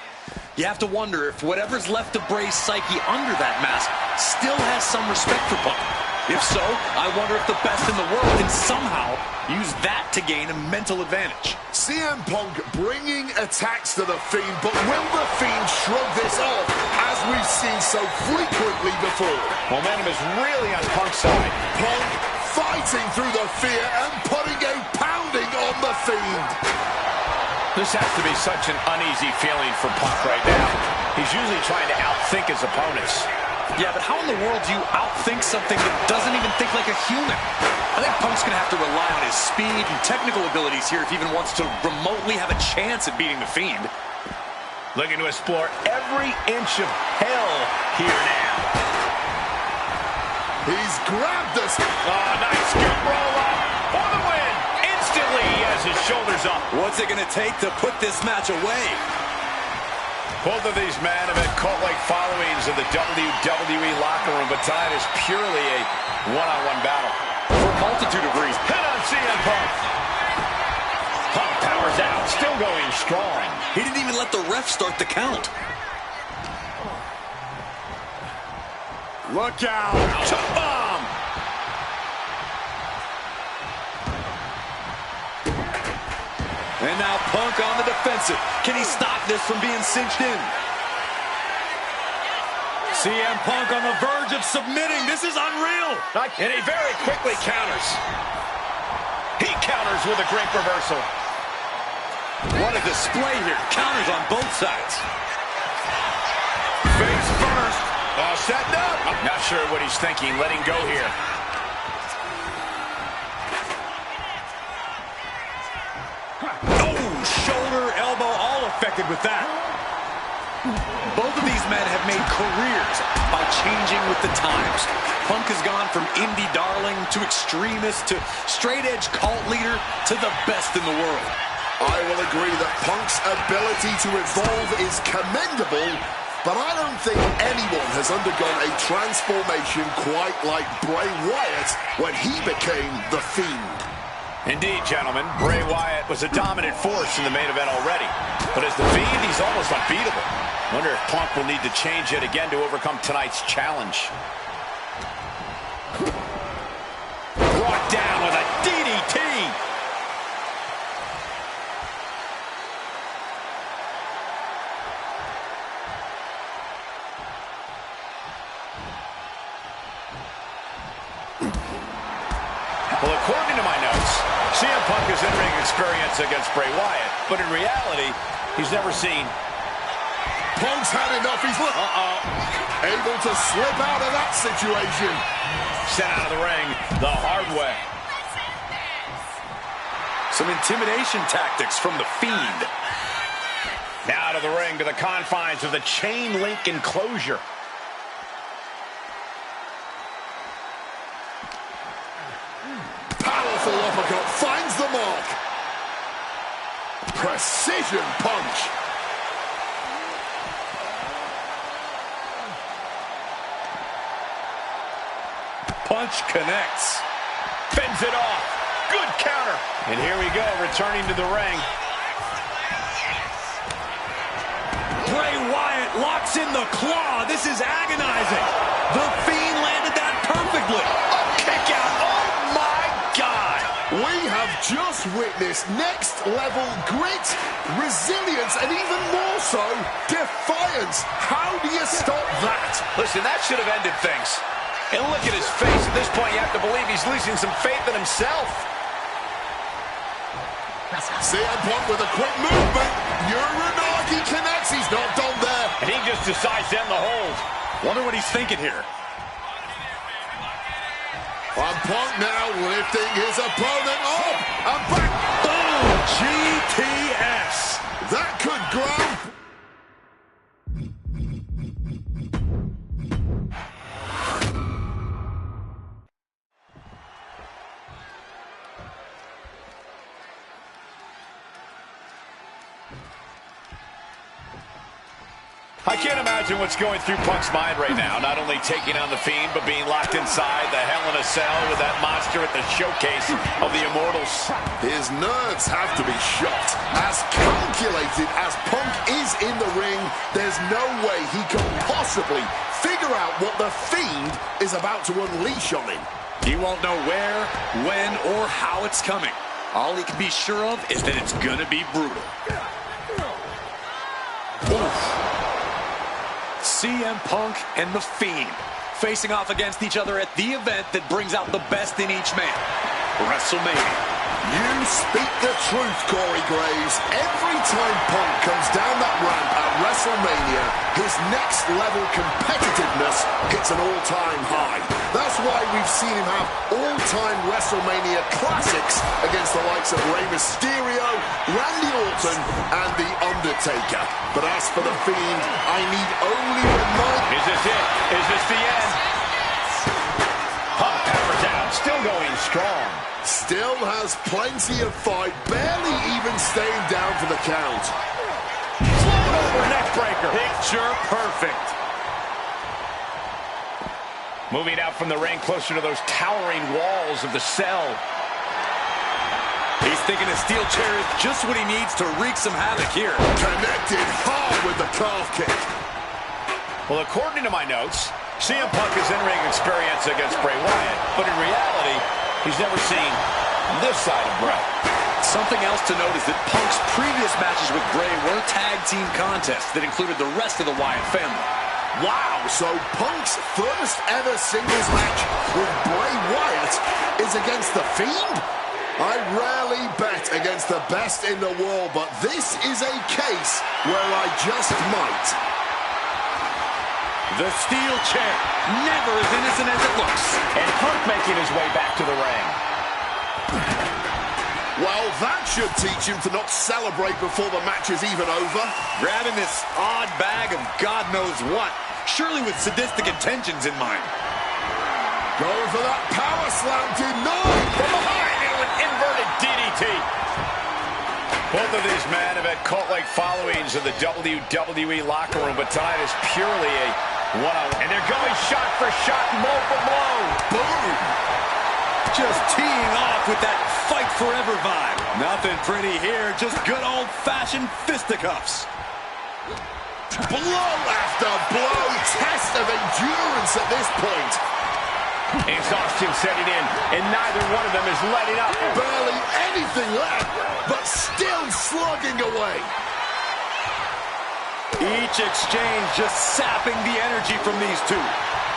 [SPEAKER 4] You have to wonder if whatever's left of Bray's psyche under that mask still has some respect for Punk. If so, I wonder if the best in the world can somehow use that to gain a mental advantage.
[SPEAKER 3] CM Punk bringing attacks to The Fiend, but will The Fiend shrug this off, as we've seen so frequently before?
[SPEAKER 2] Momentum is really on Punk's side.
[SPEAKER 3] Punk fighting through the fear and putting a pounding on The Fiend.
[SPEAKER 2] This has to be such an uneasy feeling for Punk right now. He's usually trying to outthink his opponents.
[SPEAKER 4] Yeah, but how in the world do you outthink something that doesn't even think like a human? I think Punk's going to have to rely on his speed and technical abilities here if he even wants to remotely have a chance at beating The Fiend.
[SPEAKER 2] Looking to explore every inch of hell here now.
[SPEAKER 3] He's grabbed us.
[SPEAKER 2] Oh, nice good roll up for the win. Instantly he has his shoulders up.
[SPEAKER 4] What's it going to take to put this match away?
[SPEAKER 2] Both of these men have had cult-like followings in the WWE locker room, but tonight is purely a one-on-one battle.
[SPEAKER 4] For a multitude of reasons.
[SPEAKER 2] Hit on CM Punk. Punk powers out, still going strong.
[SPEAKER 4] He didn't even let the ref start the count.
[SPEAKER 2] Look out. Chop bomb.
[SPEAKER 4] And now Punk on the defensive. Can he stop this from being cinched in? CM Punk on the verge of submitting. This is unreal.
[SPEAKER 2] And he very quickly counters. He counters with a great reversal.
[SPEAKER 4] What a display here. Counters on both sides.
[SPEAKER 2] Face first. All set up. I'm not sure what he's thinking. Letting go here.
[SPEAKER 4] Shoulder, elbow, all affected with that. Both of these men have made careers by changing with the times. Punk has gone from indie darling to extremist to straight-edge cult leader to the best in the world.
[SPEAKER 3] I will agree that Punk's ability to evolve is commendable, but I don't think anyone has undergone a transformation quite like Bray Wyatt when he became The Fiend.
[SPEAKER 2] Indeed, gentlemen, Bray Wyatt was a dominant force in the main event already. But as The Fiend, he's almost unbeatable. Wonder if Punk will need to change yet again to overcome tonight's challenge. Brought down with a DDT. Well, according to my notes, CM Punk has in-ring experience against Bray Wyatt, but in reality, he's never seen.
[SPEAKER 3] Punk's had enough. He's able to slip out of that situation.
[SPEAKER 2] Sent out of the ring the hard way.
[SPEAKER 4] Some intimidation tactics from The Fiend.
[SPEAKER 2] Now out of the ring to the confines of the chain link enclosure.
[SPEAKER 3] Powerful uppercut finds the mark. Precision punch.
[SPEAKER 2] Punch connects. Fends it off. Good counter. And here we go, returning to the ring.
[SPEAKER 4] Bray Wyatt locks in the claw. This is agonizing. The Fiend landed that perfectly.
[SPEAKER 2] Kick out. Oh, my God.
[SPEAKER 3] We have just witnessed next-level grit, resilience, and even more so, defiance. How do you stop that?
[SPEAKER 2] Listen, that should have ended things. And look at his face. At this point, you have to believe he's losing some faith in himself.
[SPEAKER 3] CM Punk with a quick movement. Uranagi connects. He's not done there.
[SPEAKER 2] And he just decides to end the hold.
[SPEAKER 4] Wonder what he's thinking here.
[SPEAKER 3] And Punk now lifting his opponent up and back.
[SPEAKER 4] Oh, GTS.
[SPEAKER 3] That could ground.
[SPEAKER 2] I can't imagine what's going through Punk's mind right now. Not only taking on the Fiend, but being locked inside the Hell in a Cell with that monster at the showcase of the Immortals.
[SPEAKER 3] His nerves have to be shot. As calculated as Punk is in the ring, there's no way he can possibly figure out what the Fiend is about to unleash on him.
[SPEAKER 4] He won't know where, when, or how it's coming. All he can be sure of is that it's gonna be brutal. Oof. CM Punk and The Fiend facing off against each other at the event that brings out the best in each man, WrestleMania.
[SPEAKER 3] You speak the truth, Corey Graves. Every time Punk comes down that ramp at WrestleMania, his next-level competitiveness hits an all-time high. That's why we've seen him have all-time WrestleMania classics against the likes of Rey Mysterio, Randy Orton, and The Undertaker. But as for The Fiend, I need only remind...
[SPEAKER 2] Is this it? Is this the end? Punk powers out, still going strong.
[SPEAKER 3] Still has plenty of fight, barely even staying down for the count.
[SPEAKER 2] Float over, neck breaker.
[SPEAKER 4] Picture perfect.
[SPEAKER 2] Moving out from the ring closer to those towering walls of the cell.
[SPEAKER 4] He's thinking a steel chair is just what he needs to wreak some havoc here.
[SPEAKER 3] Connected hard with the calf kick.
[SPEAKER 2] Well, according to my notes, CM Punk has in-ring experience against Bray Wyatt, but in reality, he's never seen this side of Bray.
[SPEAKER 4] Something else to note is that Punk's previous matches with Bray were tag team contests that included the rest of the Wyatt family.
[SPEAKER 3] Wow, so Punk's first ever singles match with Bray Wyatt is against The Fiend? I rarely bet against the best in the world, but this is a case where I just might.
[SPEAKER 4] The steel chair, never as innocent as it looks.
[SPEAKER 2] And Punk making his way back to the ring.
[SPEAKER 3] Well, that should teach him to not celebrate before the match is even over.
[SPEAKER 4] Grabbing this odd bag of God knows what, surely with sadistic intentions in mind.
[SPEAKER 3] Going for that power slam, denied
[SPEAKER 2] From behind into an inverted DDT. Both of these men have had cult-like followings in the WWE locker room, but tonight is purely a one-on-one. And they're going shot for shot, blow for blow.
[SPEAKER 3] Boom!
[SPEAKER 4] Just teeing off with that fight forever vibe. Nothing pretty here, just good old-fashioned fisticuffs.
[SPEAKER 3] Blow after blow, test of endurance at this point.
[SPEAKER 2] Exhaustion setting in, and neither one of them is letting up.
[SPEAKER 3] Barely anything left, but still slugging away.
[SPEAKER 4] Each exchange just sapping the energy from these two.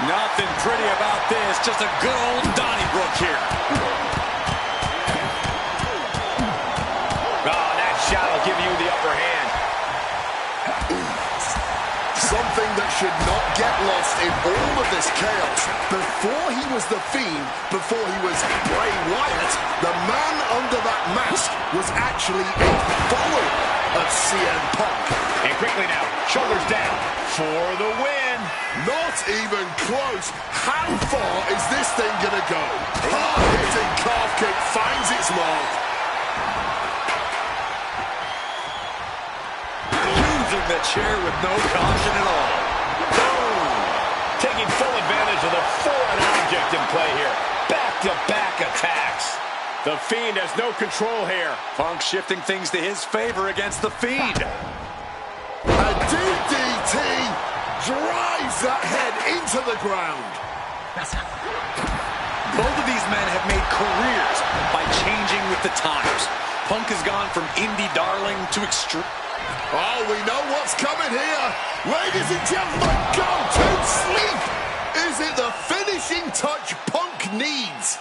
[SPEAKER 4] Nothing pretty about this, just a good old Donnybrook here.
[SPEAKER 2] Oh, that shot will give you the upper hand.
[SPEAKER 3] Something that should not get lost in all of this chaos. Before he was The Fiend, before he was Bray Wyatt, the man under that mask was actually a follower of CM Punk.
[SPEAKER 2] And quickly now, shoulders down for the win.
[SPEAKER 3] Not even close. How far is this thing gonna go? Hard-hitting calf kick finds its mark.
[SPEAKER 4] Using the chair with no caution at all.
[SPEAKER 2] Boom! Taking full advantage of the foreign object in play here. Back-to-back attacks. The Fiend has no control here.
[SPEAKER 4] Punk shifting things to his favor against the Fiend.
[SPEAKER 3] A DDT drives that head into the ground.
[SPEAKER 4] Both of these men have made careers by changing with the times. Punk has gone from indie darling to extreme.
[SPEAKER 3] Oh, we know what's coming here. Ladies and gentlemen, go to sleep. Is it the finishing touch Punk needs?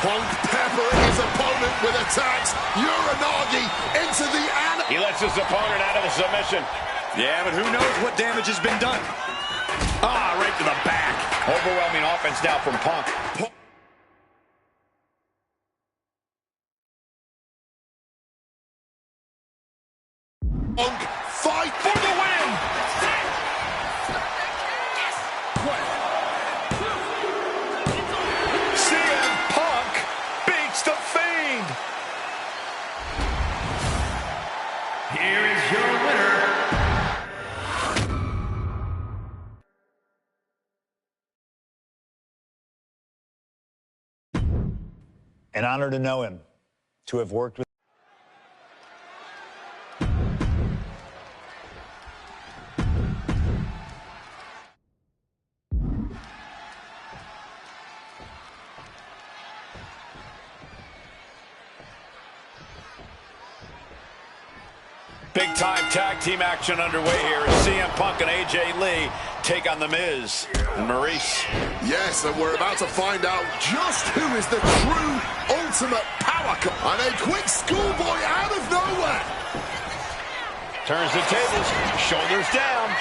[SPEAKER 3] Punk peppering his opponent with attacks. Uranagi into the
[SPEAKER 2] He lets his opponent out of the submission.
[SPEAKER 4] Yeah, but who knows what damage has been done. Ah, right to the back.
[SPEAKER 2] Overwhelming offense now from Punk.
[SPEAKER 3] Punk fight for the win.
[SPEAKER 2] CM Punk beats the Fiend.
[SPEAKER 6] Here is your winner,
[SPEAKER 1] An honor to know him, to have worked with.
[SPEAKER 2] Big-time tag team action underway here as CM Punk and AJ Lee take on The Miz and Maurice.
[SPEAKER 3] Yes, and we're about to find out just who is the true ultimate power couple. And a quick schoolboy out of nowhere.
[SPEAKER 2] Turns the tables, shoulders down.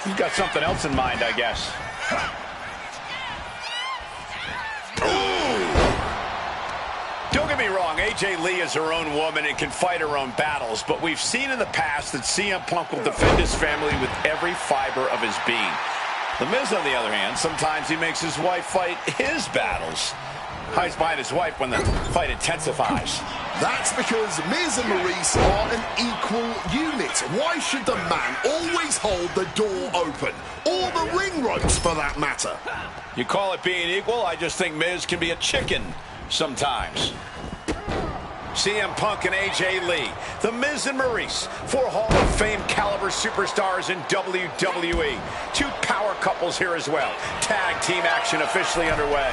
[SPEAKER 2] He's got something else in mind, I guess. Don't get me wrong, AJ Lee is her own woman and can fight her own battles, but we've seen in the past that CM Punk will defend his family with every fiber of his being. The Miz, on the other hand, sometimes he makes his wife fight his battles. Hides behind his wife when the fight intensifies.
[SPEAKER 3] That's because Miz and Maurice are an equal unit. Why should the man always hold the door open? Or the ring ropes, for that matter?
[SPEAKER 2] You call it being equal? I just think Miz can be a chicken sometimes. CM Punk and AJ Lee, The Miz and Maurice, 4 Hall of Fame caliber superstars in WWE. 2 power couples here as well. Tag team action officially underway.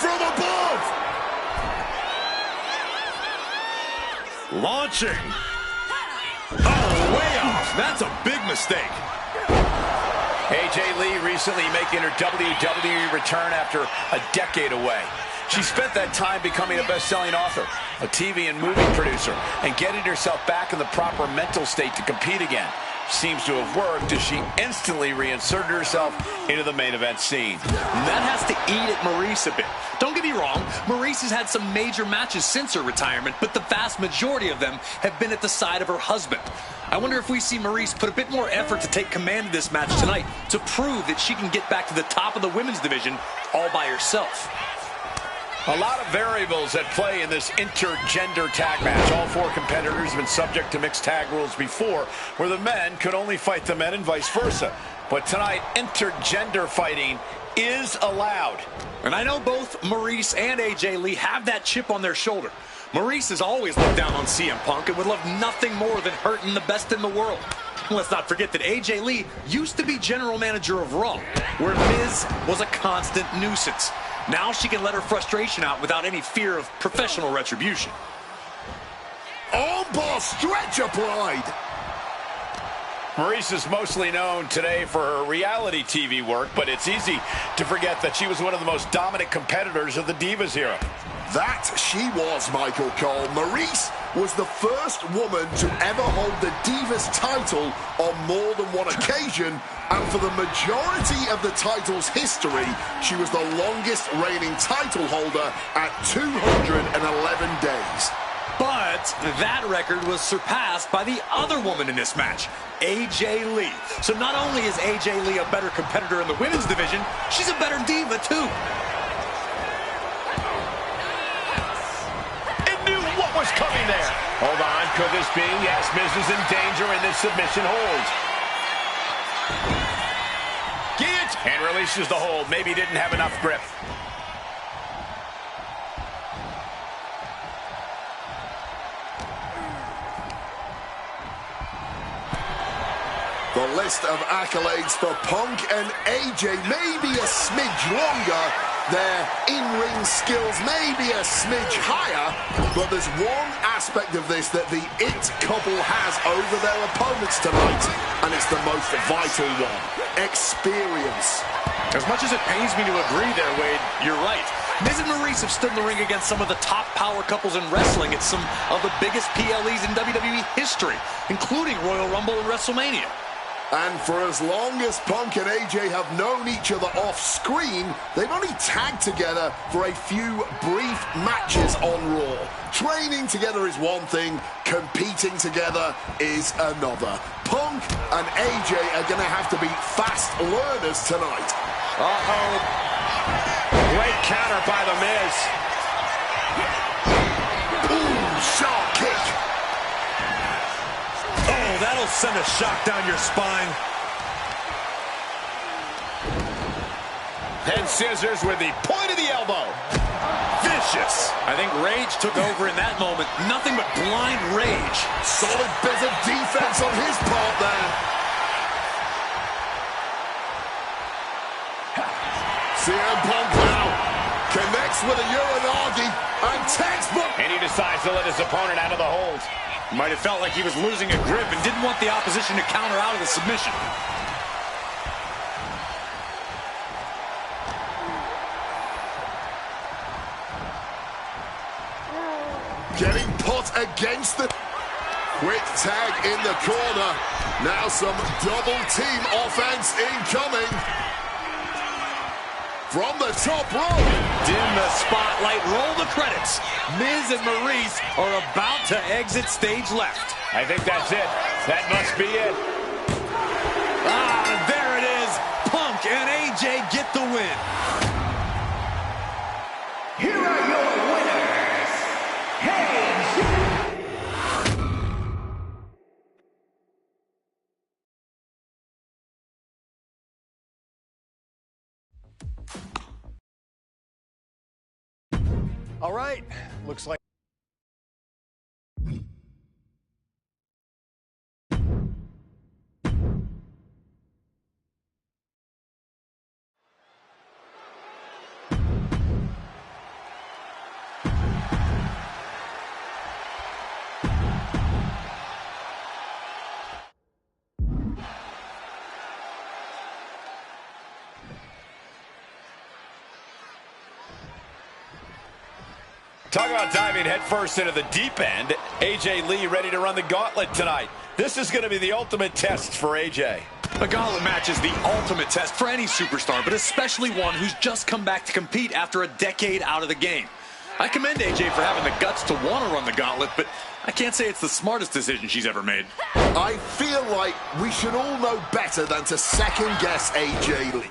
[SPEAKER 3] From above!
[SPEAKER 4] Launching. Oh, way off. That's a big mistake.
[SPEAKER 2] AJ Lee recently making her WWE return after a decade away. She spent that time becoming a best-selling author, a TV and movie producer, and getting herself back in the proper mental state to compete again. Seems to have worked as she instantly reinserted herself into the main event scene.
[SPEAKER 4] That has to eat at Maurice a bit. Don't get me wrong, Maurice has had some major matches since her retirement, but the vast majority of them have been at the side of her husband. I wonder if we see Maurice put a bit more effort to take command of this match tonight to prove that she can get back to the top of the women's division all by herself.
[SPEAKER 2] A lot of variables at play in this intergender tag match. All 4 competitors have been subject to mixed tag rules before, where the men could only fight the men and vice versa. But tonight, intergender fighting is allowed.
[SPEAKER 4] And I know both Maurice and AJ Lee have that chip on their shoulder. Maurice has always looked down on CM Punk and would love nothing more than hurting the best in the world. Let's not forget that AJ Lee used to be general manager of Raw, where Miz was a constant nuisance. Now she can let her frustration out without any fear of professional retribution.
[SPEAKER 3] Armbar stretch applied.
[SPEAKER 2] Maurice is mostly known today for her reality TV work, but it's easy to forget that she was one of the most dominant competitors of the Divas era.
[SPEAKER 3] That she was, Michael Cole. Maurice was the first woman to ever hold the Divas title on more than one occasion, and for the majority of the title's history, she was the longest reigning title holder at 211 days.
[SPEAKER 4] But that record was surpassed by the other woman in this match, AJ Lee. So not only is AJ Lee a better competitor in the women's division, she's a better diva too.
[SPEAKER 2] What was coming there? Hold on, could this be? Yes, Miz is in danger and this submission holds. And releases the hold. Maybe didn't have enough grip.
[SPEAKER 3] The list of accolades for Punk and AJ may be a smidge longer. Their in-ring skills may be a smidge higher, but there's one aspect of this that the It couple has over their opponents tonight, and it's the most vital one: experience.
[SPEAKER 4] As much as it pains me to agree there, Wade, you're right. Miz and Maurice have stood in the ring against some of the top power couples in wrestling at some of the biggest PLEs in WWE history, including Royal Rumble and WrestleMania.
[SPEAKER 3] And for as long as Punk and AJ have known each other off-screen, they've only tagged together for a few brief matches on Raw. Training together is one thing, competing together is another. Punk and AJ are going to have to be fast learners tonight.
[SPEAKER 2] Uh-oh. Great counter by The Miz.
[SPEAKER 3] Ooh, sharp kick.
[SPEAKER 4] Oh, that'll send a shock down your spine.
[SPEAKER 2] Head scissors with the point of the elbow.
[SPEAKER 4] Vicious. I think rage took over in that moment. Nothing but blind rage.
[SPEAKER 3] Solid bit of defense on his part there. CM Punk now connects with a Uranagi and textbook.
[SPEAKER 2] And he decides to let his opponent out of the hold.
[SPEAKER 4] Might have felt like he was losing a grip and didn't want the opposition to counter out of the submission.
[SPEAKER 3] Getting put against the quick tag in the corner. Now some double team offense incoming. From the top rope.
[SPEAKER 4] Dim the spotlight, roll the credits. Miz and Maurice are about to exit stage left.
[SPEAKER 2] I think that's it. That must be it.
[SPEAKER 4] Ah, there it is. Punk and AJ get the win.
[SPEAKER 6] Here are your winners, AJ.
[SPEAKER 1] All right, looks like
[SPEAKER 2] Talk about diving headfirst into the deep end. AJ Lee ready to run the gauntlet tonight. This is going to be the ultimate test for AJ.
[SPEAKER 4] A gauntlet match is the ultimate test for any superstar, but especially one who's just come back to compete after a decade out of the game. I commend AJ for having the guts to want to run the gauntlet, but I can't say it's the smartest decision she's ever made.
[SPEAKER 3] I feel like we should all know better than to second guess AJ Lee.